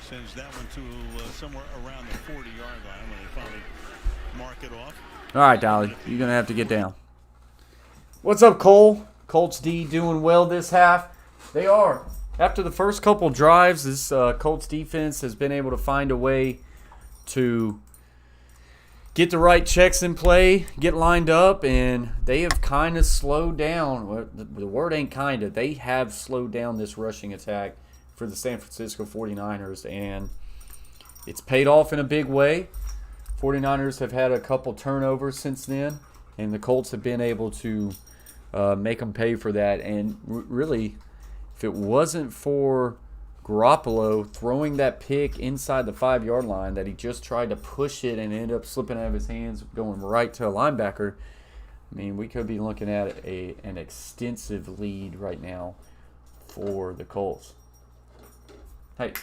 sends that one to somewhere around the 40-yard line when they finally mark it off. All right, Dolly. You're going to have to get down. What's up, Cole? Colts D doing well this half. They are. After the first couple drives, this Colts defense has been able to find a way to get the right checks in play, get lined up, and they have kind of slowed down. Well, the word ain't kind of. They have slowed down this rushing attack for the San Francisco 49ers, and it's paid off in a big way. 49ers have had a couple turnovers since then, and the Colts have been able to make them pay for that. And really, if it wasn't for Garoppolo throwing that pick inside the 5-yard line that he just tried to push it and ended up slipping out of his hands, going right to a linebacker, I mean, we could be looking at an extensive lead right now for the Colts. Hey.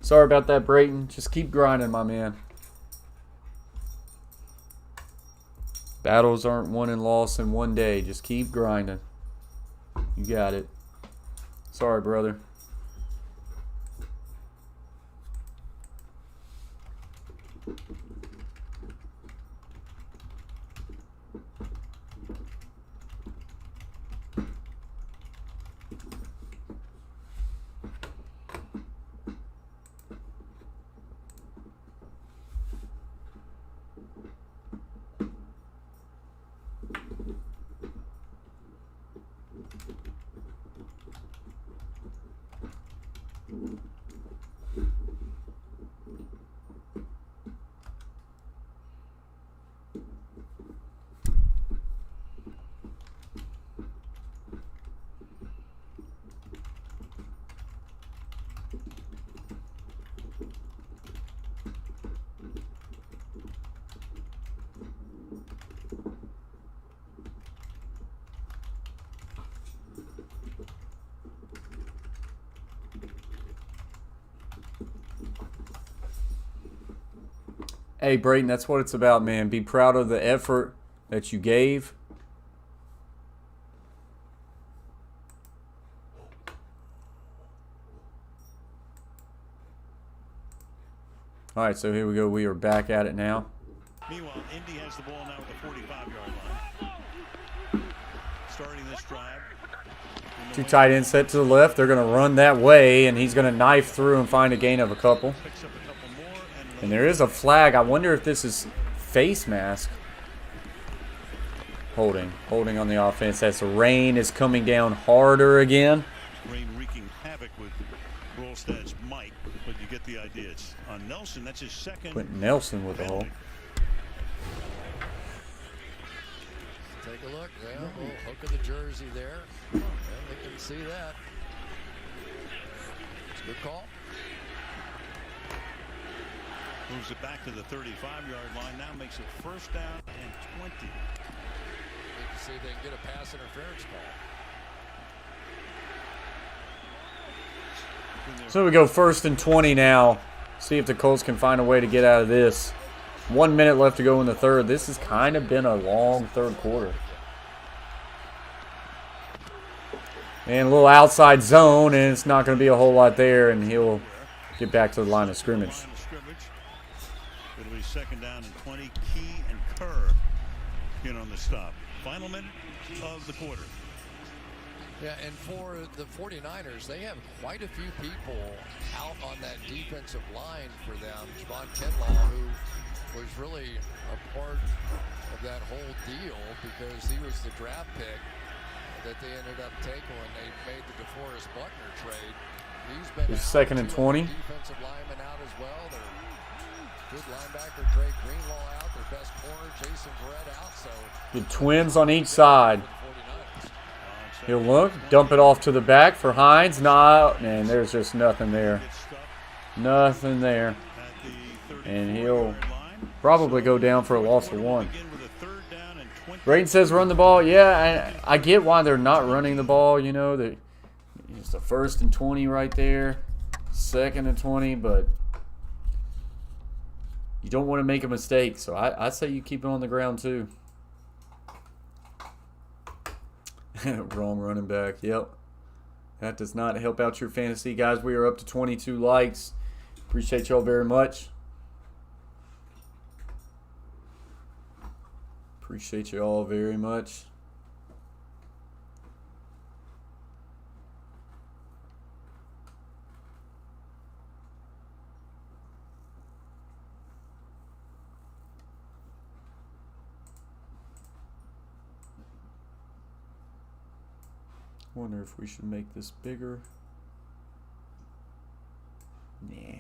Sorry about that, Brayton. Just keep grinding, my man. Battles aren't won and lost in one day. Just keep grinding. You got it. Sorry, brother. Hey, Brayton, that's what it's about, man. Be proud of the effort that you gave. All right, so here we go. We are back at it now. Meanwhile, Indy has the ball now at the 45-yard line. Starting this drive. Two tight ends set to the left. They're going to run that way, and he's going to knife through and find a gain of a couple. And there is a flag. I wonder if this is face mask. Holding on the offense as the rain is coming down harder again. Rain wreaking havoc with Rolstad's Mike, but you get the idea. It's on Nelson. That's his second. Quentin Nelson with the hole. Take a look. Yeah, little hook of the jersey there. And they can see that. It's a good call. Moves it back to the 35-yard line. Now makes it first down and 20. Need to see if they can get a pass interference call. So we go 1st and 20 now. See if the Colts can find a way to get out of this. 1 minute left to go in the third. This has kind of been a long third quarter. And a little outside zone, and it's not going to be a whole lot there, and he'll get back to the line of scrimmage. It'll be second down and 20. Key and Kerr in on the stop. Final minute of the quarter. Yeah, and for the 49ers, they have quite a few people out on that defensive line for them. Javon Kinlaw, who was really a part of that whole deal because he was the draft pick that they ended up taking when they made the DeForest Buckner trade. He's been second and 20. Defensive lineman out as well. Their good linebacker Dre Greenlaw out. Their best corner Jason Verrett out. So the Twins on each side. He'll look, dump it off to the back for Hines. Nah, and there's just nothing there. Nothing there. And he'll probably go down for a loss of 1. Brayton says run the ball. Yeah, I get why they're not running the ball. You know, it's the 1st and 20 right there. 2nd and 20, but you don't want to make a mistake. So I say you keep it on the ground too. Wrong running back. Yep. That does not help out your fantasy. Guys, we are up to 22 likes. Appreciate y'all very much. Appreciate you all very much. Wonder if we should make this bigger. Nah.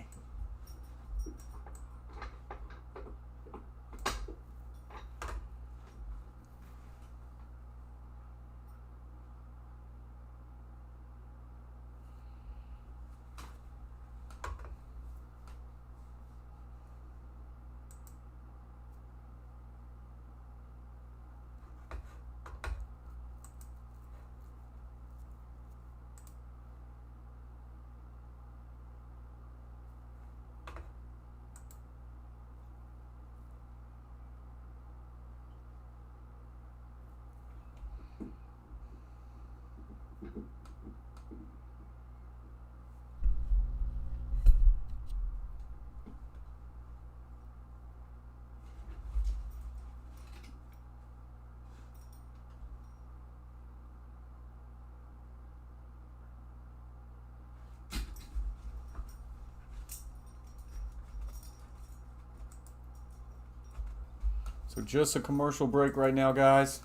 So just a commercial break right now, guys,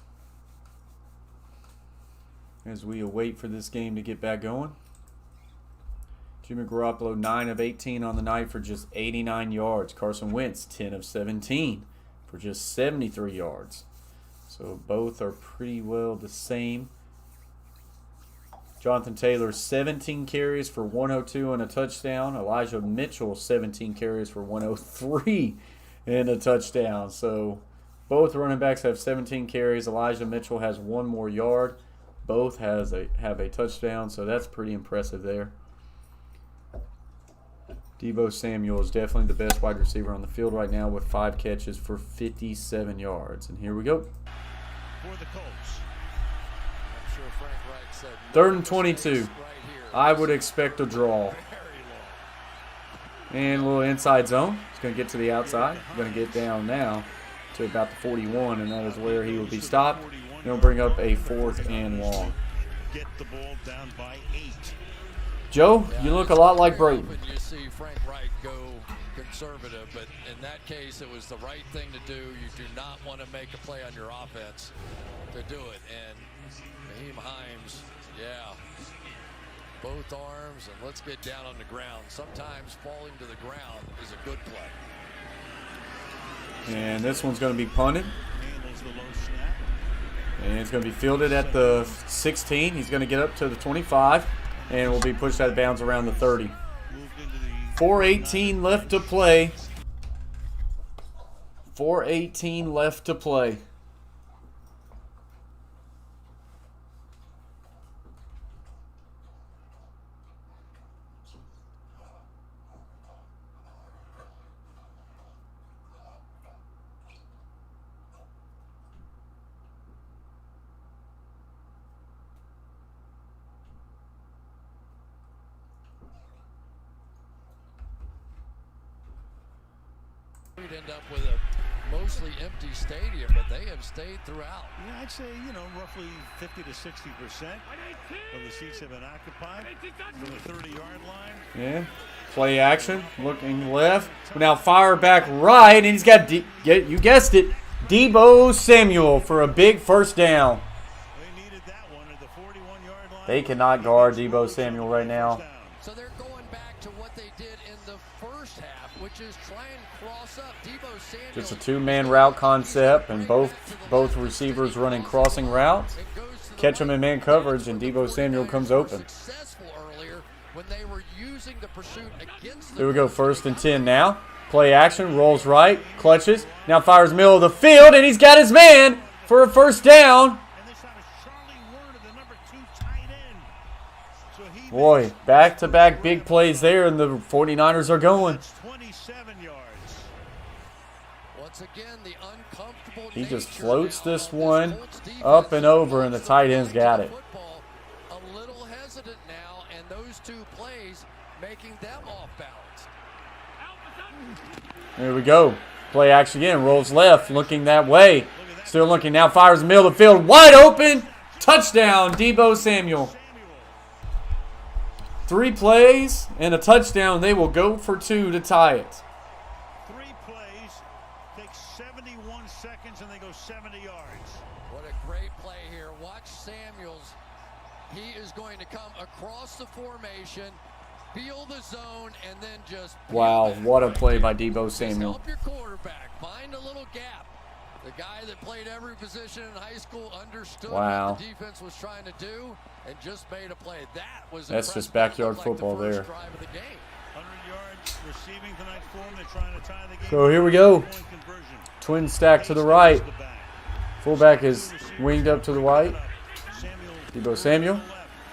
as we await for this game to get back going. Jimmy Garoppolo, 9 of 18 on the night for just 89 yards. Carson Wentz, 10 of 17 for just 73 yards. So both are pretty well the same. Jonathan Taylor, 17 carries for 102 and a touchdown. Elijah Mitchell, 17 carries for 103 and a touchdown. So both running backs have 17 carries. Elijah Mitchell has 1 more yard. Both have a touchdown, so that's pretty impressive there. Deebo Samuel is definitely the best wide receiver on the field right now with 5 catches for 57 yards. And here we go. For the Colts. I'm sure Frank Reich said 3rd and 22. right here. I would expect a draw. And a little inside zone. He's going to get to the outside. He's going to get down now to about the 41, and that is where he will be stopped. He'll bring up a 4th and long. Get the ball down by 8. Joe, you look a lot like Brayton. You see Frank Reich go conservative, but in that case, it was the right thing to do. You do not want to make a play on your offense to do it. And Naheem Himes, yeah, both arms, and let's get down on the ground. Sometimes falling to the ground is a good play. And this one's going to be punted. Handles the low snap. And it's going to be fielded at the 16. He's going to get up to the 25. And will be pushed out of bounds around the 30. 4:18 left to play. 4:18 left to play. We'd end up with a mostly empty stadium, but they have stayed throughout. Yeah, I'd say, roughly 50 to 60% of the seats have been occupied from the 30-yard line. Yeah. Play action. Looking left. Now fire back right. And he's got, you guessed it, Deebo Samuel for a big first down. They needed that one at the 41-yard line. They cannot guard Deebo Samuel right now. So they're going back to what they did in the first half, which is try and cross up. Deebo Samuel. Just a 2-man route concept, and both receivers running crossing routes. Catch him in man coverage, and Deebo Samuel comes open. Here we go, 1st and 10 now. Play action, rolls right, clutches. Now fires middle of the field, and he's got his man for a first down. Boy, back-to-back big plays there, and the 49ers are going. 27 yards. Once again, the uncomfortable He just nature floats now this of one Colts defense. up and over, and the tight end's got it. Football, a little hesitant now, and those two plays making them off balance. There we go. Play action again. Rolls left, looking that way. Still looking now. Fires the middle of the field. Wide open. Touchdown, Deebo Samuel. 3 plays and a touchdown. They will go for 2 to tie it. 3 plays, take 71 seconds, and they go 70 yards. What a great play here. Watch Samuels. He is going to come across the formation, feel the zone, and then just... Wow, what a play by Deebo Samuel. Help your quarterback. Find a little gap. The guy that played every position in high school understood what the defense was trying to do and just made a play. That's just backyard football there. 100 yards receiving tonight for them. They're trying to tie the game. So here we go. Twin stack to the right. Fullback is winged up to the right. Deebo Samuel.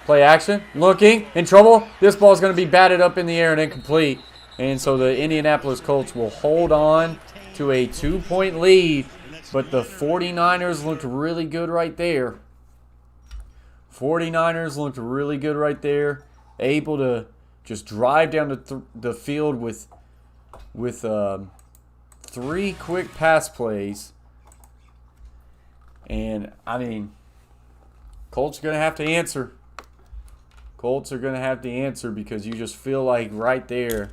Play action. Looking. In trouble. This ball is going to be batted up in the air and incomplete. And so the Indianapolis Colts will hold on to a 2-point lead. But the 49ers looked really good right there. 49ers looked really good right there. Able to just drive down the field with 3 quick pass plays. And, I mean, Colts are going to have to answer. Colts are going to have to answer because you just feel like right there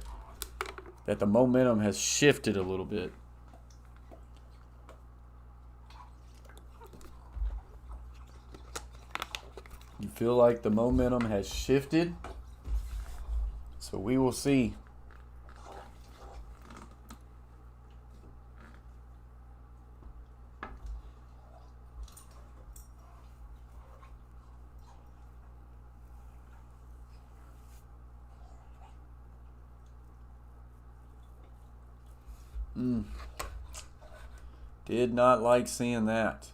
that the momentum has shifted a little bit. You feel like the momentum has shifted. So we will see. Did not like seeing that.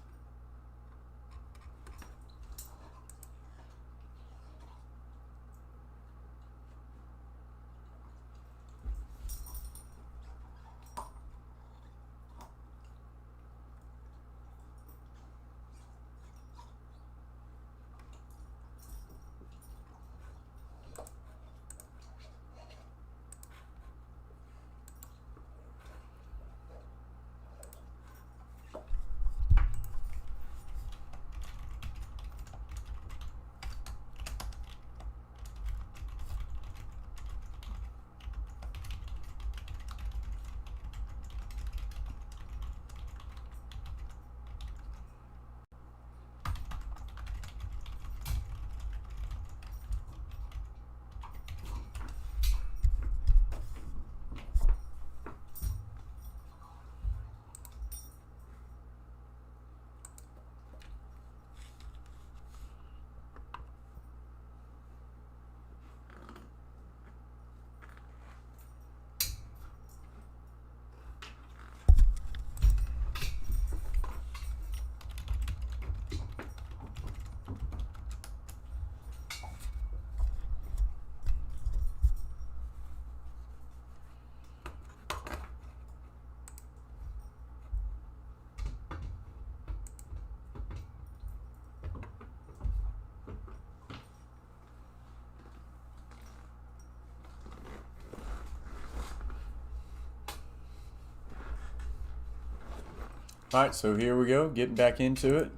All right, so here we go, getting back into it.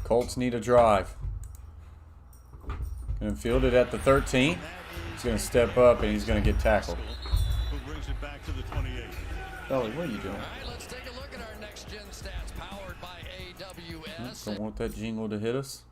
Colts need a drive. Going to field it at the 13. He's going to step up and he's going to get tackled. Who brings it back to the 28. Dolly, what are you doing? All right, let's take a look at our next gen stats powered by AWS. Don't want that jingle to hit us.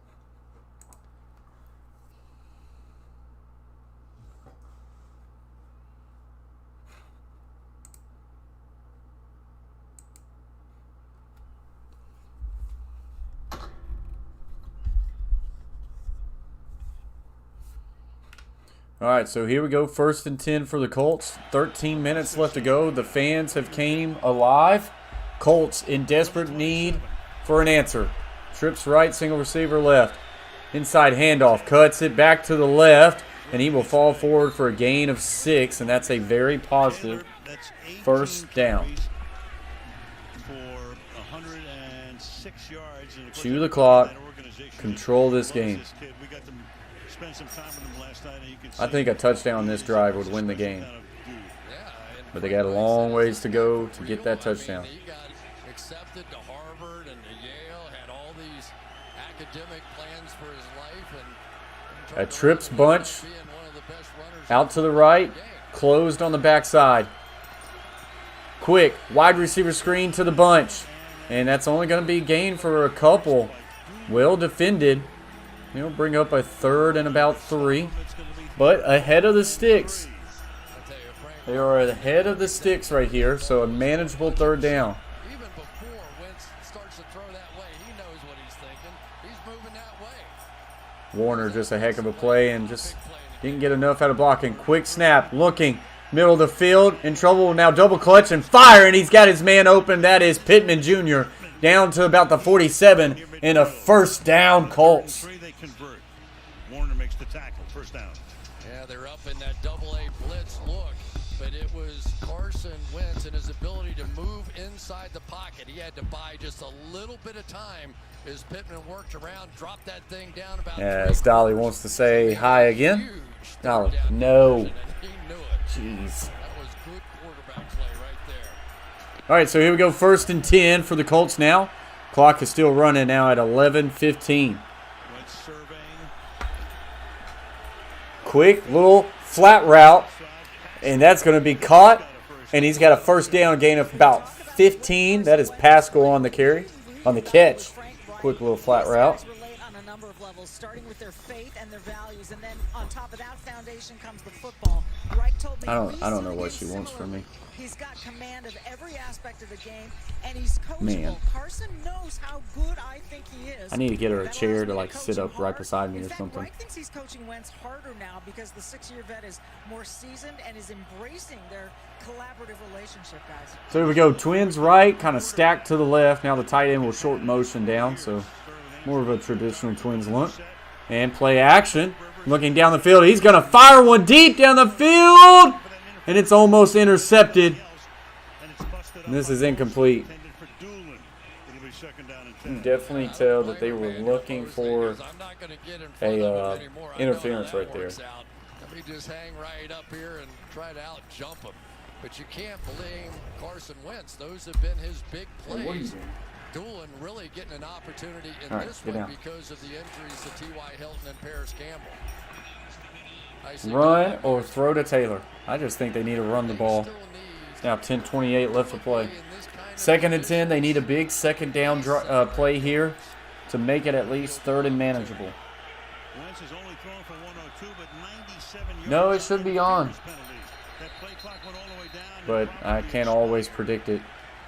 All right, so here we go. 1st and 10 for the Colts. 13 minutes left to go. The fans have came alive. Colts in desperate need for an answer. Trips right, single receiver left. Inside handoff, cuts it back to the left, and he will fall forward for a gain of 6, and that's a very positive 1st down. 6 yards. And chew the clock, control this game. We got to spend some time with him last night, and you can I think a touchdown on this drive would win the game. But they got a long ways to go to get that touchdown. He got accepted to Harvard and to Yale, had all these academic plans for his life. And A trips bunch out to the right, closed on the backside. Quick, wide receiver screen to the bunch. And that's only going to be gain for a couple. Well defended. He'll bring up a 3rd and about 3. But ahead of the sticks. They are ahead of the sticks right here, so a manageable 3rd down. Even before Wentz starts to throw that way, he knows what he's thinking. He's moving that way. Warner just a heck of a play and just didn't get enough out of blocking. Quick snap, looking, middle of the field, in trouble, now double clutch and fire, and he's got his man open. That is Pittman Jr. down to about the 47 and a 1st down Colts. They convert. Warner makes the tackle, 1st down. Yeah, they're up in that double-A blitz look, but it was Carson Wentz and his ability to move inside the pocket. He had to buy just a little bit of time as Pittman worked around, dropped that thing down about As Dolly wants to say hi again. Dolly, no. Jeez. That was good quarterback play right there. All right, so here we go. 1st and 10 for the Colts now. Clock is still running now at 11:15. Quick little flat route, and that's going to be caught. And he's got a 1st down gain of about 15. That is Pascal on the carry, on the catch. Quick little flat route. Starting with their faith and their values, and then on top of that foundation comes the football. Wright told me I don't know what she wants from me. He's got command of every aspect of the game, and he's coachable. Man. Carson knows how good I think he is. I need to get her a That chair allows to me like coach sit him up right hard. beside me In or fact, something. Wright thinks he's coaching Wentz harder now because the 6-year vet is more seasoned and is embracing their collaborative relationship, guys. So here we go. Twins right, kind of stacked to the left. Now the tight end will short motion down, so more of a traditional Twins look. And play action. Looking down the field. He's going to fire one deep down the field. And it's almost intercepted. And this is incomplete. You can definitely tell that they were looking for a interference right there. Let me just hang right up here and try to out-jump him. But you can't blame Carson Wentz. Those have been his big plays. Doolin really getting an opportunity in this one because of the injuries to T.Y. Hilton and Paris Campbell. Run or throw to Taylor. I just think they need to run the ball. It's now 10:28 left to play. 2nd and 10. They need a big 2nd down play here to make it at least 3rd and manageable. No, it should be on. But I can't always predict it.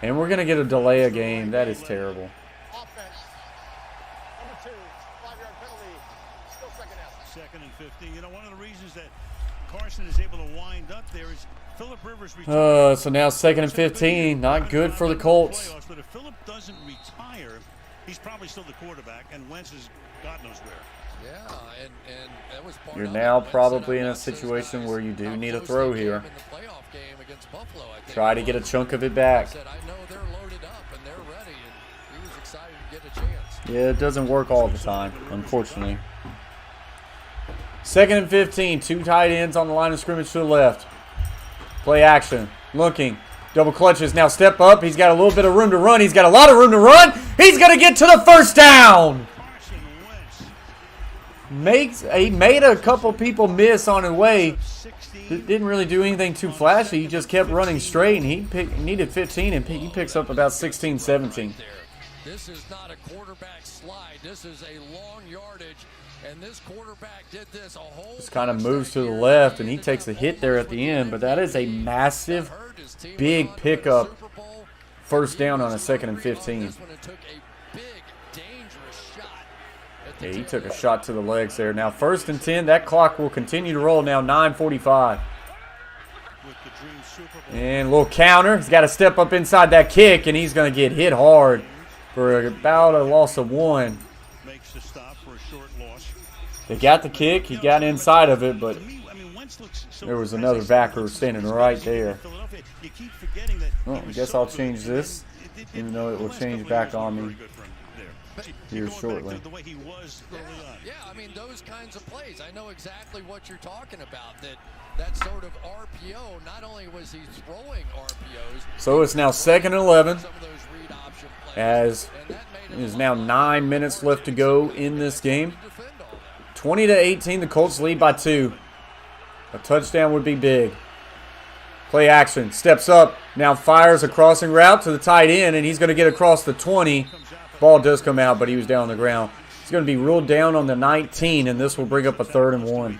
And we're going to get a delay of game. That is terrible. Offense. Number 2, 5-yard penalty. Still 2nd down. 2nd and 15. You know, one of the reasons that Carson is able to wind up there is Phillip Rivers. So now 2nd and 15. Not good for the Colts. But if Phillip doesn't retire, he's probably still the quarterback, and Wentz is God knows where. Yeah, and that was part You're of now it. probably in a situation where you do need a throw here. Buffalo, Try to get a chunk of it back. Said, I know they're loaded up and they're ready, and he was excited to get a chance. Yeah, it doesn't work all the time, unfortunately. 2nd and 15. 2 tight ends on the line of scrimmage to the left. Play action. Looking. Double clutches. Now step up. He's got a little bit of room to run. He's got a lot of room to run. He's going to get to the 1st down. He made a couple people miss on his way. Didn't really do anything too flashy. He just kept running straight, and he needed 15, and he picks up about 16, 17. This is not a quarterback slide. This is a long yardage, and this quarterback did this a whole. Just kind of moves to the left, and he takes a hit there at the end, but that is a massive, big pickup. 1st down on a 2nd and 15. Yeah, he took a shot to the legs there. Now 1st and 10. That clock will continue to roll now. 9:45. And a little counter. He's got to step up inside that kick, and he's going to get hit hard for about a loss of 1. They got the kick. He got inside of it, but there was another backer standing right there. Well, I guess I'll change this, even though it will change back on me here shortly. The way he was early on. Yeah, I mean, those kinds of plays. I know exactly what you're talking about. That sort of RPO, not only was he throwing RPOs. So it's now 2nd and 11, as it is now 9 minutes left to go in this game. 20-18, the Colts lead by 2. A touchdown would be big. Play action, steps up, now fires a crossing route to the tight end, and he's going to get across the 20. Ball does come out, but he was down on the ground. He's going to be ruled down on the 19, and this will bring up a 3rd and 1.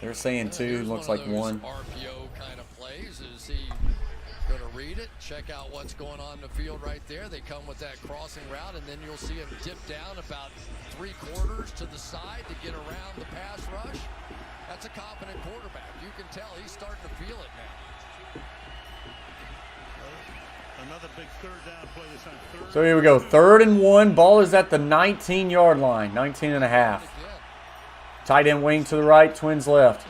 They're saying 2, looks like 1. RPO kind of plays. Is he going to read it, check out what's going on in the field right there? They come with that crossing route, and then you'll see him dip down about 3/4 to the side to get around the pass rush. That's a confident quarterback. You can tell he's starting to feel it now. Another big 3rd down play this time. So here we go, 3rd and 1. Ball is at the 19-yard line, 19.5. Tight end wing to the right, Twins left.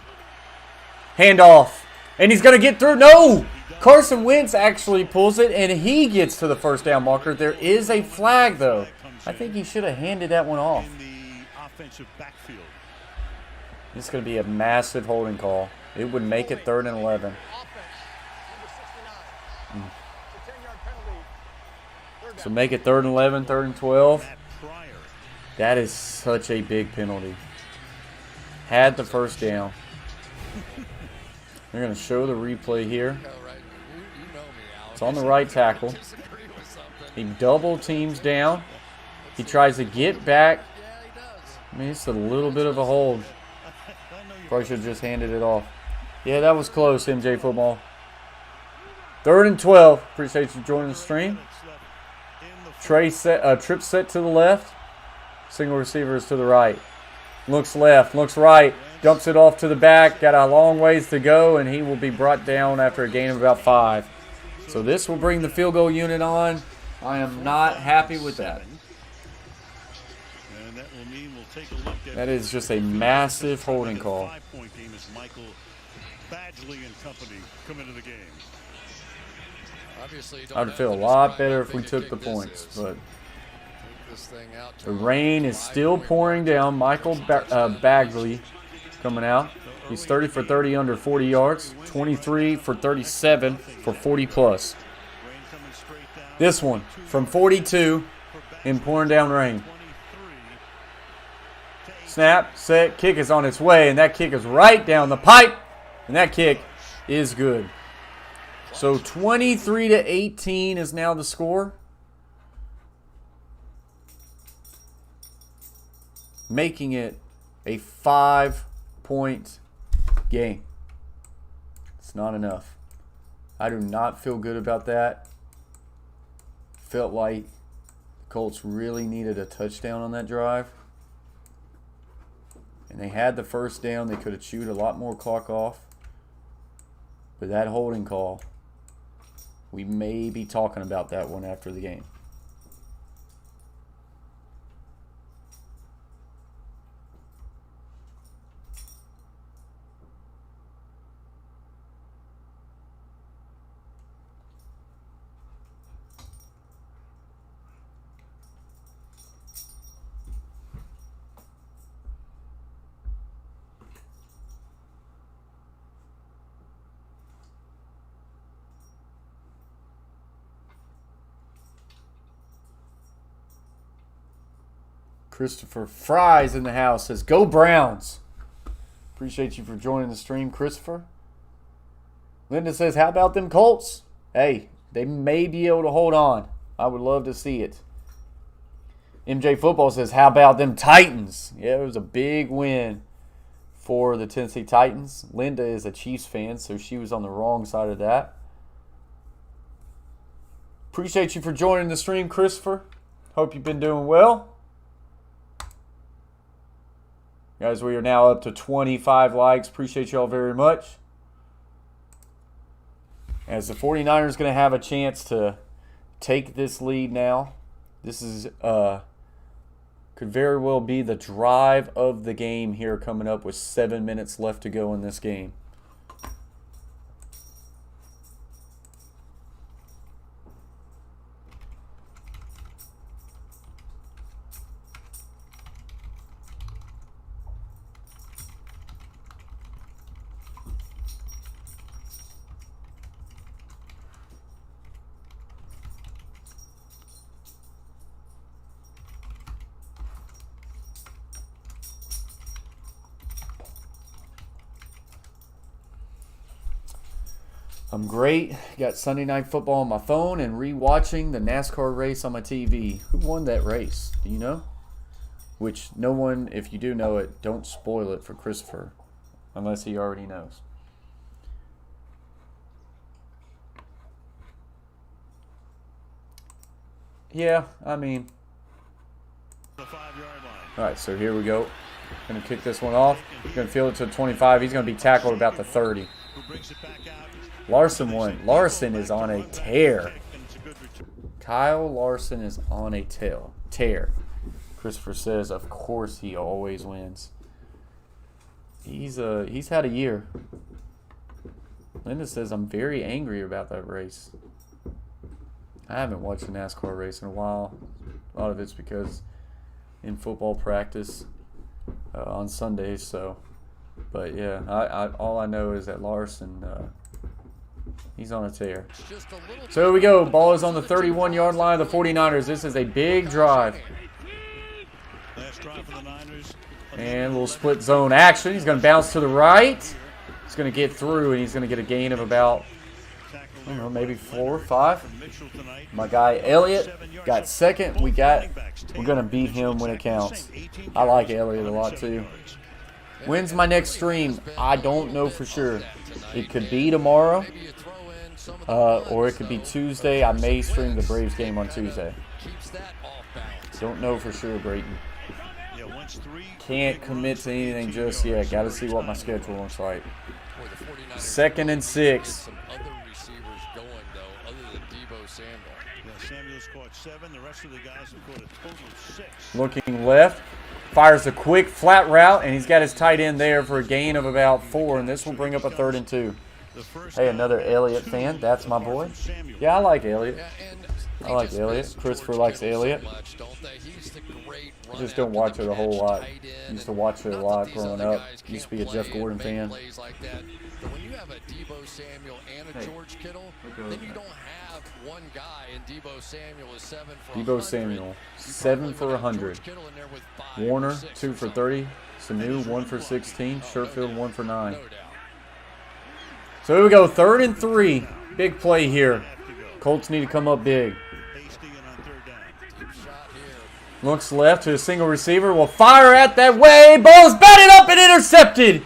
Handoff. And he's going to get through. No! Carson Wentz actually pulls it, and he gets to the 1st down marker. There is a flag, though. I think he should have handed that one off. In the offensive backfield. This is going to be a massive holding call. It would make it 3rd and 11. So make it 3rd and 11, 3rd and 12. That is such a big penalty. Had the 1st down. They're going to show the replay here. It's on the right tackle. He double teams down. He tries to get back. I mean, it's a little bit of a hold. Probably should have just handed it off. Yeah, that was close, MJ Football. 3rd and 12. Appreciate you joining the stream. Trip set to the left. Single receiver is to the right. Looks left, looks right. Dumps it off to the back. Got a long ways to go, and he will be brought down after a gain of about 5. So this will bring the field goal unit on. I am not happy with that. And that will mean we'll take a look at that is just a massive holding call. 5-point game as Michael Badgley and company come into the game. I'd feel a lot better if we took the points, but the rain is still pouring down. Michael Bagley coming out. He's 30 for 30 under 40 yards, 23 for 37 for 40 plus. This one from 42 in pouring down rain. Snap, set, kick is on its way, and that kick is right down the pipe, and that kick is good. So 23-18 is now the score. Making it a 5-point game. It's not enough. I do not feel good about that. Felt like the Colts really needed a touchdown on that drive. And they had the 1st down. They could have chewed a lot more clock off. But that holding call, we may be talking about that one after the game. Christopher Fry's in the house. Says, go Browns. Appreciate you for joining the stream, Christopher. Linda says, how about them Colts? Hey, they may be able to hold on. I would love to see it. MJ Football says, how about them Titans? Yeah, it was a big win for the Tennessee Titans. Linda is a Chiefs fan, so she was on the wrong side of that. Appreciate you for joining the stream, Christopher. Hope you've been doing well. Guys, we are now up to 25 likes. Appreciate you all very much. As the 49ers going to have a chance to take this lead now. This is could very well be the drive of the game here coming up with 7 minutes left to go in this game. I'm great. Got Sunday Night Football on my phone and rewatching the NASCAR race on my TV. Who won that race? Do you know? Which no one, if you do know it, don't spoil it for Christopher. Unless he already knows. Yeah, I mean. Alright, so here we go. Going to kick this one off. Going to field it to the 25. He's going to be tackled about the 30. Larson won. Larson is on a tear. Kyle Larson is on a tear. Christopher says, of course he always wins. He's had a year. Linda says, I'm very angry about that race. I haven't watched a NASCAR race in a while. A lot of it's because in football practice on Sundays. So, but yeah, all I know is that Larson, he's on a tear. So here we go. Ball is on the 31-yard line of the 49ers. This is a big drive. And a little split zone action. He's going to bounce to the right. He's going to get through, and he's going to get a gain of about, I don't know, maybe 4 or 5. My guy Elliott got second. We're going to beat him when it counts. I like Elliott a lot too. When's my next stream? I don't know for sure. It could be tomorrow, or it could be Tuesday. I may stream the Braves game on Tuesday. Don't know for sure, Brayton. Can't commit to anything just yet. Got to see what my schedule looks like. 2nd and 6. Looking left. Fires a quick flat route, and he's got his tight end there for a gain of about 4, and this will bring up a 3rd and 2. Hey, another Elliott fan. That's my boy. Yeah, I like Elliott. I like Elliott. Christopher likes Elliott. I just don't watch it a whole lot. Used to watch it a lot growing up. Used to be a Jeff Gordon fan. When you have a Deebo Samuel and a George Kittle, then you don't have one guy, and Deebo Samuel is 7 for 100. Deebo Samuel, 7 for 100. Warner, 2 for 30. Sanu, 1 for 16. Sherfield, 1 for 9. So here we go, 3rd and 3. Big play here. Colts need to come up big. Looks left to a single receiver. Will fire at that way. Ball is batted up and intercepted.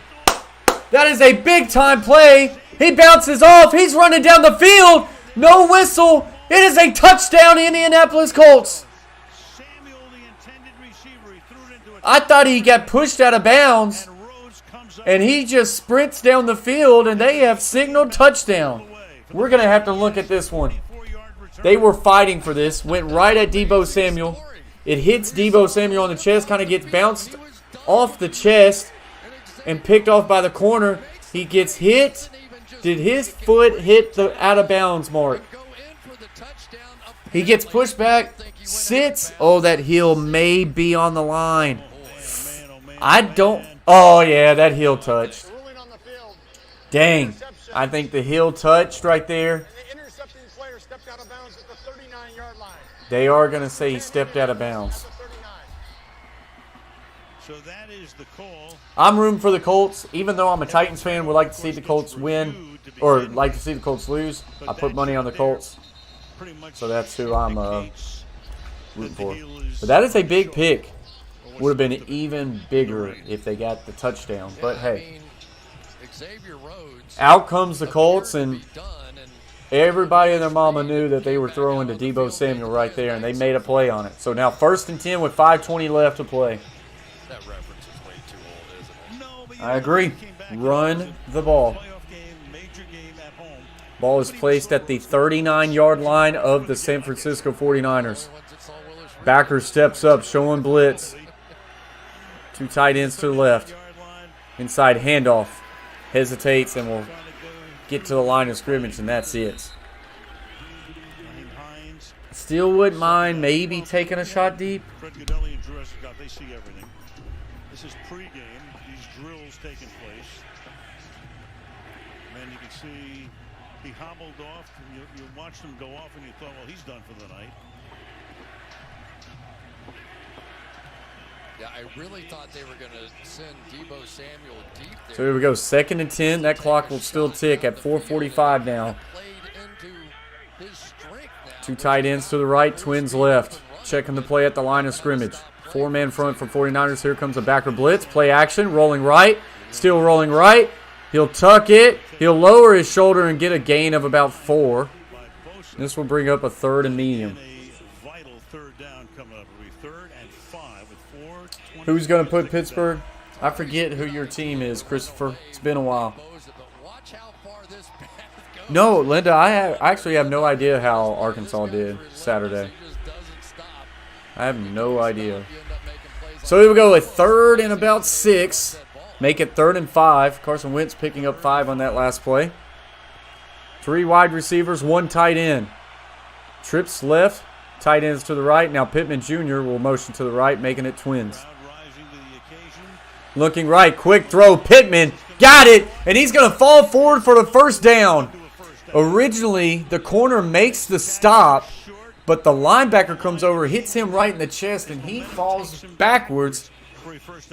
That is a big-time play. He bounces off. He's running down the field. No whistle. It is a touchdown, Indianapolis Colts. I thought he got pushed out of bounds, and he just sprints down the field, and they have signaled touchdown. We're going to have to look at this one. They were fighting for this. Went right at Deebo Samuel. It hits Deebo Samuel on the chest, kind of gets bounced off the chest and picked off by the corner. He gets hit. Did his foot hit the out of bounds mark? He gets pushed back, sits. Oh, that heel may be on the line. I don't. Oh, yeah, that heel touched. Dang. I think the heel touched right there. They are going to say he stepped out of bounds. So that is the call. I'm rooting for the Colts. Even though I'm a Titans fan, would like to see the Colts win or like to see the Colts lose. I put money on the Colts. So that's who I'm rooting for. But that is a big pick. Would have been even bigger if they got the touchdown. But hey, out comes the Colts, and everybody and their mama knew that they were throwing to Deebo Samuel right there, and they made a play on it. So now 1st and 10 with 5:20 left to play. That reference is way too old, isn't it? I agree. Run the ball. Ball is placed at the 39-yard line of the San Francisco 49ers. Backer steps up, showing blitz. 2 tight ends to the left. Inside handoff. Hesitates and will get to the line of scrimmage, and that's it. Still wouldn't mind maybe taking a shot deep. They see everything. This is pregame. These drills taking place. And you can see he hobbled off. You watched him go off, and you thought, well, he's done for the night. Yeah, I really thought they were going to send Deebo Samuel deep there. So here we go, 2nd and 10. That clock will still tick at 4:45 now. Two tight ends to the right, twins left. Checking the play at the line of scrimmage. 4-man front for 49ers. Here comes a backer blitz. Play action, rolling right. Still rolling right. He'll tuck it. He'll lower his shoulder and get a gain of about 4. This will bring up a 3rd and medium. Who's going to put Pittsburgh? I forget who your team is, Christopher. It's been a while. No, Linda, I actually have no idea how Arkansas did Saturday. I have no idea. So here we go, a 3rd and about 6. Make it 3rd and 5. Carson Wentz picking up 5 on that last play. 3 wide receivers, 1 tight end. Trips left, tight ends to the right. Now Pittman Jr. will motion to the right, making it twins. Looking right, quick throw. Pittman got it, and he's going to fall forward for the first down. Originally, the corner makes the stop, but the linebacker comes over, hits him right in the chest, and he falls backwards for a first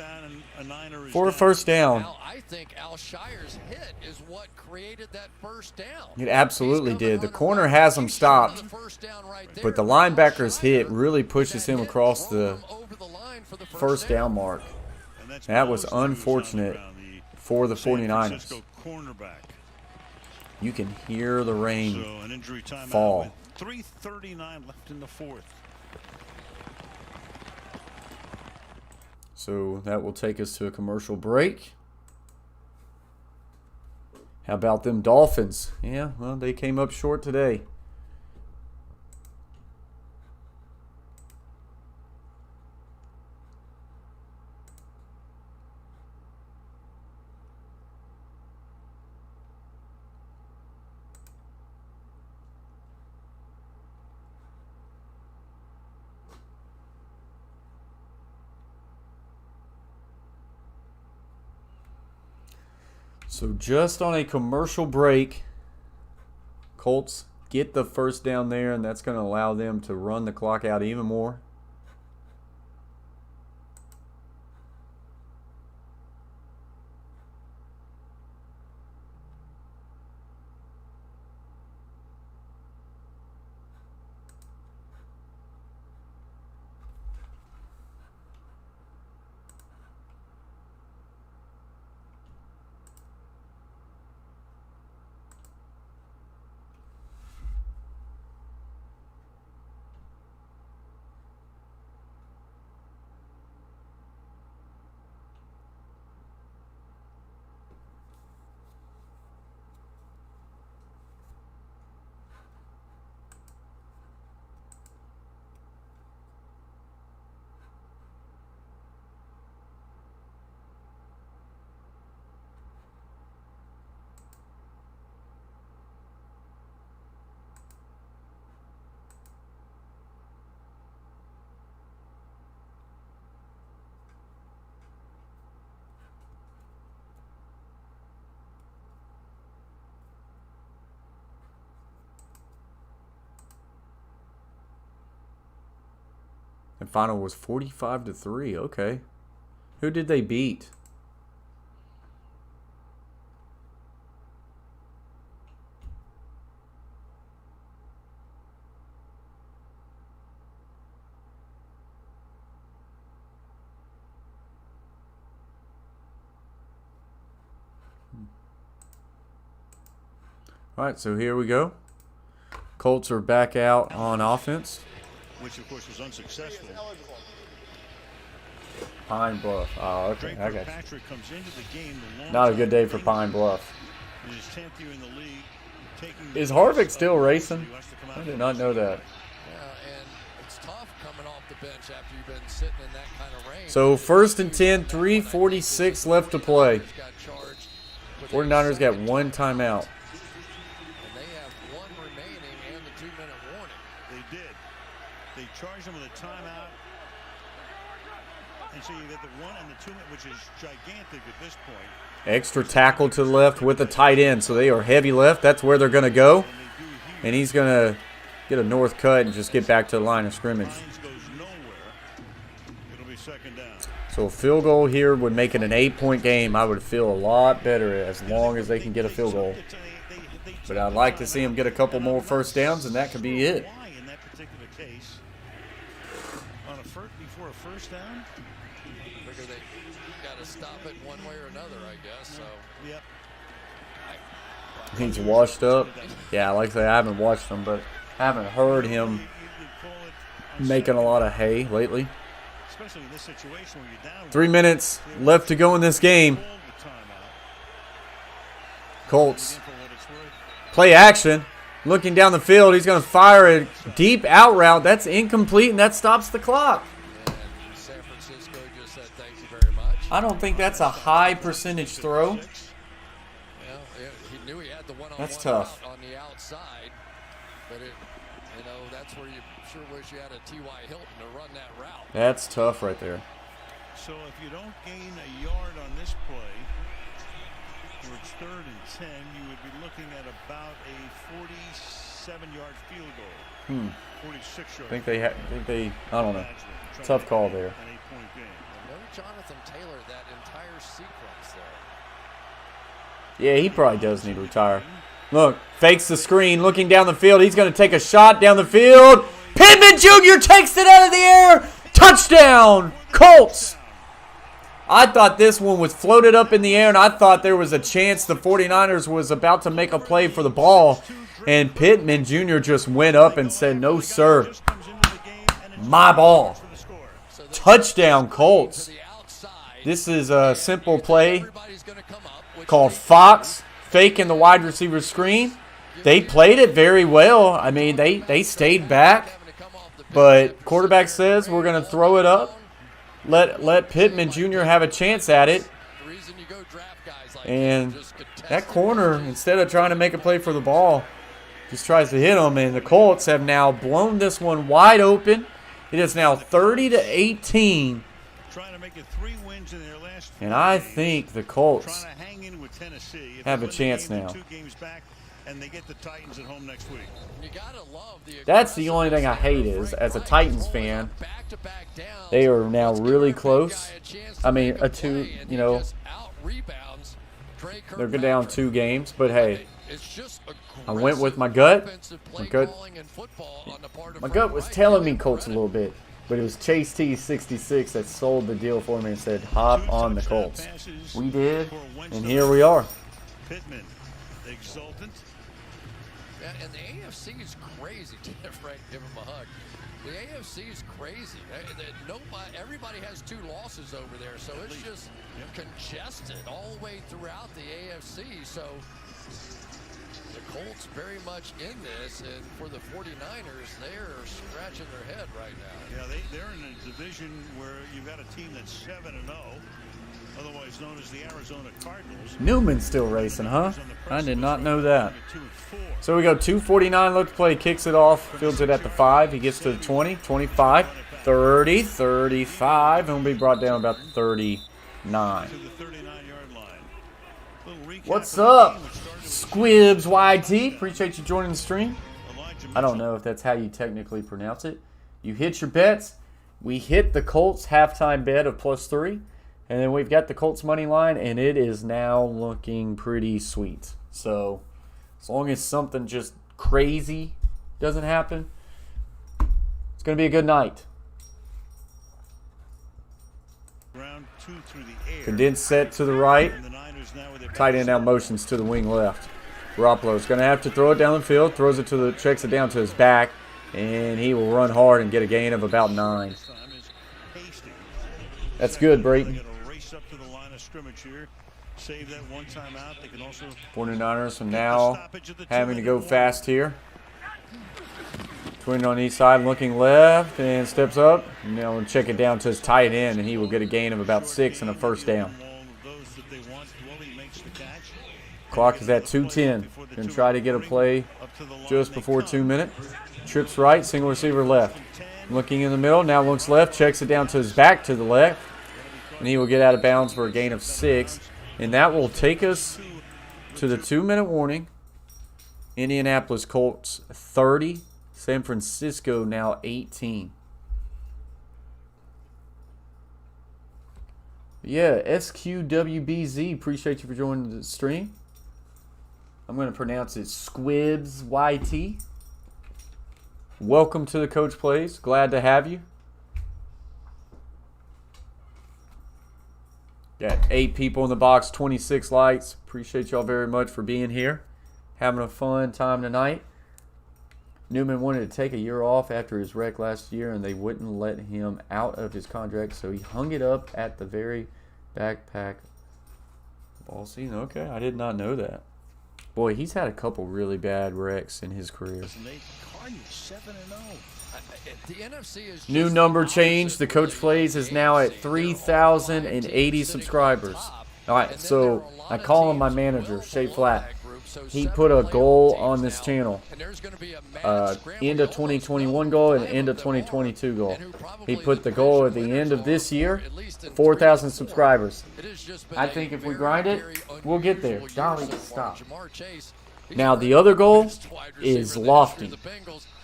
down. Now, I think Al Shire's hit is what created that first down. It absolutely did. The corner has him stopped, but the linebacker's hit really pushes him across the first down mark. That was unfortunate for the 49ers. You can hear the rain fall. 3:39 left in the 4th. So that will take us to a commercial break. How about them Dolphins? Yeah, well, they came up short today. So just on a commercial break, Colts get the first down there, and that's going to allow them to run the clock out even more. And final was 45-3. Okay. Who did they beat? All right, so here we go. Colts are back out on offense. Which, of course, was unsuccessful. Pine Bluff. Oh, okay. I got you. Comes into the game, Not a good day for Pine Bluff. In his 10th year in the league, Is Harvick still racing? I did not know that. Yeah, and it's tough coming off the bench after you've been sitting in that kind of rain. So 1st and 10, 3:46 left to play. 49ers got 1 timeout. And they have 1 remaining and the 2-minute warning. They did. They charged him with a timeout. And so you get the 1 and the 2-minute, which is gigantic at this point. Extra tackle to the left with the tight end. So they are heavy left. That's where they're going to go. And he's going to get a north cut and just get back to the line of scrimmage. Goes nowhere. It'll be second down. So a field goal here would make it an 8-point game. I would feel a lot better as long as they can get a field goal. But I'd like to see them get a couple more first downs, and that could be it. Why in that particular case? On a before a first down? Figure they got to stop it one way or another, I guess. So. Yep. He's washed up. Yeah, like I say, I haven't watched him, but I haven't heard him making a lot of hay lately. Especially in this situation where you're down. 3 minutes left to go in this game. Colts. Play action. Looking down the field. He's going to fire a deep out route. That's incomplete, and that stops the clock. And San Francisco just said thank you very much. I don't think that's a high percentage throw. Well, he knew he had the one-on-one That's tough. on the outside, but that's where you sure wish you had a T.Y. Hilton to run that route. That's tough right there. So if you don't gain a yard on this play, where it's 3rd and 10, you would be looking at about a 47-yard field goal. 46-yard. I don't know. Tough call there. An 8-point game. No Jonathan Taylor that entire sequence there. Yeah, he probably does need to retire. Look, fakes the screen, looking down the field. He's going to take a shot down the field. Pittman Jr. takes it out of the air. Touchdown, Colts. I thought this one was floated up in the air, and I thought there was a chance the 49ers was about to make a play for the ball. And Pittman Jr. just went up and said, no, sir. My ball. Touchdown, Colts. This is a simple play called Fox, faking the wide receiver screen. They played it very well. I mean, they stayed back. But quarterback says we're going to throw it up. Let Pittman Jr. have a chance at it. And that corner, instead of trying to make a play for the ball, just tries to hit him. And the Colts have now blown this one wide open. It is now 30-18. And I think the Colts have a chance now. And they get the Titans at home next week. That's the only thing I hate is, as a Titans fan, they are now really close. I mean, they're down 2 games, but hey, I went with my gut. My gut was telling me Colts a little bit, but it was Chase T66 that sold the deal for me and said, hop on the Colts. We did, and here we are. Pittman, exultant. And the AFC is crazy. Frank, give him a hug. The AFC is crazy. Everybody has 2 losses over there, so it's just congested all the way throughout the AFC. So the Colts very much in this, and for the 49ers, they're scratching their head right now. Yeah, they're in a division where you've got a team that's 7-0. Otherwise known as the Arizona Cardinals. Newman's still racing, huh? I did not know that. So we go 2:49 left to play. Kicks it off. Fields it at the 5. He gets to the 20, 25, 30, 35. And will be brought down about 39. What's up, Squibs YT? Appreciate you joining the stream. I don't know if that's how you technically pronounce it. You hit your bets. We hit the Colts halftime bet of +3. And then we've got the Colts money line, and it is now looking pretty sweet. So as long as something just crazy doesn't happen, it's going to be a good night. Condensed set to the right. Tight end out motions to the wing left. Garoppolo's going to have to throw it down the field. Checks it down to his back, and he will run hard and get a gain of about 9. That's good, Brayton. 49ers are now having to go fast here. Twin on each side, looking left, and steps up. Now we'll check it down to his tight end, and he will get a gain of about 6 and a first down. Clock is at 2:10. Going to try to get a play just before 2 minutes. Trips right, single receiver left. Looking in the middle, now looks left, checks it down to his back to the left. And he will get out of bounds for a gain of 6. And that will take us to the 2-minute warning. Indianapolis Colts 30. San Francisco now 18. Yeah, SQWBZ, appreciate you for joining the stream. I'm going to pronounce it Squibs YT. Welcome to the Coach Plays. Glad to have you. Got 8 people in the box, 26 likes. Appreciate y'all very much for being here. Having a fun time tonight. Newman wanted to take a year off after his wreck last year, and they wouldn't let him out of his contract, so he hung it up at the very backpack ball season. Okay, I did not know that. Boy, he's had a couple really bad wrecks in his career. New number change. The Coach Plays is now at 3,080 subscribers. All right, so I call him my manager, Shay Flatt. He put a goal on this channel. End of 2021 goal and end of 2022 goal. He put the goal at the end of this year, 4,000 subscribers. I think if we grind it, we'll get there. Dolly, stop. Now, the other goal is lofty.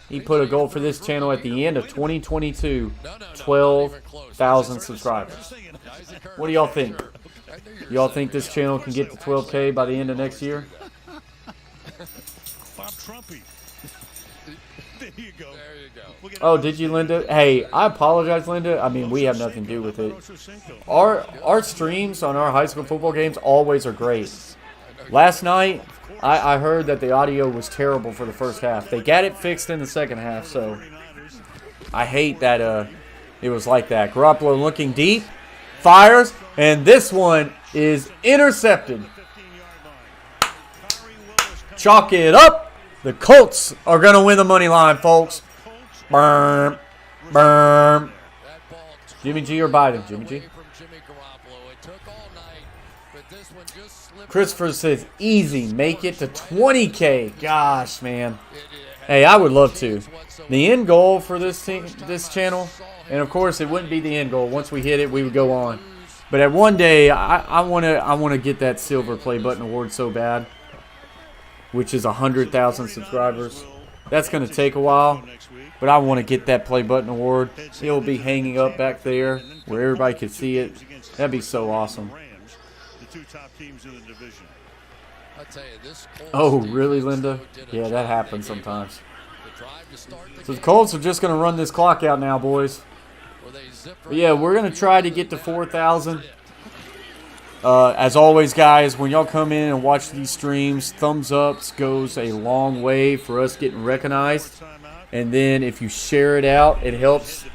He put a goal for this channel at the end of 2022, 12,000 subscribers. What do y'all think? Y'all think this channel can get to 12K by the end of next year? Bob Trumpy. There you go. Oh, did you, Linda? Hey, I apologize, Linda. I mean, we have nothing to do with it. Our streams on our high school football games always are great. Last night, I heard that the audio was terrible for the first half. They got it fixed in the second half, so I hate that it was like that. Garoppolo looking deep, fires, and this one is intercepted. Chalk it up. The Colts are going to win the money line, folks. Burm. Burm. Jimmy G or Biden? Jimmy G. Christopher says, easy. Make it to 20K. Gosh, man. Hey, I would love to. The end goal for this channel, and of course, it wouldn't be the end goal. Once we hit it, we would go on. But at one day, I want to get that silver play button award so bad, which is 100,000 subscribers. That's going to take a while, but I want to get that play button award. It'll be hanging up back there where everybody can see it. That'd be so awesome. Oh, really, Linda? Yeah, that happens sometimes. So the Colts are just going to run this clock out now, boys. But yeah, we're going to try to get to 4,000. As always, guys, when y'all come in and watch these streams, thumbs ups goes a long way for us getting recognized. And then if you share it out, it helps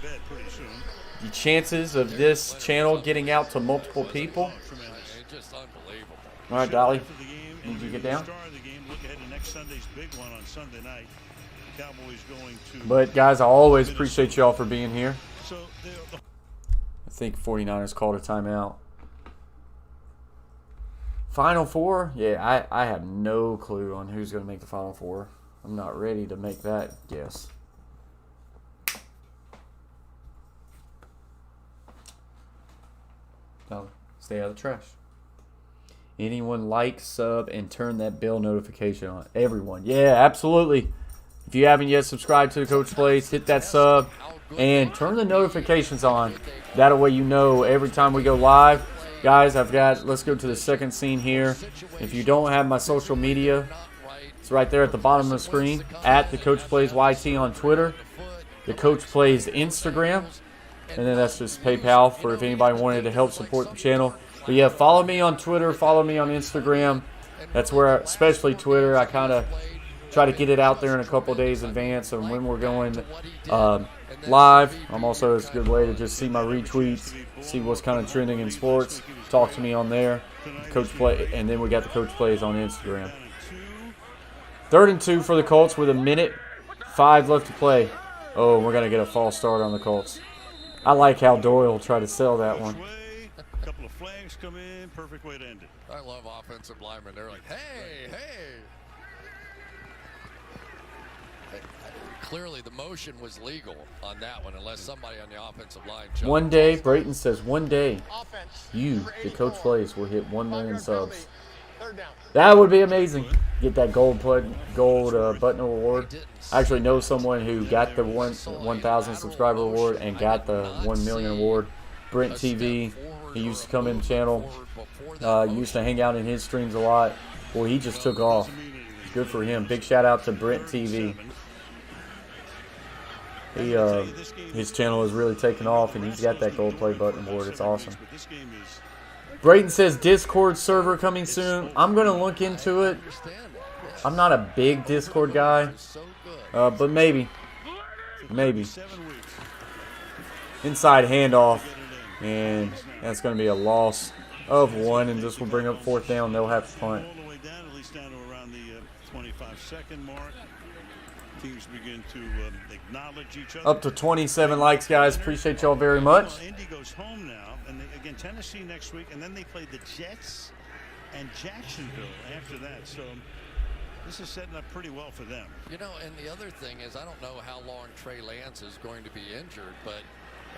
the chances of this channel getting out to multiple people. All right, Dolly, did you get down? But, guys, I always appreciate y'all for being here. I think 49ers called a timeout. Final Four? Yeah, I have no clue on who's going to make the Final Four. I'm not ready to make that guess. No, stay out of the trash. Anyone like, sub, and turn that bell notification on? Everyone. Yeah, absolutely. If you haven't yet subscribed to the Coach Plays, hit that sub and turn the notifications on. That way you know every time we go live. Guys, let's go to the second scene here. If you don't have my social media, it's right there at the bottom of the screen. At the Coach Plays YT on Twitter. The Coach Plays Instagram. And then that's just PayPal for if anybody wanted to help support the channel. But yeah, follow me on Twitter. Follow me on Instagram. That's where, especially Twitter, I kind of try to get it out there in a couple days in advance of when we're going live. Also, it's a good way to just see my retweets, see what's kind of trending in sports. Talk to me on there. Coach Play, and then we got the Coach Plays on Instagram. 3rd and 2 for the Colts with 1:05 left to play. Oh, we're going to get a false start on the Colts. I like how Doyle tried to sell that one. A couple of flags come in. Perfect way to end it. I love offensive linemen. They're like, hey. Clearly, the motion was legal on that one, unless somebody on the offensive line. One day, Brayton says, one day, you, the Coach Plays, will hit 1 million subs. That would be amazing. Get that gold button award. I actually know someone who got the 1,000 subscriber award and got the 1 million award. Brent TV. He used to come in the channel. Used to hang out in his streams a lot. Well, he just took off. Good for him. Big shout out to Brent TV. His channel has really taken off, and he's got that gold play button board. It's awesome. Brayton says Discord server coming soon. I'm going to look into it. I'm not a big Discord guy, but maybe. Maybe. Inside handoff, and that's going to be a loss of 1, and this will bring up 4th down. They'll have to punt. All the way down, at least down to around the 25-second mark. Teams begin to acknowledge each other. Up to 27 likes, guys. Appreciate y'all very much. Well, Indy goes home now, and again Tennessee next week, and then they play the Jets and Jacksonville after that. So this is setting up pretty well for them. You know, and the other thing is, I don't know how long Trey Lance is going to be injured, but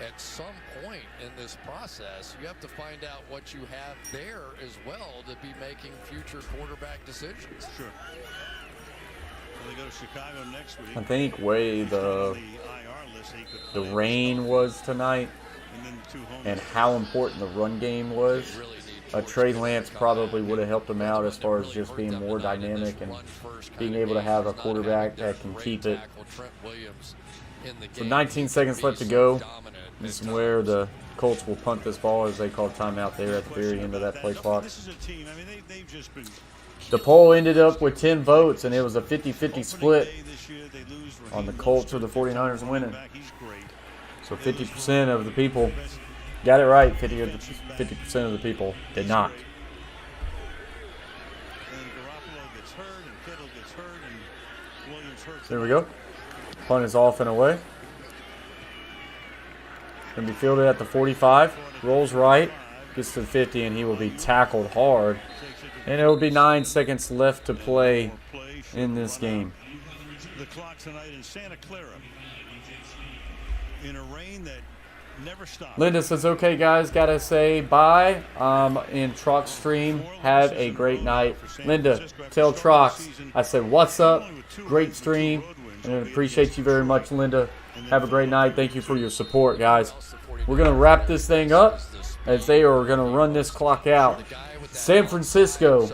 at some point in this process, you have to find out what you have there as well to be making future quarterback decisions. Sure. Well, they go to Chicago next week. I think way the rain was tonight and how important the run game was. Trey Lance probably would have helped him out as far as just being more dynamic and being able to have a quarterback that can keep it. So 19 seconds left to go. This is where the Colts will punt this ball as they call timeout there at the very end of that play clock. The poll ended up with 10 votes, and it was a 50-50 split on the Colts or the 49ers winning. So 50% of the people got it right. 50% of the people did not. There we go. Punt is off and away. Going to be fielded at the 45. Rolls right. Gets to the 50, and he will be tackled hard. And it will be 9 seconds left to play in this game. The clock tonight in Santa Clara. In a rain that never stops. Linda says, okay, guys, got to say bye in Trox stream. Have a great night. Linda, tell Trox I said, what's up? Great stream. And I appreciate you very much, Linda. Have a great night. Thank you for your support, guys. We're going to wrap this thing up as they are going to run this clock out. San Francisco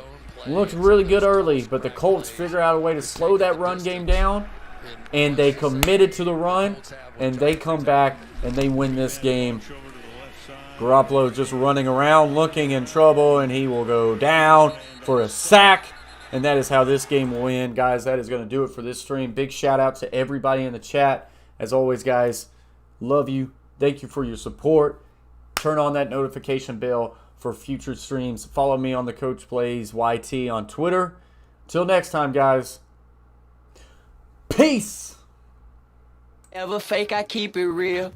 looked really good early, but the Colts figure out a way to slow that run game down, and they committed to the run, and they come back and they win this game. Garoppolo just running around looking in trouble, and he will go down for a sack, and that is how this game will end. Guys, that is going to do it for this stream. Big shout out to everybody in the chat. As always, guys, love you. Thank you for your support. Turn on that notification bell for future streams. Follow me on the Coach Plays YT on Twitter. Till next time, guys. Peace. Ever fake, I keep it real.